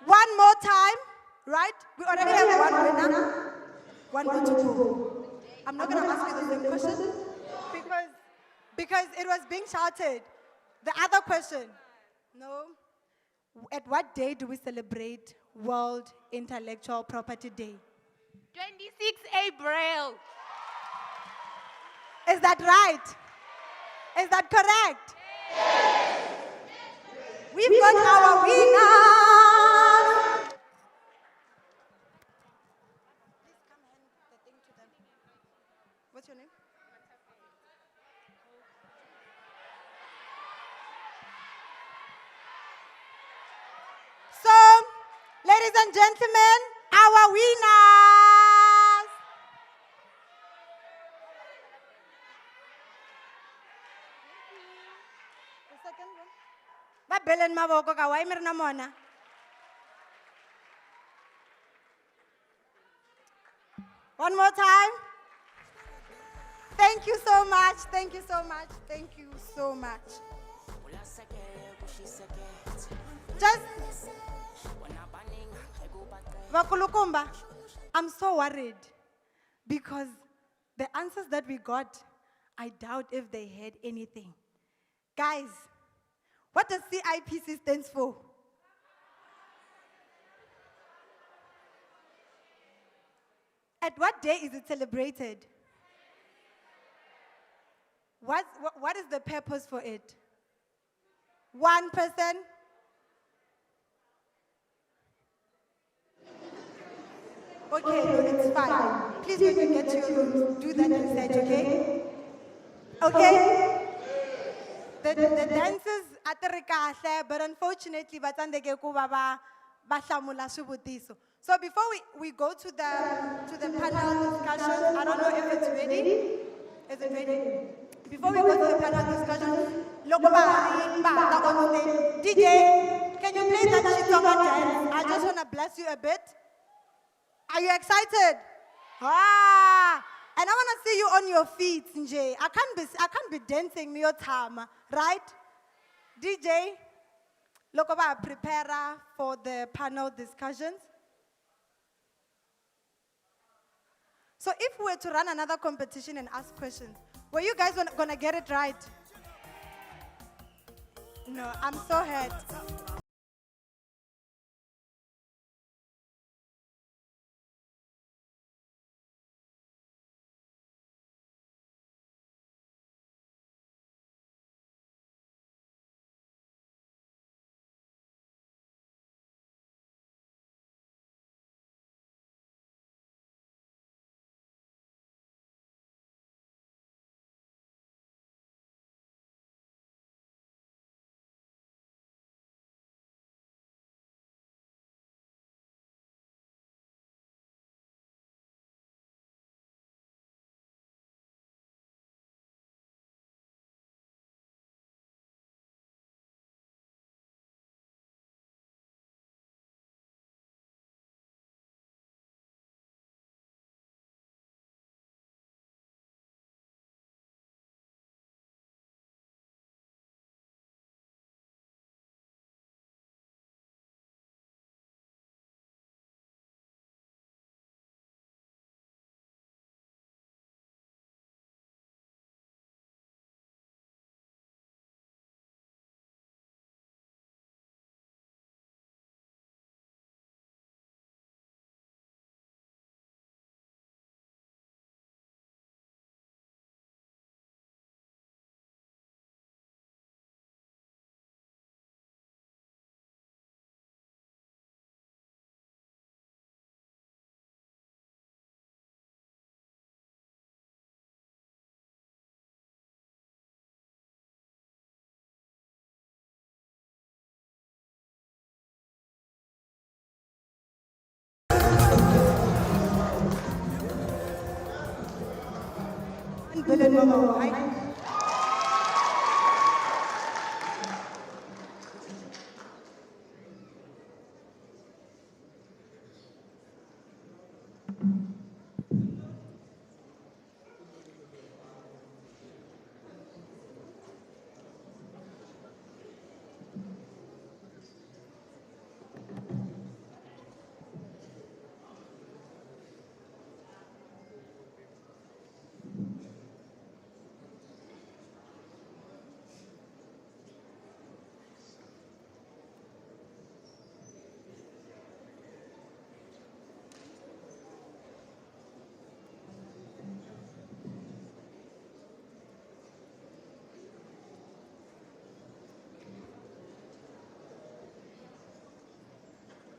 One more time, right? We already have one winner. One more to go. I'm not going to ask you the same question because it was being shouted. The other question. No. At what day do we celebrate World Intellectual Property Day? 26 April. Is that right? Is that correct? We've got our winner. Please come hand the thing to them. What's your name? So, ladies and gentlemen, our winners. The second one. Ba belen maboko ka wa imirna mona. One more time. Thank you so much. Thank you so much. Thank you so much. Just, Vakulukumba, I'm so worried because the answers that we got, I doubt if they had anything. Guys, what does CIPC stands for? At what day is it celebrated? What is the purpose for it? One person? Okay, no, it's fine. Please, when you get to your room, do that research, okay? Okay? The dancers at the but unfortunately, batandeke kuba ba hlamula swivutiso. So before we go to the panel discussions, I don't know if it's ready. Is it ready? Before we go to the panel discussion, on stage. DJ, can you play that Shitsonga dance? I just want to bless you a bit. Are you excited? Ah! And I want to see you on your feet, Nje. I can't be dancing near time, right? DJ, Lokoba, prepare for the panel discussions. So if we were to run another competition and ask questions, were you guys gonna get it right? No, I'm so hurt.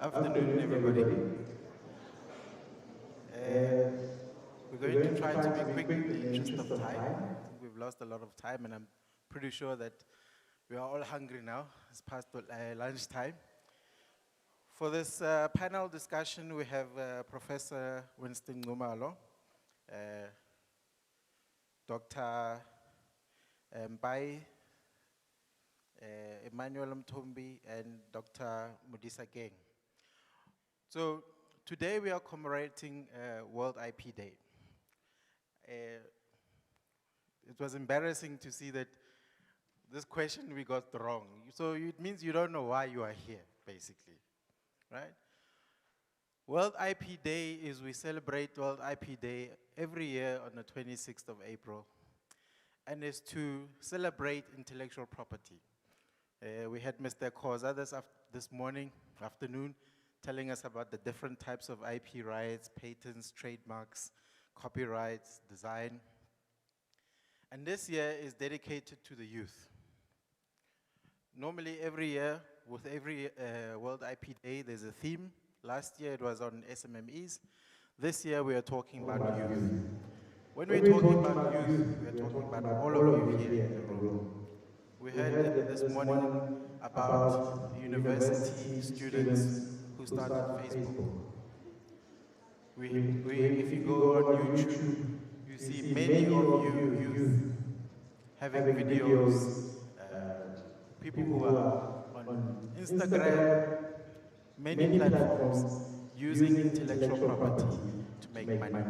Afternoon, everybody. We're going to try to be quick in the interest of time. I think we've lost a lot of time, and I'm pretty sure that we are all hungry now. It's past lunchtime. For this panel discussion, we have Professor Winston Ngumalo, Dr. Mbai, Emmanuel Mtombi, and Dr. Mudisa Geng. So today we are commemorating World IP Day. It was embarrassing to see that this question we got wrong. So it means you don't know why you are here, basically, right? World IP Day is we celebrate World IP Day every year on the 26th of April, and it's to celebrate intellectual property. We had Mr. Koza this afternoon, telling us about the different types of IP rights, patents, trademarks, copyrights, design. And this year is dedicated to the youth. Normally every year, with every World IP Day, there's a theme. Last year it was on SMMEs. This year we are talking about youth. When we're talking about youth, we're talking about all of you here in the room. We heard this morning about university students who started Facebook. If you go on YouTube, you see many of you youth having videos, people who are on Instagram, many platforms using intellectual property to make money.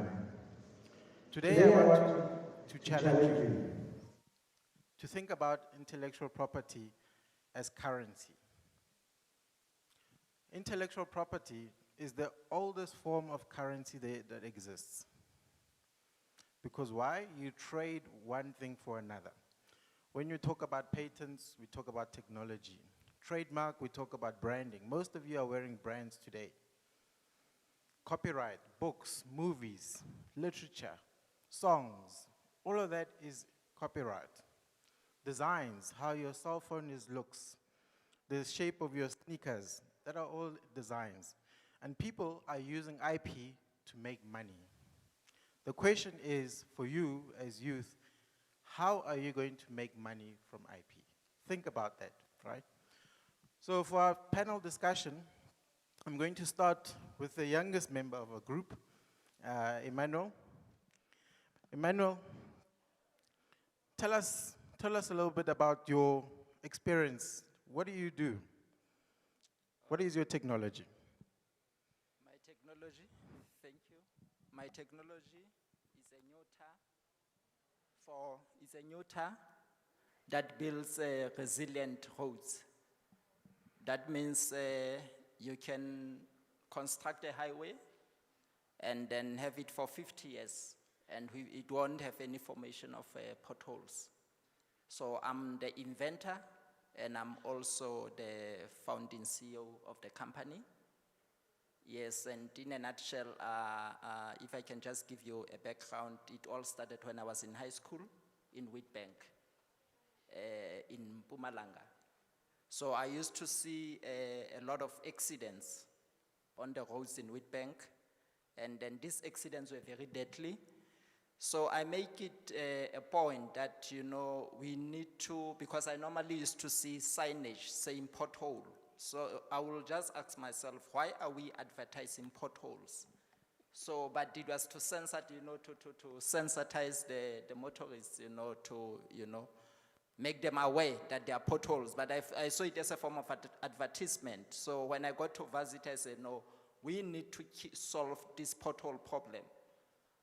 Today I want to challenge you to think about intellectual property as currency. Intellectual property is the oldest form of currency that exists. Because why? You trade one thing for another. When you talk about patents, we talk about technology. Trademark, we talk about branding. Most of you are wearing brands today. Copyright, books, movies, literature, songs, all of that is copyright. Designs, how your cell phone looks, the shape of your sneakers, that are all designs. And people are using IP to make money. The question is, for you as youth, how are you going to make money from IP? Think about that, right? So for our panel discussion, I'm going to start with the youngest member of our group, Emmanuel. Emmanuel, tell us a little bit about your experience. What do you do? What is your technology? My technology, thank you. My technology is a new tar that builds resilient roads. That means you can construct a highway and then have it for 50 years and it won't have any formation of potholes. So I'm the inventor and I'm also the founding CEO of the company. Yes, and in a nutshell, if I can just give you a background, it all started when I was in high school in Witbank, in Mpumalanga. So I used to see a lot of accidents on the roads in Witbank, and then these accidents were very deadly. So I make it a point that, you know, we need to, because I normally used to see signage saying pothole. So I will just ask myself, why are we advertising potholes? So, but it was to sensitize the motorists, to make them aware that there are potholes. But I saw it as a form of advertisement. So when I got to visit, I said, no, we need to solve this pothole problem.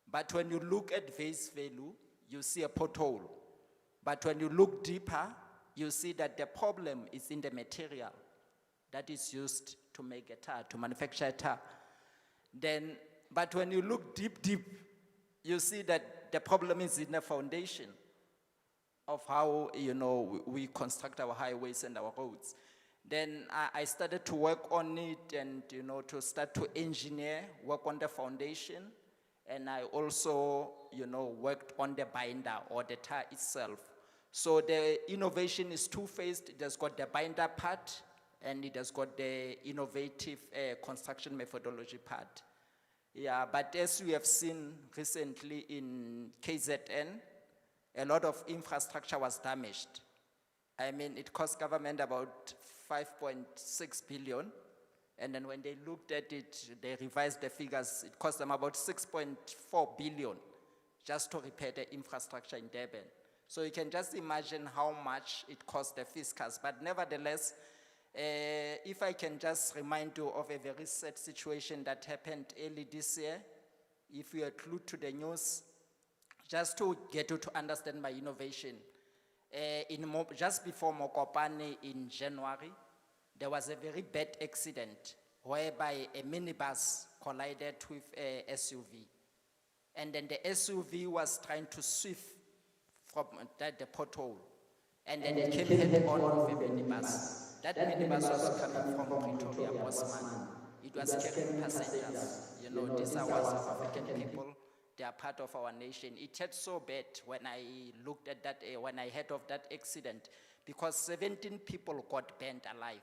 But when you look at face value, you see a pothole. But when you look deeper, you see that the problem is in the material that is used to make a tar, to manufacture a tar. But when you look deep, you see that the problem is in the foundation of how, we construct our highways and our roads. Then I started to work on it and, to start to engineer, work on the foundation. And I also, worked on the binder or the tar itself. So the innovation is two-phased. It has got the binder part, and it has got the innovative construction methodology part. Yeah, but as we have seen recently in KZN, a lot of infrastructure was damaged. I mean, it cost government about 5.6 billion. And then when they looked at it, they revised the figures, it cost them about 6.4 billion just to repair the infrastructure in Durban. So you can just imagine how much it cost the fiscus. But nevertheless, if I can just remind you of a very sad situation that happened early this year, if you are glued to the news, just to get you to understand my innovation. Just before Mokopane in January, there was a very bad accident whereby a minibus collided with a SUV. And then the SUV was trying to sweep from the pothole. And then it came head on with a minibus. That minibus was coming from Pretoria, Bosman. It was carrying passengers. You know, these are our South African people. They are part of our nation. It hurt so bad when I looked at that, when I heard of that accident, because 17 people got burnt alive.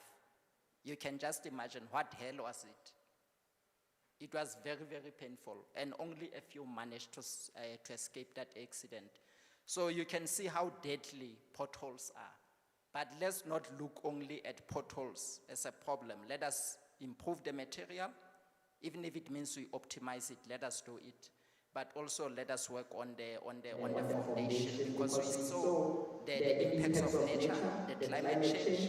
You can just imagine what hell was it. It was very, very painful, and only a few managed to escape that accident. So you can see how deadly potholes are. But let's not look only at potholes as a problem. Let us improve the material. Even if it means we optimize it, let us do it. But also let us work on the foundation, because we saw the impacts of nature, the climate change,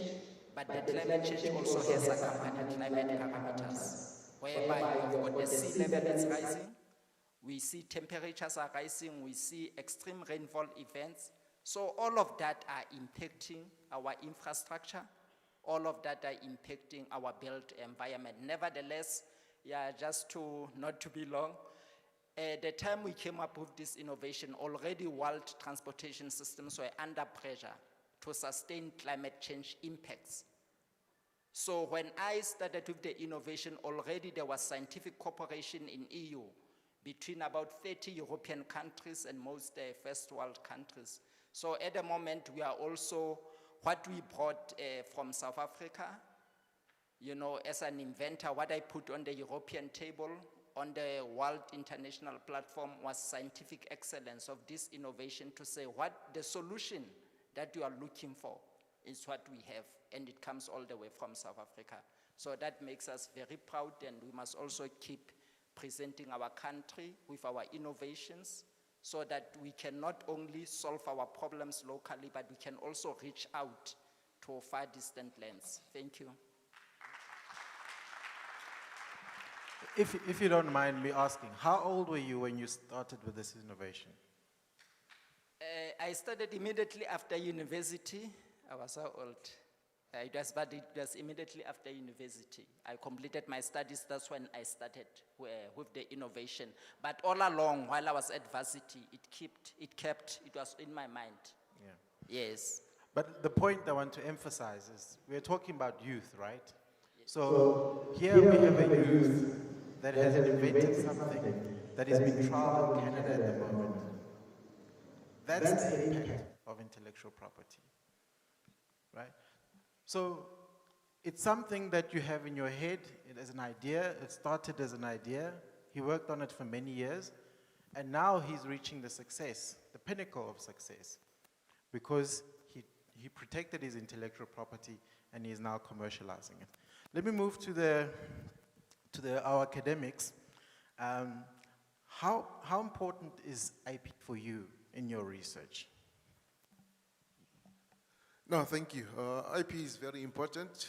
but the climate change also has accompanied climate parameters, whereby we've got the sea level is rising, we see temperatures are rising, we see extreme rainfall events. So all of that are impacting our infrastructure, all of that are impacting our built environment. Nevertheless, yeah, just not to be long, the time we came up with this innovation, already world transportation systems were under pressure to sustain climate change impacts. So when I started with the innovation, already there was scientific cooperation in EU between about 30 European countries and most first world countries. So at the moment, we are also, what we brought from South Africa, you know, as an inventor, what I put on the European table, on the world international platform, was scientific excellence of this innovation, to say what the solution that you are looking for is what we have, and it comes all the way from South Africa. So that makes us very proud, and we must also keep presenting our country with our innovations, so that we can not only solve our problems locally, but we can also reach out to far distant lands. Thank you. If you don't mind me asking, how old were you when you started with this innovation? I started immediately after university. I was so old. It was immediately after university. I completed my studies, that's when I started with the innovation. But all along, while I was at varsity, it was in my mind. Yeah. Yes. But the point I want to emphasize is, we're talking about youth, right? Yes. So here we have a youth that has invented something that is being trialed in Canada at the moment. That's the impact of intellectual property, right? So it's something that you have in your head as an idea. It started as an idea. He worked on it for many years, and now he's reaching the success, the pinnacle of success, because he protected his intellectual property and he is now commercializing it. Let me move to our academics. How important is IP for you in your research? No, thank you. IP is very important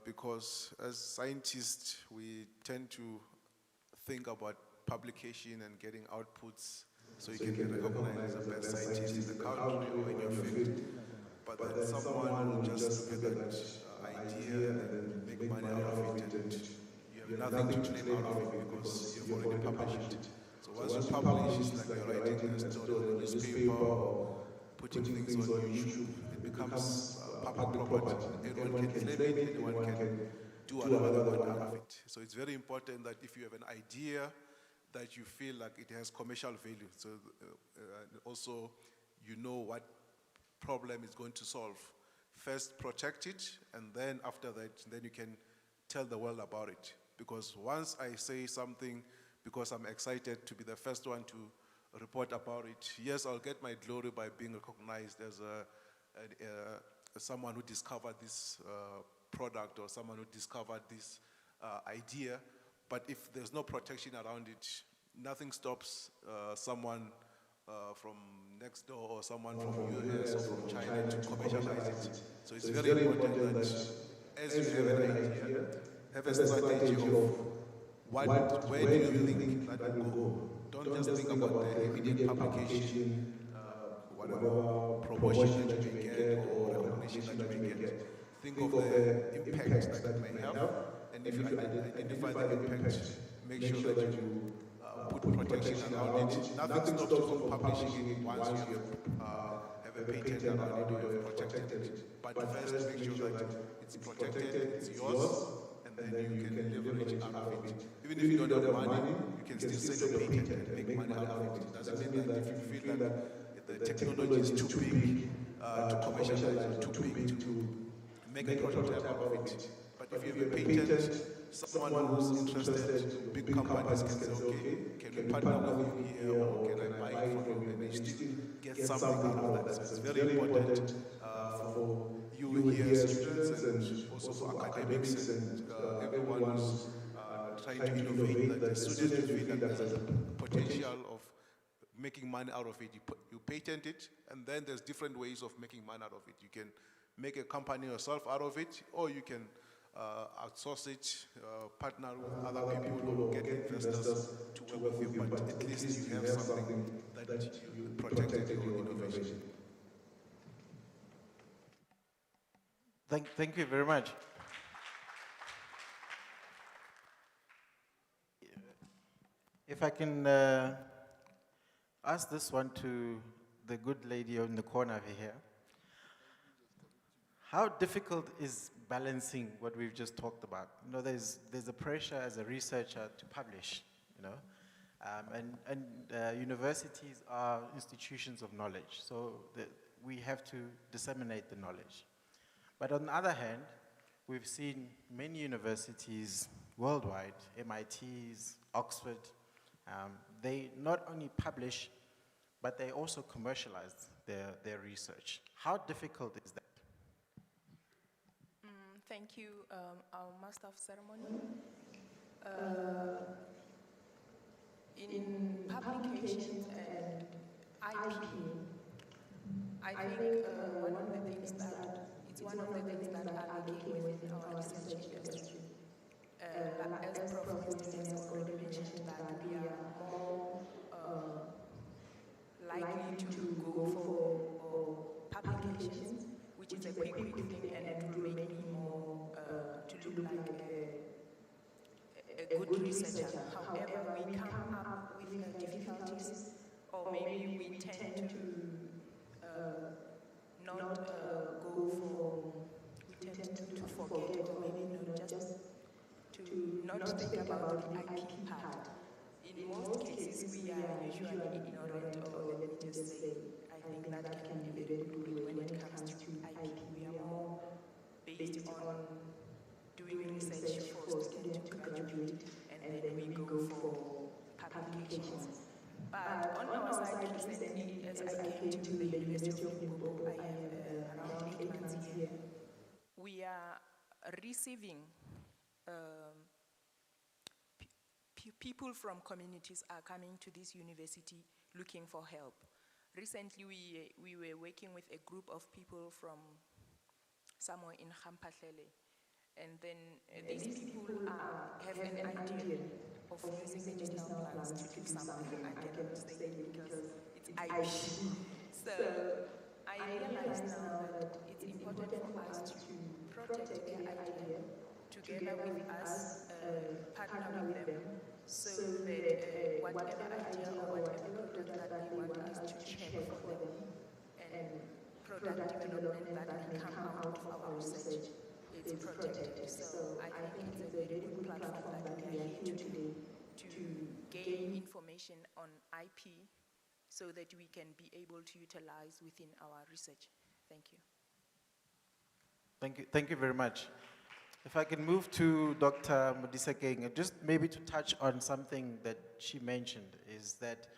because as scientists, we tend to think about publication and getting outputs so you can be recognized as the best scientist in the country or in your field. But then someone will just look at that idea and make money out of it, and you have nothing to claim out of it because you've already published it. So once you publish, it's like you're writing a story on a newspaper or putting things on YouTube. It becomes public property. Anyone can claim it, anyone can do another one out of it. So it's very important that if you have an idea that you feel like it has commercial value, so also you know what problem it's going to solve. First protect it, and then after that, then you can tell the world about it. Because once I say something, because I'm excited to be the first one to report about it, yes, I'll get my glory by being recognized as someone who discovered this product or someone who discovered this idea. But if there's no protection around it, nothing stops someone from next door or someone from US or from China to commercialize it. So it's very important that as you have an idea, have a strategy of where do you think that will go. Don't just think about the immediate publication, whatever promotion that you may get, publishing that you may get. Think of the impact that it may have, and if you identify the impact, make sure that you put protection around it. Nothing stops you from publishing it once you have a patent around it or you have protected it. But first, make sure that it's protected, it's yours, and then you can leverage out of it. Even if you don't have money, you can still sell your patent and make money out of it. It doesn't mean that if you feel that the technology is too big to commercialize or too big to make a prototype out of it. But if you have a patent, someone who's interested, big companies can say, okay, can we partner with you here or can I buy it from you? And you still get something out of that. So it's very important for you here, students, and also for academics and everyone who's trying to innovate, that the students feel that there's a potential of making money out of it. You patent it, and then there's different ways of making money out of it. You can make a company yourself out of it, or you can outsource it, partner with other people, or get investors to work with you, but at least you have something that you protected your innovation. Thank you very much. If I can ask this one to the good lady in the corner over here. How difficult is balancing what we've just talked about? You know, there's a pressure as a researcher to publish, you know, and universities are institutions of knowledge, so we have to disseminate the knowledge. But on the other hand, we've seen many universities worldwide, MITs, Oxford, they not only publish, but they also commercialize their research. How difficult is that? Thank you, our Master of Ceremony. In publications and IP, I think one of the things that are lacking within our research industry. As Prof. Winston has already mentioned, that we are more likely to go for publications, which is a quick thing, and it will make me more to look like a good researcher. However, we come up with difficulties, or maybe we tend to not go for, we tend to forget, or maybe not just to not think about the IP part. In most cases, we are usually ignorant, or let me just say, I think that can be very good when it comes to IP. We are more based on doing research for students to graduate, and then we go for publications. But on our side, recently, as I came to the University of Limpopo, I have around 8 months here, we are receiving people from communities are coming to this university looking for help. Recently, we were working with a group of people from somewhere in Hampahlele, and then these people have an idea of using medicinal plants to do something. I cannot say it because it's IP. So I realize now that it's important for us to protect their idea together with us, partner with them, so that whatever idea or whatever product that they want us to check for them, and product development that may come out of our research, it's protected. So I think it's a very good platform that we are here today to gain information on IP so that we can be able to utilize within our research. Thank you. Thank you very much. If I can move to Dr. Modisekeng, just maybe to touch on something that she mentioned, is that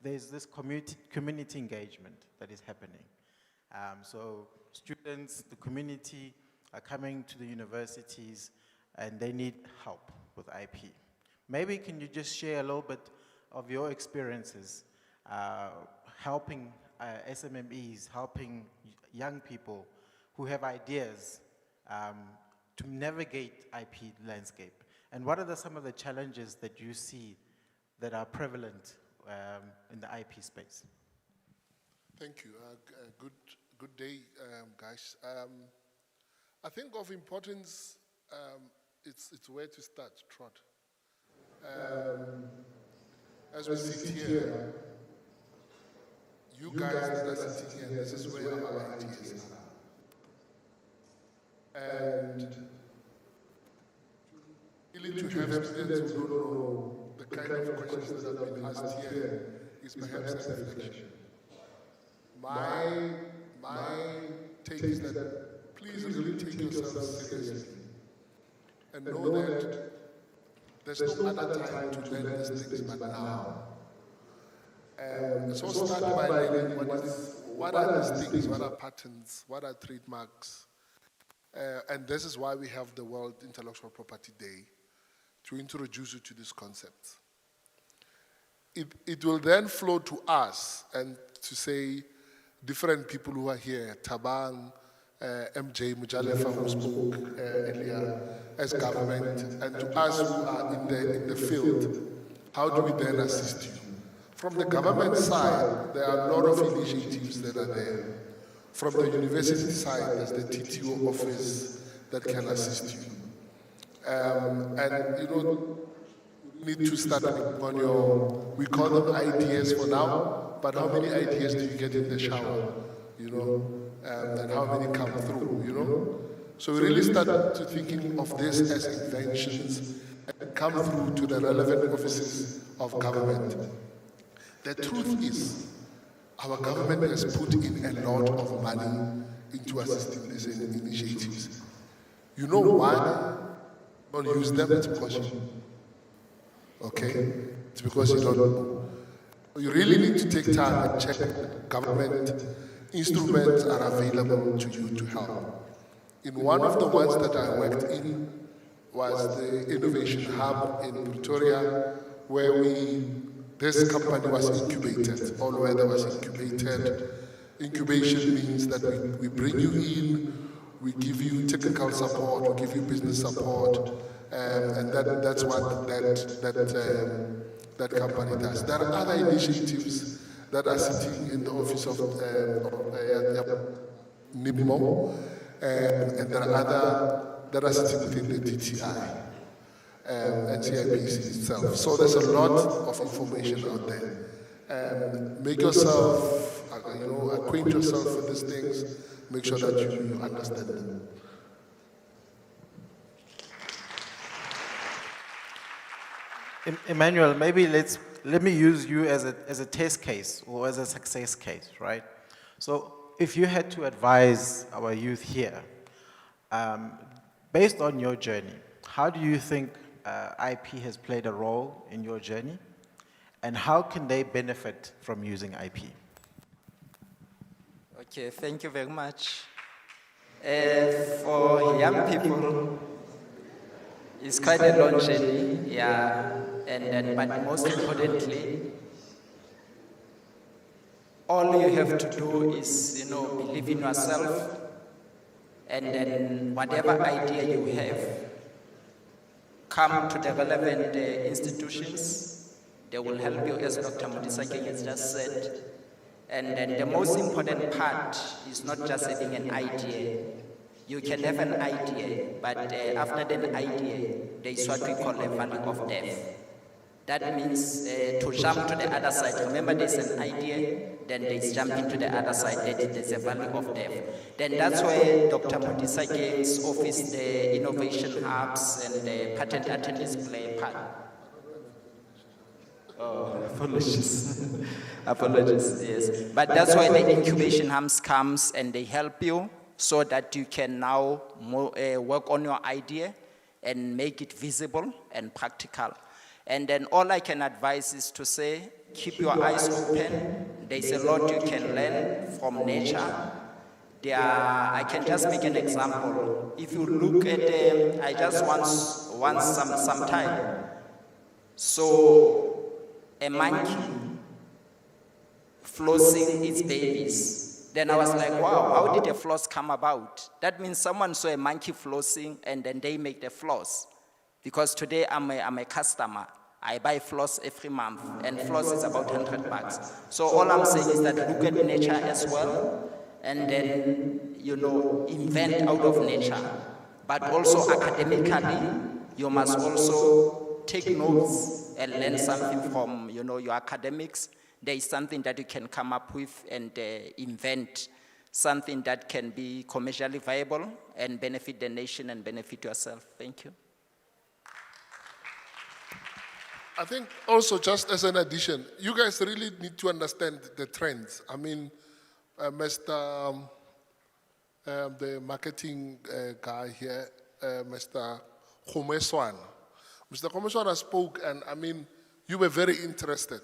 there's this community engagement that is happening. So students, the community are coming to the universities and they need help with IP. Maybe can you just share a little bit of your experiences helping SMMEs, helping young people who have ideas to navigate IP landscape? And what are some of the challenges that you see that are prevalent in the IP space? Thank you. Good day. guys. I think of importance, it's where to start, Trot. As we sit here, you guys that are sitting here, this is where our ideas are. And really to have students who don't know the kind of questions that have been asked here is perhaps a reflection. My take is that please really take yourself seriously and know that there's no other time to learn these things but now. So start by learning what are these things, what are patents, what are trademarks. And this is why we have the World Intellectual Property Day, to introduce you to these concepts. It will then flow to us and to say, different people who are here, Tabang, MJ Mujalefa, who spoke earlier, as government, and to us who are in the field, how do we then assist you? From the government side, there are a lot of initiatives that are there. From the university side, there's the TTO office that can assist you. And you need to start on your, we call them ideas for now, but how many ideas do you get in the shower, and how many come through, So we really start to thinking of this as inventions and come through to the relevant offices of government. The truth is, our government has put in a lot of money into assisting these initiatives. You know why? Don't use them, it's because you, okay? It's because you don't know. You really need to take time and check that government instruments are available to you to help. In one of the ones that I worked in was the Innovation Hub in Pretoria, where this company was incubated, all weather was incubated. Incubation means that we bring you in, we give you technical support, we give you business support, and that's what that company does. There are other initiatives that are sitting in the office of NIPMO, and there are other that are sitting within the DSI and CIPC itself. So there's a lot of information out there. Make yourself, acquaint yourself with these things. Make sure that you understand them. Emmanuel, maybe let me use you as a test case or as a success case, right? So if you had to advise our youth here, based on your journey, how do you think IP has played a role in your journey, and how can they benefit from using IP? Okay, thank you very much. For young people, it's quite a long journey, yeah, but most importantly, all you have to do is, believe in yourself, and then whatever idea you have, come to the relevant institutions. They will help you, as Dr. Modisake has just said. And then the most important part is not just having an idea. You can have an idea, but after that idea, there is what we call a valley of death. That means to jump to the other side. Remember, there's an idea, then there's jumping to the other side, there's a valley of death. Then that's where Dr. Modisake's office, the innovation hubs and the patent attorneys play a part. Oh, apologies. Apologies, yes. But that's why the incubation hubs comes and they help you so that you can now work on your idea and make it visible and practical. And then all I can advise is to say, keep your eyes open. There's a lot you can learn from nature. I can just make an example. If you look at, I just want some time. So a monkey flossing its babies. Then I was like, wow, how did the floss come about? That means someone saw a monkey flossing and then they make the floss. Because today I'm a customer. I buy floss every month, and floss is about $100. So all I'm saying is that look at nature as well, and then, invent out of nature. But also academically, you must also take notes and learn something from, your academics. There is something that you can come up with and invent something that can be commercially viable and benefit the nation and benefit yourself. Thank you. I think also, just as an addition, you guys really need to understand the trends. I mean, Mr. The marketing guy here, Mr. Khomeswana. Mr. Khomeswana spoke, and I mean, you were very interested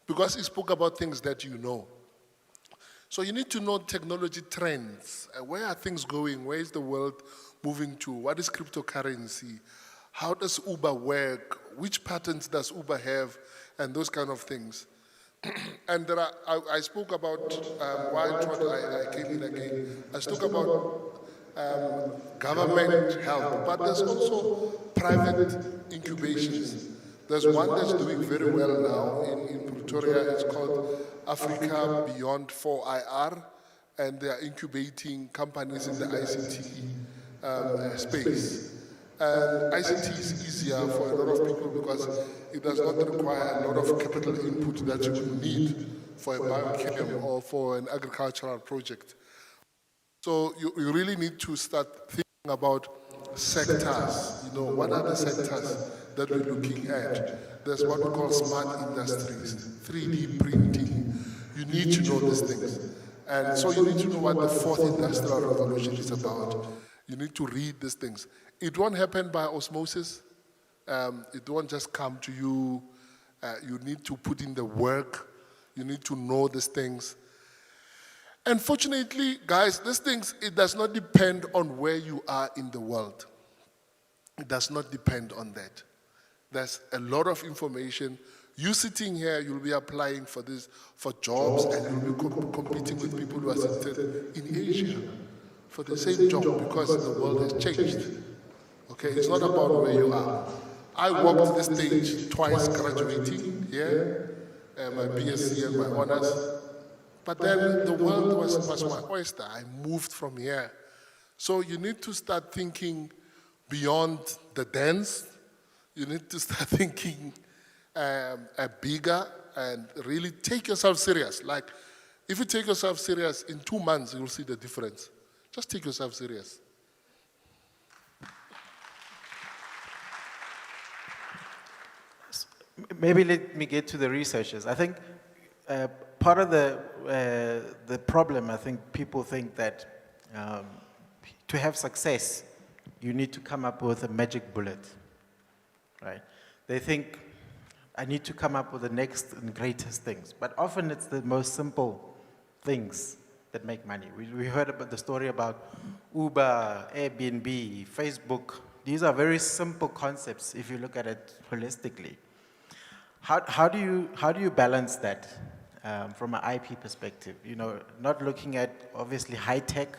because he spoke about things that you know. So you need to know technology trends. Where are things going? Where is the world moving to? What is cryptocurrency? How does Uber work? Which patterns does Uber have? And those kind of things. And there are, I spoke about why I came in again. I spoke about government help, but there's also private incubations. There's one that's doing very well now in Pretoria. It's called Africa Beyond 4IR, and they are incubating companies in the ICT space. And ICT is easier for a lot of people because it does not require a lot of capital input that you would need for a biochem or for an agricultural project. So you really need to start thinking about sectors. What are the sectors that we're looking at? There's what we call smart industries, 3D printing. You need to know these things. And so you need to know what the fourth industrial revolution is about. You need to read these things. It won't happen by osmosis. It won't just come to you. You need to put in the work. You need to know these things. And fortunately, guys, these things, it does not depend on where you are in the world. It does not depend on that. There's a lot of information. You sitting here, you'll be applying for this, for jobs, and you'll be competing with people who are seated in Asia for the same job because the world has changed. Okay, it's not about where you are. I walked the stage twice graduating here, my BSc and my honors. But then the world was my oyster. I moved from here. So you need to start thinking beyond the dance. You need to start thinking bigger and really take yourself serious. Like, if you take yourself serious, in 2 months, you'll see the difference. Just take yourself serious. Maybe let me get to the researchers. I think part of the problem, I think people think that to have success, you need to come up with a magic bullet, right? They think, I need to come up with the next and greatest things. But often it's the most simple things that make money. We heard about the story about Uber, Airbnb, Facebook. These are very simple concepts if you look at it holistically. How do you balance that from an IP perspective? Not looking at obviously high tech,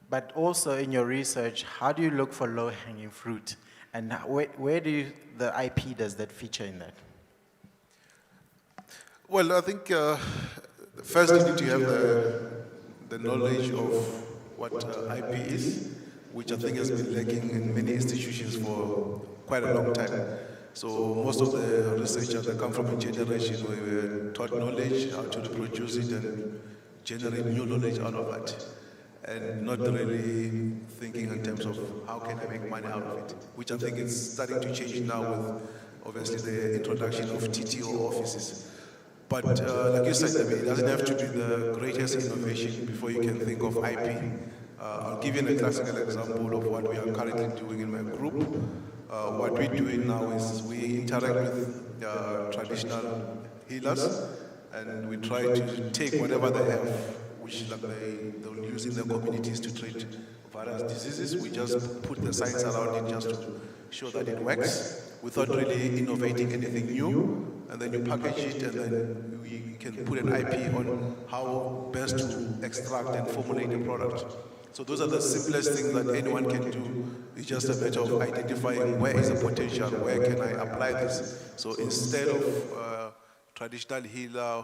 but also in your research, how do you look for low-hanging fruit? And where do the IP does that feature in that? Well, I think first you need to have the knowledge of what IP is, which I think has been lacking in many institutions for quite a long time. So most of the researchers that come from a generation where we were taught knowledge, how to reproduce it and generate new knowledge out of that. And not really thinking in terms of how can I make money out of it, which I think is starting to change now with obviously the introduction of TTO offices. But like you said, I mean, it doesn't have to be the greatest innovation before you can think of IP. I'll give you a classical example of what we are currently doing in my group. What we're doing now is we interact with traditional healers, and we try to take whatever they have, which they'll use in their communities to treat various diseases. We just put the science around it just to show that it works without really innovating anything new. And then you package it, and then we can put an IP on how best to extract and formulate a product. So those are the simplest things that anyone can do. It's just a matter of identifying where is the potential, where can I apply this. So instead of traditional healer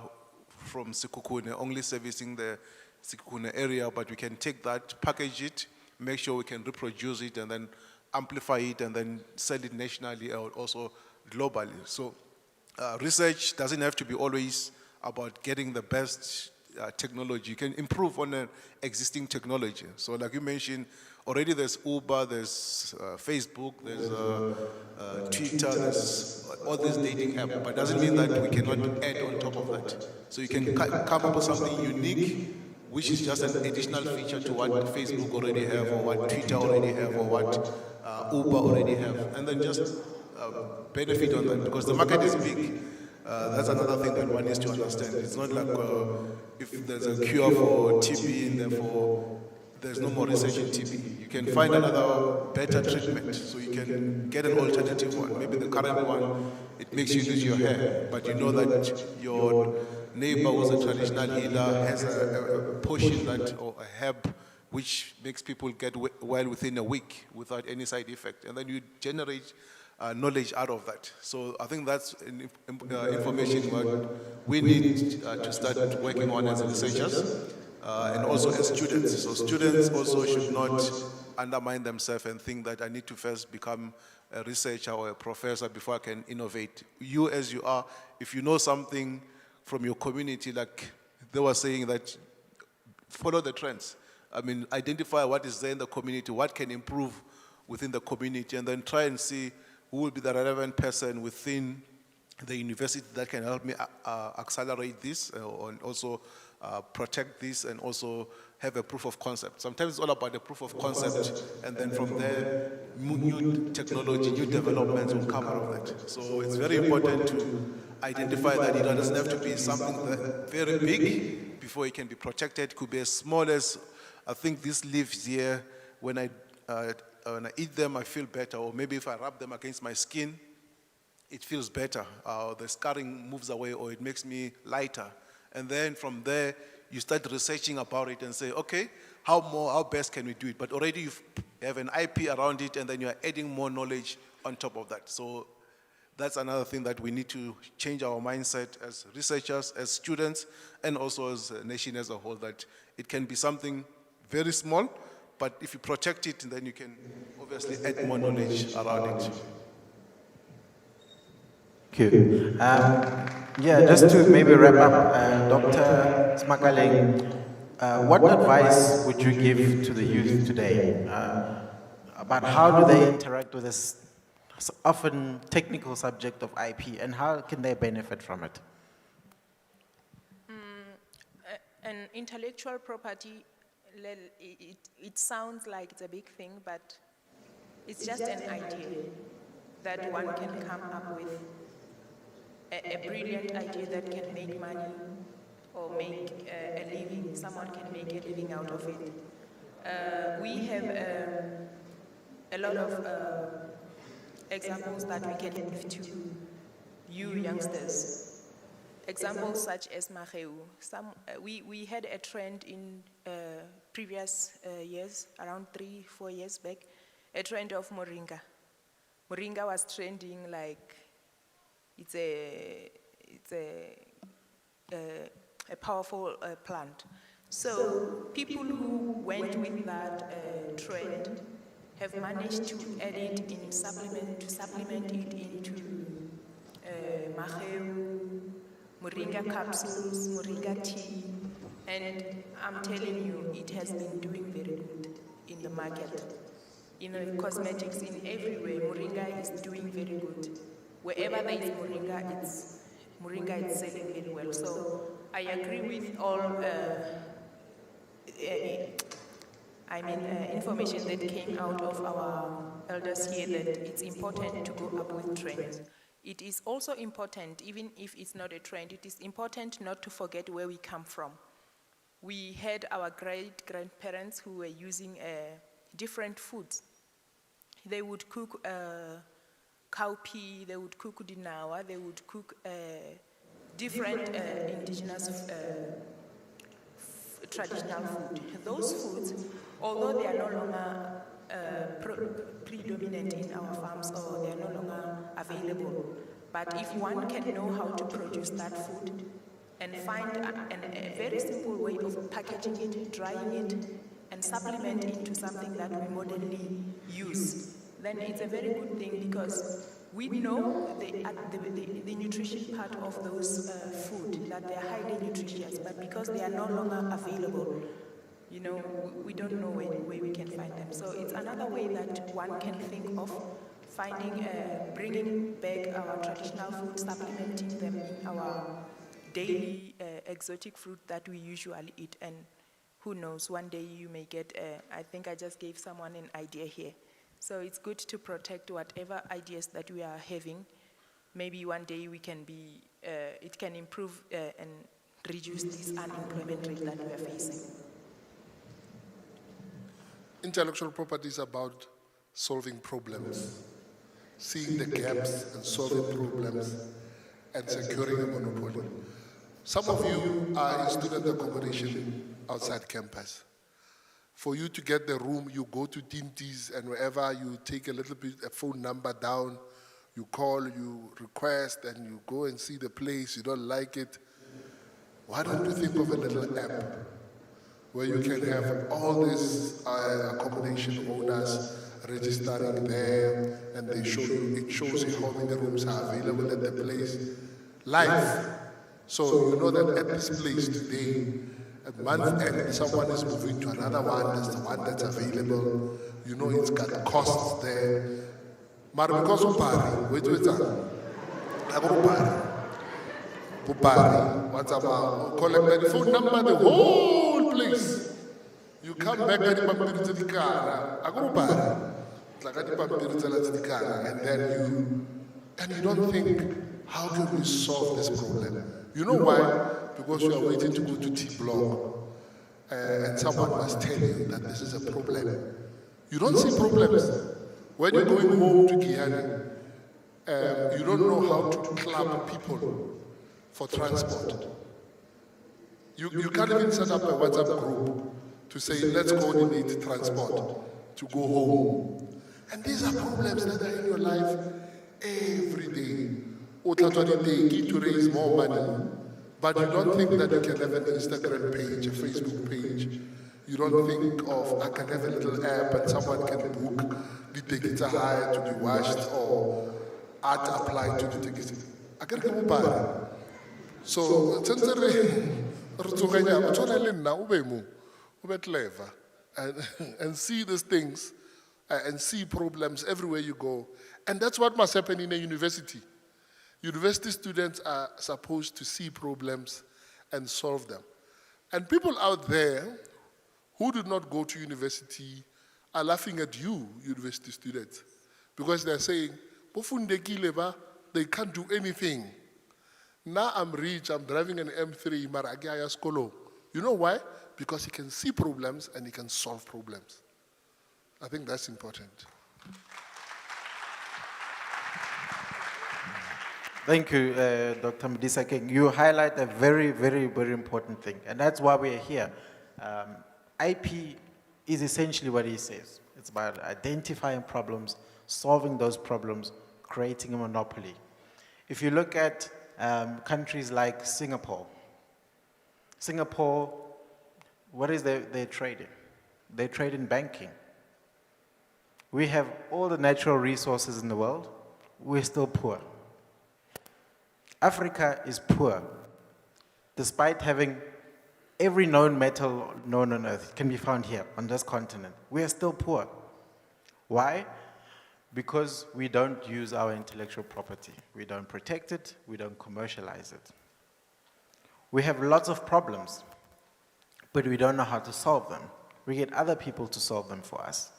from Sekhukhune only servicing the Sekhukhune area, but we can take that, package it, make sure we can reproduce it, and then amplify it, and then sell it nationally or also globally. So research doesn't have to be always about getting the best technology. You can improve on an existing technology. So like you mentioned, already there's Uber, there's Facebook, there's Twitter, there's all these dating apps, but doesn't mean that we cannot add on top of that. So you can come up with something unique, which is just an additional feature to what Facebook already have, or what Twitter already have, or what Uber already have, and then just benefit on that, because the market is big. That's another thing that one needs to understand. It's not like if there's a cure for TB and therefore there's no more research in TB. You can find another better treatment, so you can get an alternative one. Maybe the current one, it makes you lose your hair, but you know that your neighbor who's a traditional healer has a potion that, or a herb, which makes people get well within a week without any side effect. And then you generate knowledge out of that. So I think that's information what we need to start working on as researchers and also as students. So students also should not undermine themselves and think that I need to first become a researcher or a professor before I can innovate. You as you are, if you know something from your community, like they were saying, that follow the trends. I mean, identify what is there in the community, what can improve within the community, and then try and see who will be the relevant person within the university that can help me accelerate this and also protect this, and also have a proof of concept. Sometimes it's all about the proof of concept, and then from there, new technology, new developments will come out of that. So it's very important to identify that it doesn't have to be something that very big before it can be protected. It could be as small as, I think these leaves here, when I eat them, I feel better. Or maybe if I rub them against my skin, it feels better. The scarring moves away, or it makes me lighter. And then from there, you start researching about it and say, okay, how best can we do it? But already you have an IP around it, and then you're adding more knowledge on top of that. So that's another thing that we need to change our mindset as researchers, as students, and also as a nation as a whole, that it can be something very small, but if you protect it, then you can obviously add more knowledge around it. Thank you. Yeah, just to maybe wrap up, Dr. Smakaleng, what advice would you give to the youth today about how do they interact with this often technical subject of IP, and how can they benefit from it? An intellectual property, it sounds like it's a big thing, but it's just an idea that one can come up with. A brilliant idea that can make money or make a living. Someone can make a living out of it. We have a lot of examples that we can give to you youngsters. Examples such as Maheu. We had a trend in previous years, around 3-4 years back, a trend of Moringa. Moringa was trending like it's a powerful plant. So people who went with that trend have managed to add it in supplement it into Maheu, Moringa capsules, Moringa tea, and I'm telling you, it has been doing very good in the market. In cosmetics, in everywhere, Moringa is doing very good. Wherever there is Moringa is selling very well. So I agree with all information that came out of our elders here, that it's important to go up with trends. It is also important, even if it's not a trend, it is important not to forget where we come from. We had our great-grandparents who were using different foods. They would cook cowpea, they would cook dinawa, they would cook different indigenous traditional food. Those foods, although they are no longer predominant in our farms, or they are no longer available, but if one can know how to produce that food and find a very simple way of packaging it, drying it, and supplement it to something that we modernly use, then it's a very good thing because we know the nutrition part of those food, that they are highly nutritious, but because they are no longer available, you know, we don't know where we can find them. So it's another way that one can think of finding, bringing back our traditional food, supplementing them in our daily exotic fruit that we usually eat. And who knows, one day you may get, I think I just gave someone an idea here. So it's good to protect whatever ideas that we are having. Maybe one day we can be, it can improve and reduce this unemployment rate that we are facing. Intellectual property is about solving problems, seeing the gaps and solving problems, and securing a monopoly. Some of you are in student accommodation outside campus. For you to get the room, you go to Dinties, and wherever you take a little bit, a phone number down, you call, you request, and you go and see the place, you don't like it. Why don't you think of a little app where you can have all these accommodation owners registering there, and they show you, it shows you how many rooms are available at the place live. So you know that at this place today, at month end, someone is moving to another one, that's the one that's available. You know it's got costs there. But because of Pari, wait, I go to Pari, what's about? Collect the phone number, the whole place. You come back at the Pampiri to the car, I go to Pari, like at the Pampiri to the car, and you don't think, how can we solve this problem? You know why? Because you are waiting to go to T-Block, and someone must tell you that this is a problem. You don't see problems. When you're going home to Guyana, you don't know how to club people for transport. You can't even set up a WhatsApp group to say, let's coordinate transport to go home. And these are problems that are in your life every day. To raise more money, but you don't think that you can have an Instagram page, a Facebook page. You don't think of, I can have a little app and someone can book the tickets are high to be washed or art applied to the tickets. I can go buy. So, and see these things and see problems everywhere you go. And that's what must happen in a university. University students are supposed to see problems and solve them. And people out there who did not go to university are laughing at you, university students, because they're saying, they can't do anything. Now I'm rich, I'm driving an M3, Maragaya Skolo. You know why? Because he can see problems and he can solve problems. I think that's important. Thank you, Dr. Mdisa King. You highlight a very, very, very important thing, and that's why we are here. IP is essentially what he says. It's about identifying problems, solving those problems, creating a monopoly. If you look at countries like Singapore, what is their trading? They trade in banking. We have all the natural resources in the world, we're still poor. Africa is poor, despite having every known metal known on earth can be found here on this continent. We are still poor. Why? Because we don't use our intellectual property. We don't protect it, we don't commercialize it. We have lots of problems, but we don't know how to solve them. We get other people to solve them for us.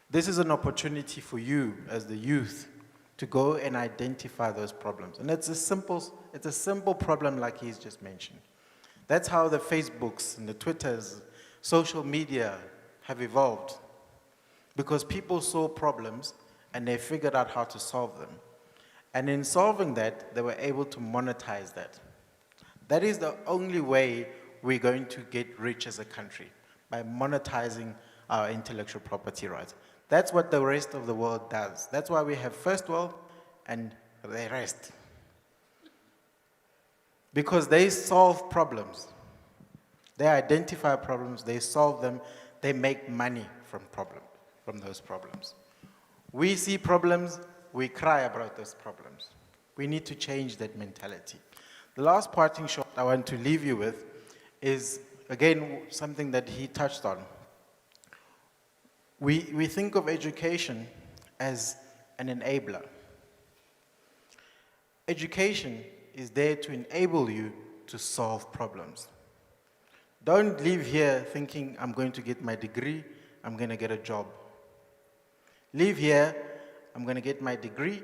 This is an opportunity for you as the youth to go and identify those problems. And it's a simple problem like he's just mentioned. That's how the Facebooks and the Twitters, social media have evolved. Because people saw problems and they figured out how to solve them. And in solving that, they were able to monetize that. That is the only way we're going to get rich as a country, by monetizing our intellectual property rights. That's what the rest of the world does. That's why we have first world and the rest. Because they solve problems. They identify problems, they solve them, they make money from those problems. We see problems, we cry about those problems. We need to change that mentality. The last parting shot I want to leave you with is, again, something that he touched on. We think of education as an enabler. Education is there to enable you to solve problems. Don't leave here thinking, I'm going to get my degree, I'm going to get a job. Leave here, I'm going to get my degree,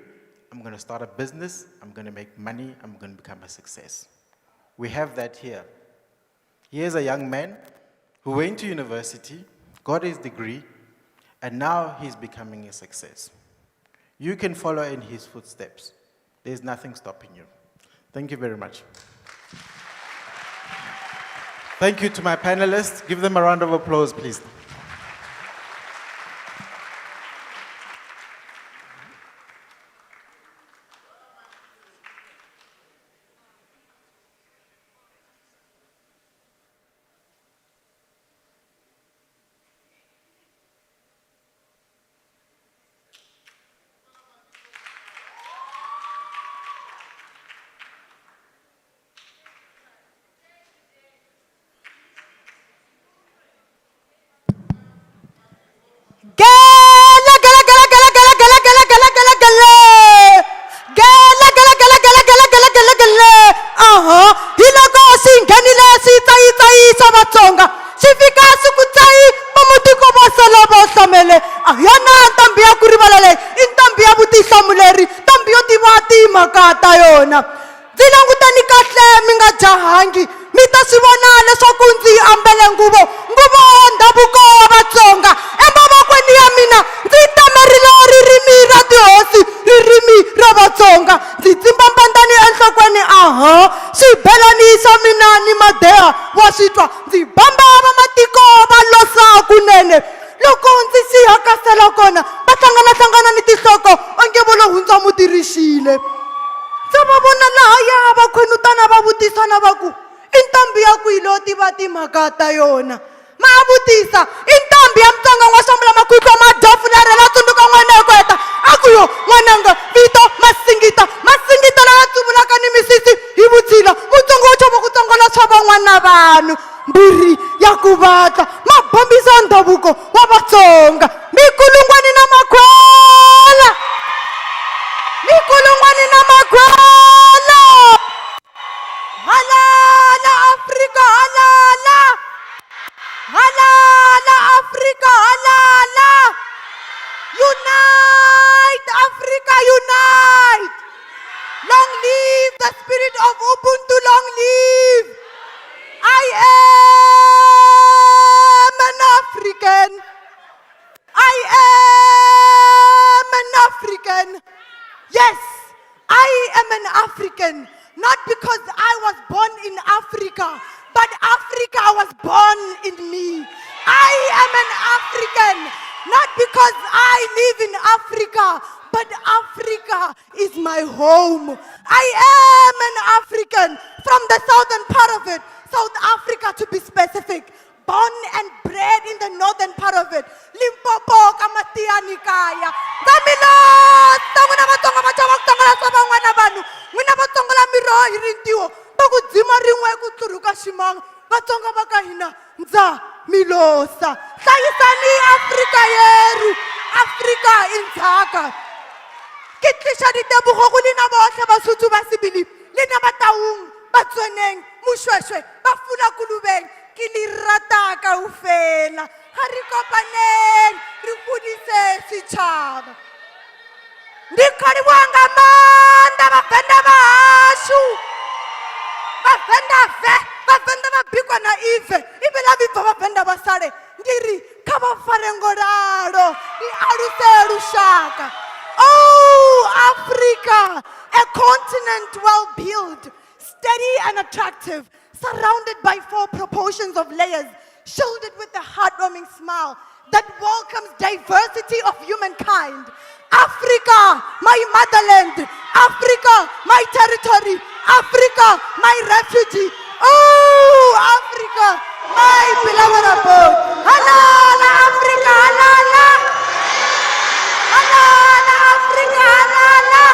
I'm going to start a business, I'm going to make money, I'm going to become a success. We have that here. Here's a young man who went to university, got his degree, and now he's becoming a success. You can follow in his footsteps. There's nothing stopping you. Thank you very much. Thank you to my panelists. Give them a round of applause, please. Oh, Africa, a continent well-built, steady and attractive, surrounded by 4 proportions of layers, shielded with a heartwarming smile, that welcomes diversity of humankind. Africa, my motherland. Africa, my territory. Africa, my refugee. Oh, Africa, my beloved abode. Halala, Africa, halala. Halala, Africa, halala.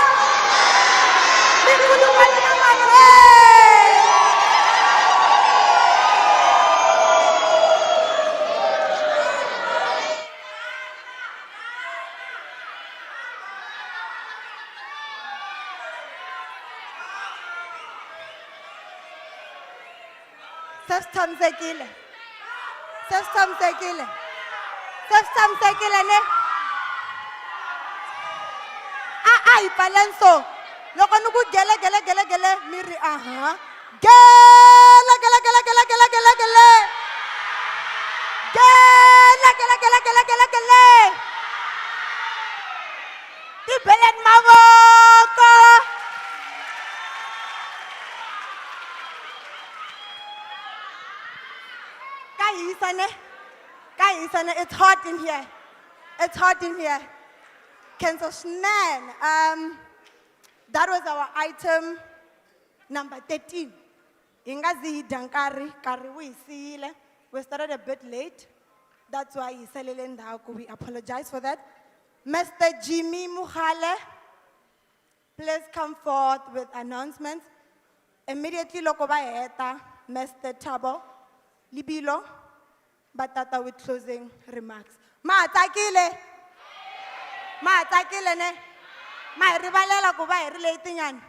Likhuluma likaMandela. Sesithamsekile. Sesithamsekile. Sesithamsekile ne. Ibalanso. Loko nuku gele miri aha. Gele. Gele. Tibelen mavoko. Kayisane, it's hot in here. It's hot in here. Kenzo Shnan. That was our item number 13. Ingazi dankari kari wisile. We started a bit late. That's why we apologize for that. Mr. Jimmy Muhale, please come forth with announcements. Immediately lokoba eta Mr. Tabo Libilo Batata with closing remarks. Matakile ne. Ma rivalela ku va hi ri late nyana.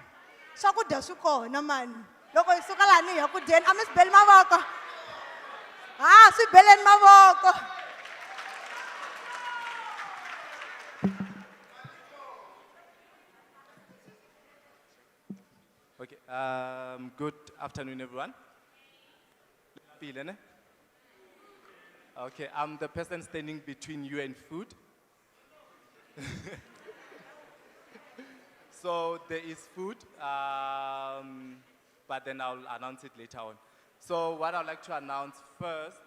Swakudya swi kona mani. Loko hi suka laha ni hi ya ku dyeni a mi swi beli mavoko. Swi beleni mavoko. Okay, good afternoon, everyone. Okay, I'm the person standing between you and food. So there is food, but then I'll announce it later on. So what I'd like to announce first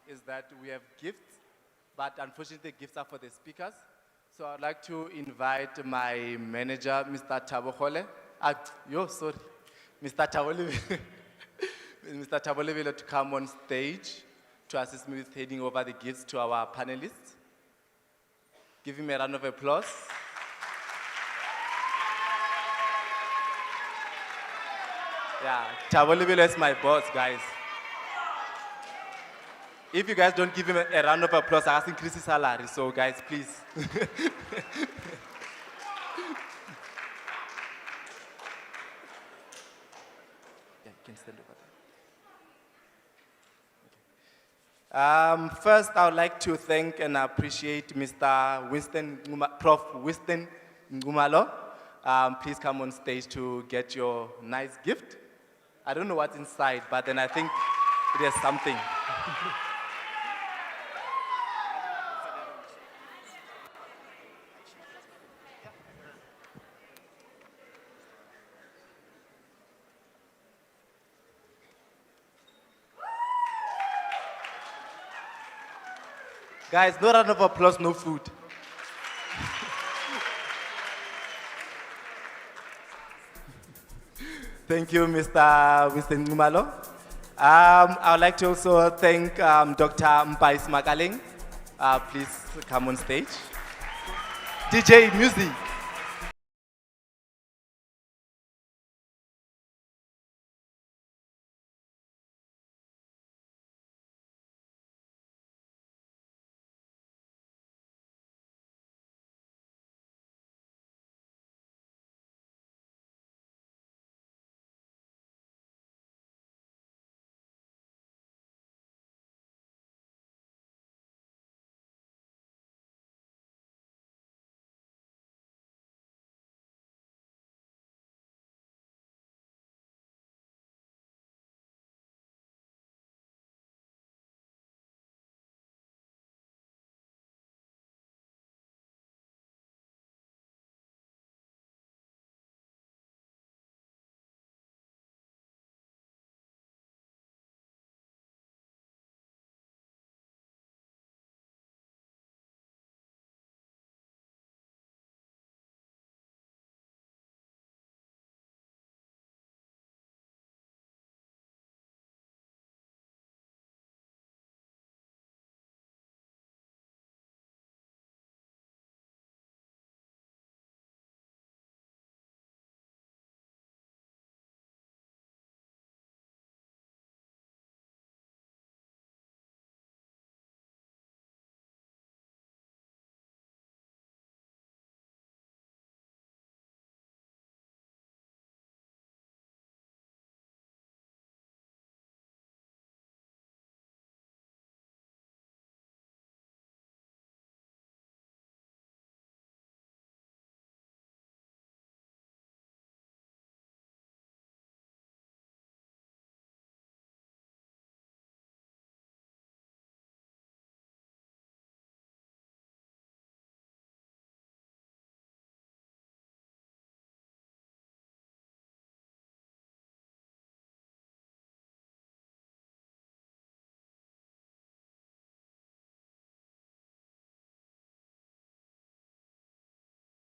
is that we have gifts, but unfortunately the gifts are for the speakers. So I'd like to invite my manager, Mr. Tabohole. Mr. Tabolevelo to come on stage to assist me with handing over the gifts to our panelists. Give him a round of applause. Yeah, Tabolevelo is my boss, guys. If you guys don't give him a round of applause, I ask increase his salary. So guys, please. Can stand over there. First, I would like to thank and appreciate Mr. Prof. Winston Ngumalo. Please come on stage to get your nice gift. I don't know what's inside, but then I think it is something. Guys, no round of applause, no food. Thank you, Mr. Winston Ngumalo. I would like to also thank Dr. Mpais Makaling. Please come on stage. DJ Music.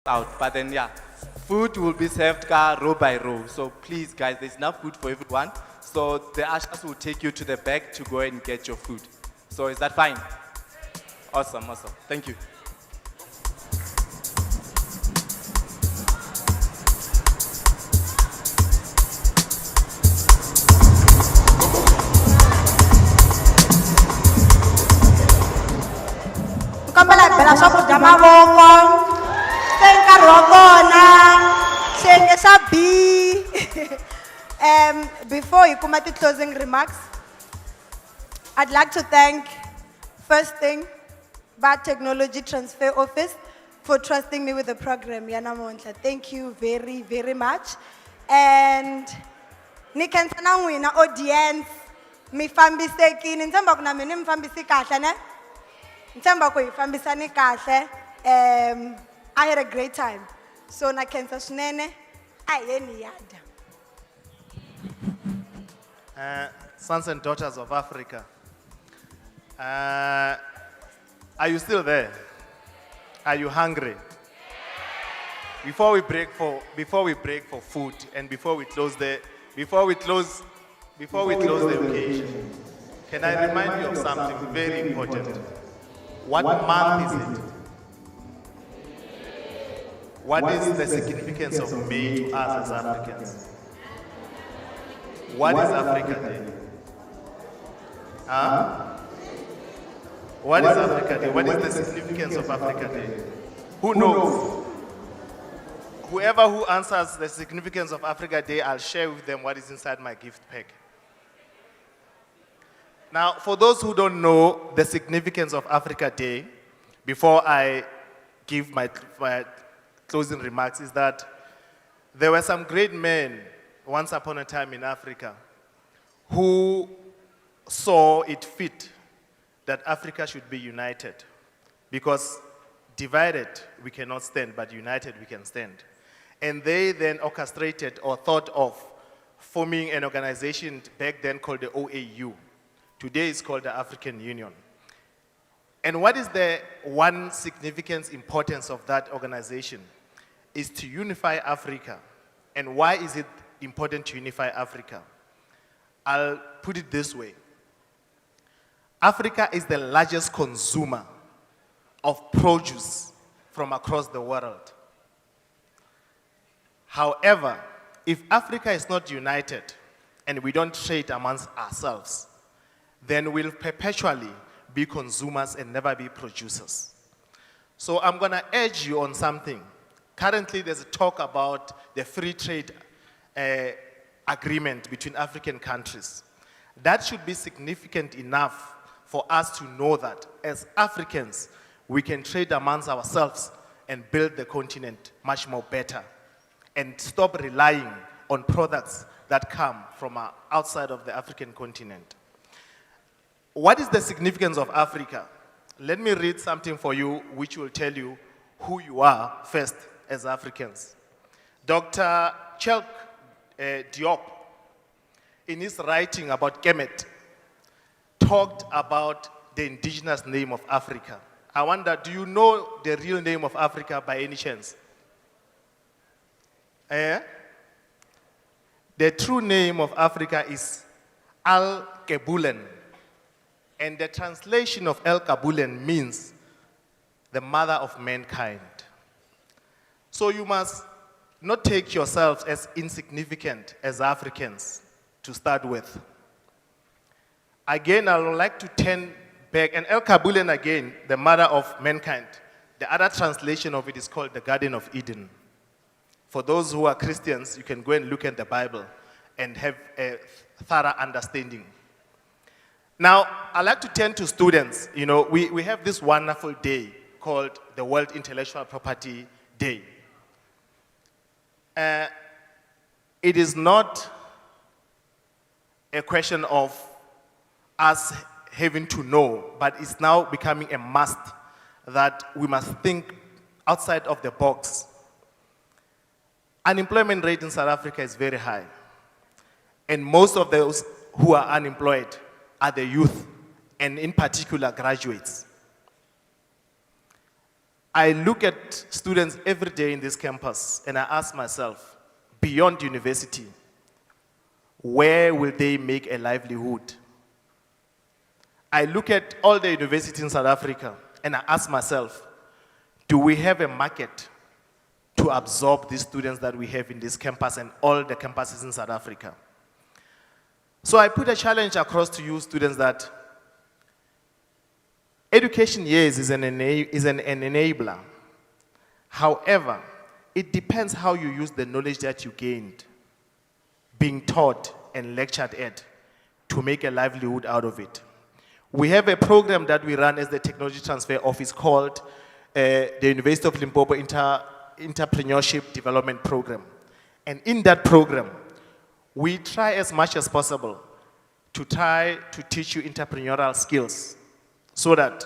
out. But then, yeah, food will be served row by row. So please, guys, there's enough food for everyone. So the ushers will take you to the back to go and get your food. So is that fine? Awesome, awesome. Thank you. Kombela bela swakudya mavoko. Se nkarhi wa kona. Xiyenge xa B. Before you come at the closing remarks, I'd like to thank, first thing, Bad Technology Transfer Office for trusting me with the program. Yana Montla. Thank you very, very much. And Nikensana wina audience, mi fambise kini, ntsamba kuna mini mi fambisi kahle ne? Ntsamba ku hi fambisani kahle. I had a great time. So na kensa swinene, ayeni yada. Sons and daughters of Africa, are you still there? Are you hungry? Before we break for food and before we close the occasion, can I remind you of something very important? What month is it? What is the significance of May to us as Africans? What is Africa Day? Huh? What is Africa Day? What is the significance of Africa Day? Who knows? Whoever who answers the significance of Africa Day, I'll share with them what is inside my gift pack. Now, for those who don't know the significance of Africa Day, before I give my closing remarks, is that there were some great men once upon a time in Africa who saw it fit that Africa should be united, because divided we cannot stand, but united we can stand. And they then orchestrated or thought of forming an organization back then called the OAU. Today it's called the African Union. And what is the one significant importance of that organization is to unify Africa. And why is it important to unify Africa? I'll put it this way. Africa is the largest consumer of produce from across the world. However, if Africa is not united and we don't trade amongst ourselves, then we'll perpetually be consumers and never be producers. So I'm going to urge you on something. Currently, there's a talk about the free trade agreement between African countries. That should be significant enough for us to know that as Africans, we can trade amongst ourselves and build the continent much more better and stop relying on products that come from outside of the African continent. What is the significance of Africa? Let me read something for you which will tell you who you are first as Africans. Dr. Chelk Diop, in his writing about Kemet, talked about the indigenous name of Africa. I wonder, do you know the real name of Africa by any chance? The true name of Africa is Al-Kebulen. And the translation of El-Kebulen means the mother of mankind. So you must not take yourselves as insignificant as Africans to start with. Again, I would like to turn back, and El-Kebulen again, the mother of mankind. The other translation of it is called the Garden of Eden. For those who are Christians, you can go and look at the Bible and have a thorough understanding. Now, I'd like to turn to students. You know, we have this wonderful day called the World Intellectual Property Day. It is not a question of us having to know, but it's now becoming a must that we must think outside of the box. Unemployment rate in South Africa is very high. And most of those who are unemployed are the youth, and in particular graduates. I look at students every day in this campus and I ask myself, beyond university, where will they make a livelihood? I look at all the universities in South Africa and I ask myself, do we have a market to absorb these students that we have in this campus and all the campuses in South Africa? So I put a challenge across to you students that education, yes, is an enabler. However, it depends how you use the knowledge that you gained, being taught and lectured at, to make a livelihood out of it. We have a program that we run as the Technology Transfer Office called the University of Limpopo Entrepreneurship Development Program. And in that program, we try as much as possible to try to teach you entrepreneurial skills so that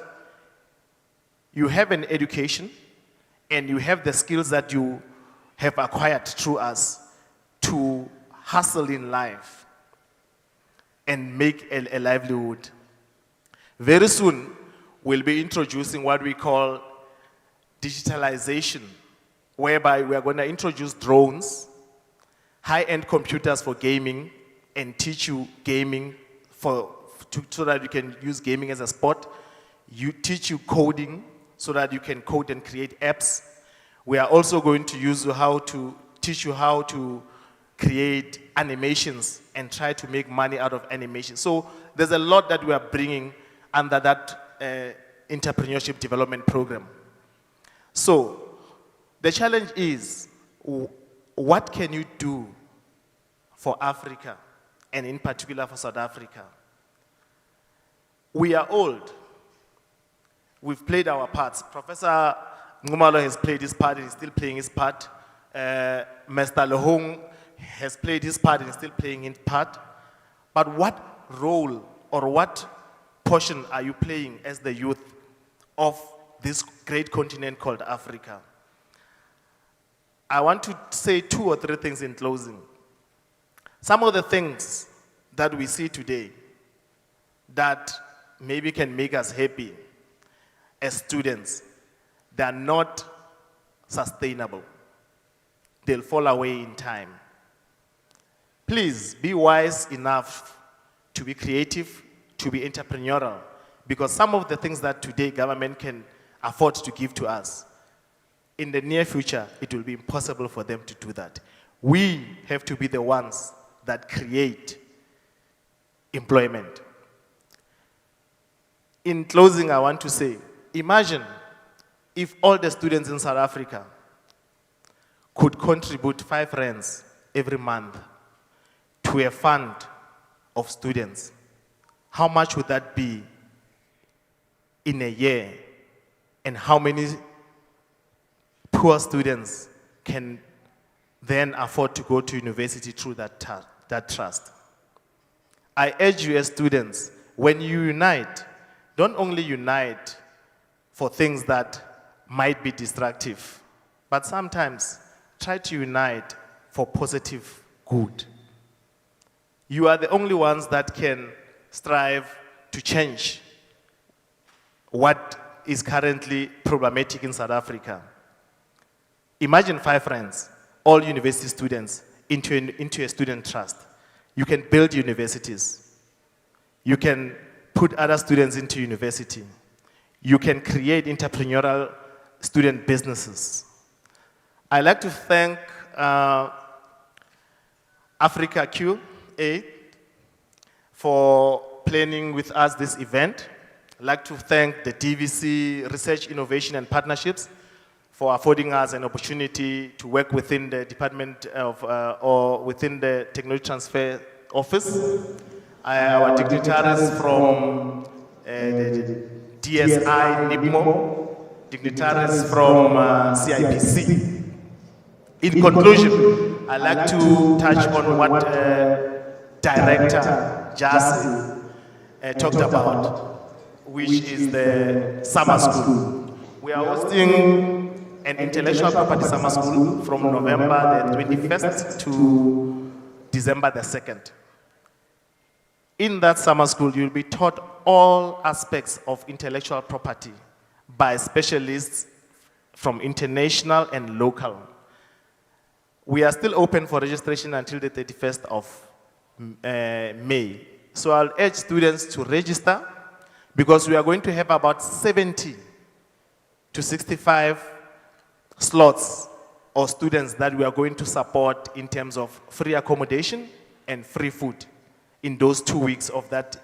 you have an education and you have the skills that you have acquired through us to hustle in life and make a livelihood. Very soon, we'll be introducing what we call digitalization, whereby we are going to introduce drones, high-end computers for gaming, and teach you gaming so that you can use gaming as a sport. You teach you coding so that you can code and create apps. We are also going to teach you how to create animations and try to make money out of animation. So there's a lot that we are bringing under that entrepreneurship development program. So the challenge is, what can you do for Africa, and in particular for South Africa? We are old. We've played our parts. Professor Ngumalo has played his part and he's still playing his part. Mr. Lehong has played his part and is still playing his part. But what role or what portion are you playing as the youth of this great continent called Africa? I want to say 2 or 3 things in closing. Some of the things that we see today that maybe can make us happy as students, they are not sustainable. They'll fall away in time. Please be wise enough to be creative, to be entrepreneurial, because some of the things that today government can afford to give to us, in the near future, it will be impossible for them to do that. We have to be the ones that create employment. In closing, I want to say, imagine if all the students in South Africa could contribute 5 rands every month to a fund of students. How much would that be in a year? And how many poor students can then afford to go to university through that trust? I urge you as students, when you unite, don't only unite for things that might be destructive, but sometimes try to unite for positive good. You are the only ones that can strive to change what is currently problematic in South Africa. Imagine 5 friends, all university students, into a student trust. You can build universities. You can put other students into university. You can create entrepreneurial student businesses. I'd like to thank Africa QA for planning with us this event. I'd like to thank the DVC Research, Innovation and Partnerships for affording us an opportunity to work within the Department of, or within the Technology Transfer Office. Our dignitaries from the DSI, NIPMO, dignitaries from CIPC. In conclusion, I'd like to touch on what Director Jasi talked about, which is the summer school. We are hosting an intellectual property summer school from November the 21st to December the 2nd. In that summer school, you'll be taught all aspects of intellectual property by specialists from international and local. We are still open for registration until the 31st of May. So I'll urge students to register because we are going to have about 70 to 65 slots or students that we are going to support in terms of free accommodation and free food in those 2 weeks of that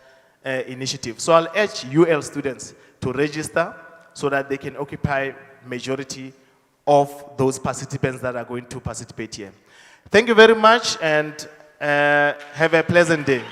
initiative. So I'll urge UL students to register so that they can occupy majority of those participants that are going to participate here. Thank you very much and have a pleasant day.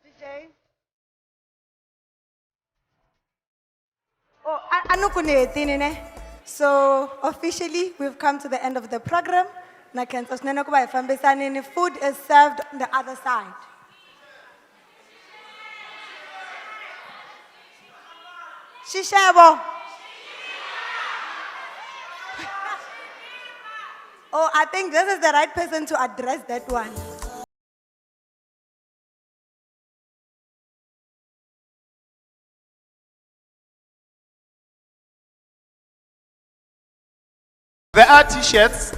DJ. Oh, anukunetini ne. So officially, we've come to the end of the program. Food is served on the other side. Shishebo. Oh, I think this is the right person to address that one. There are t-shirts.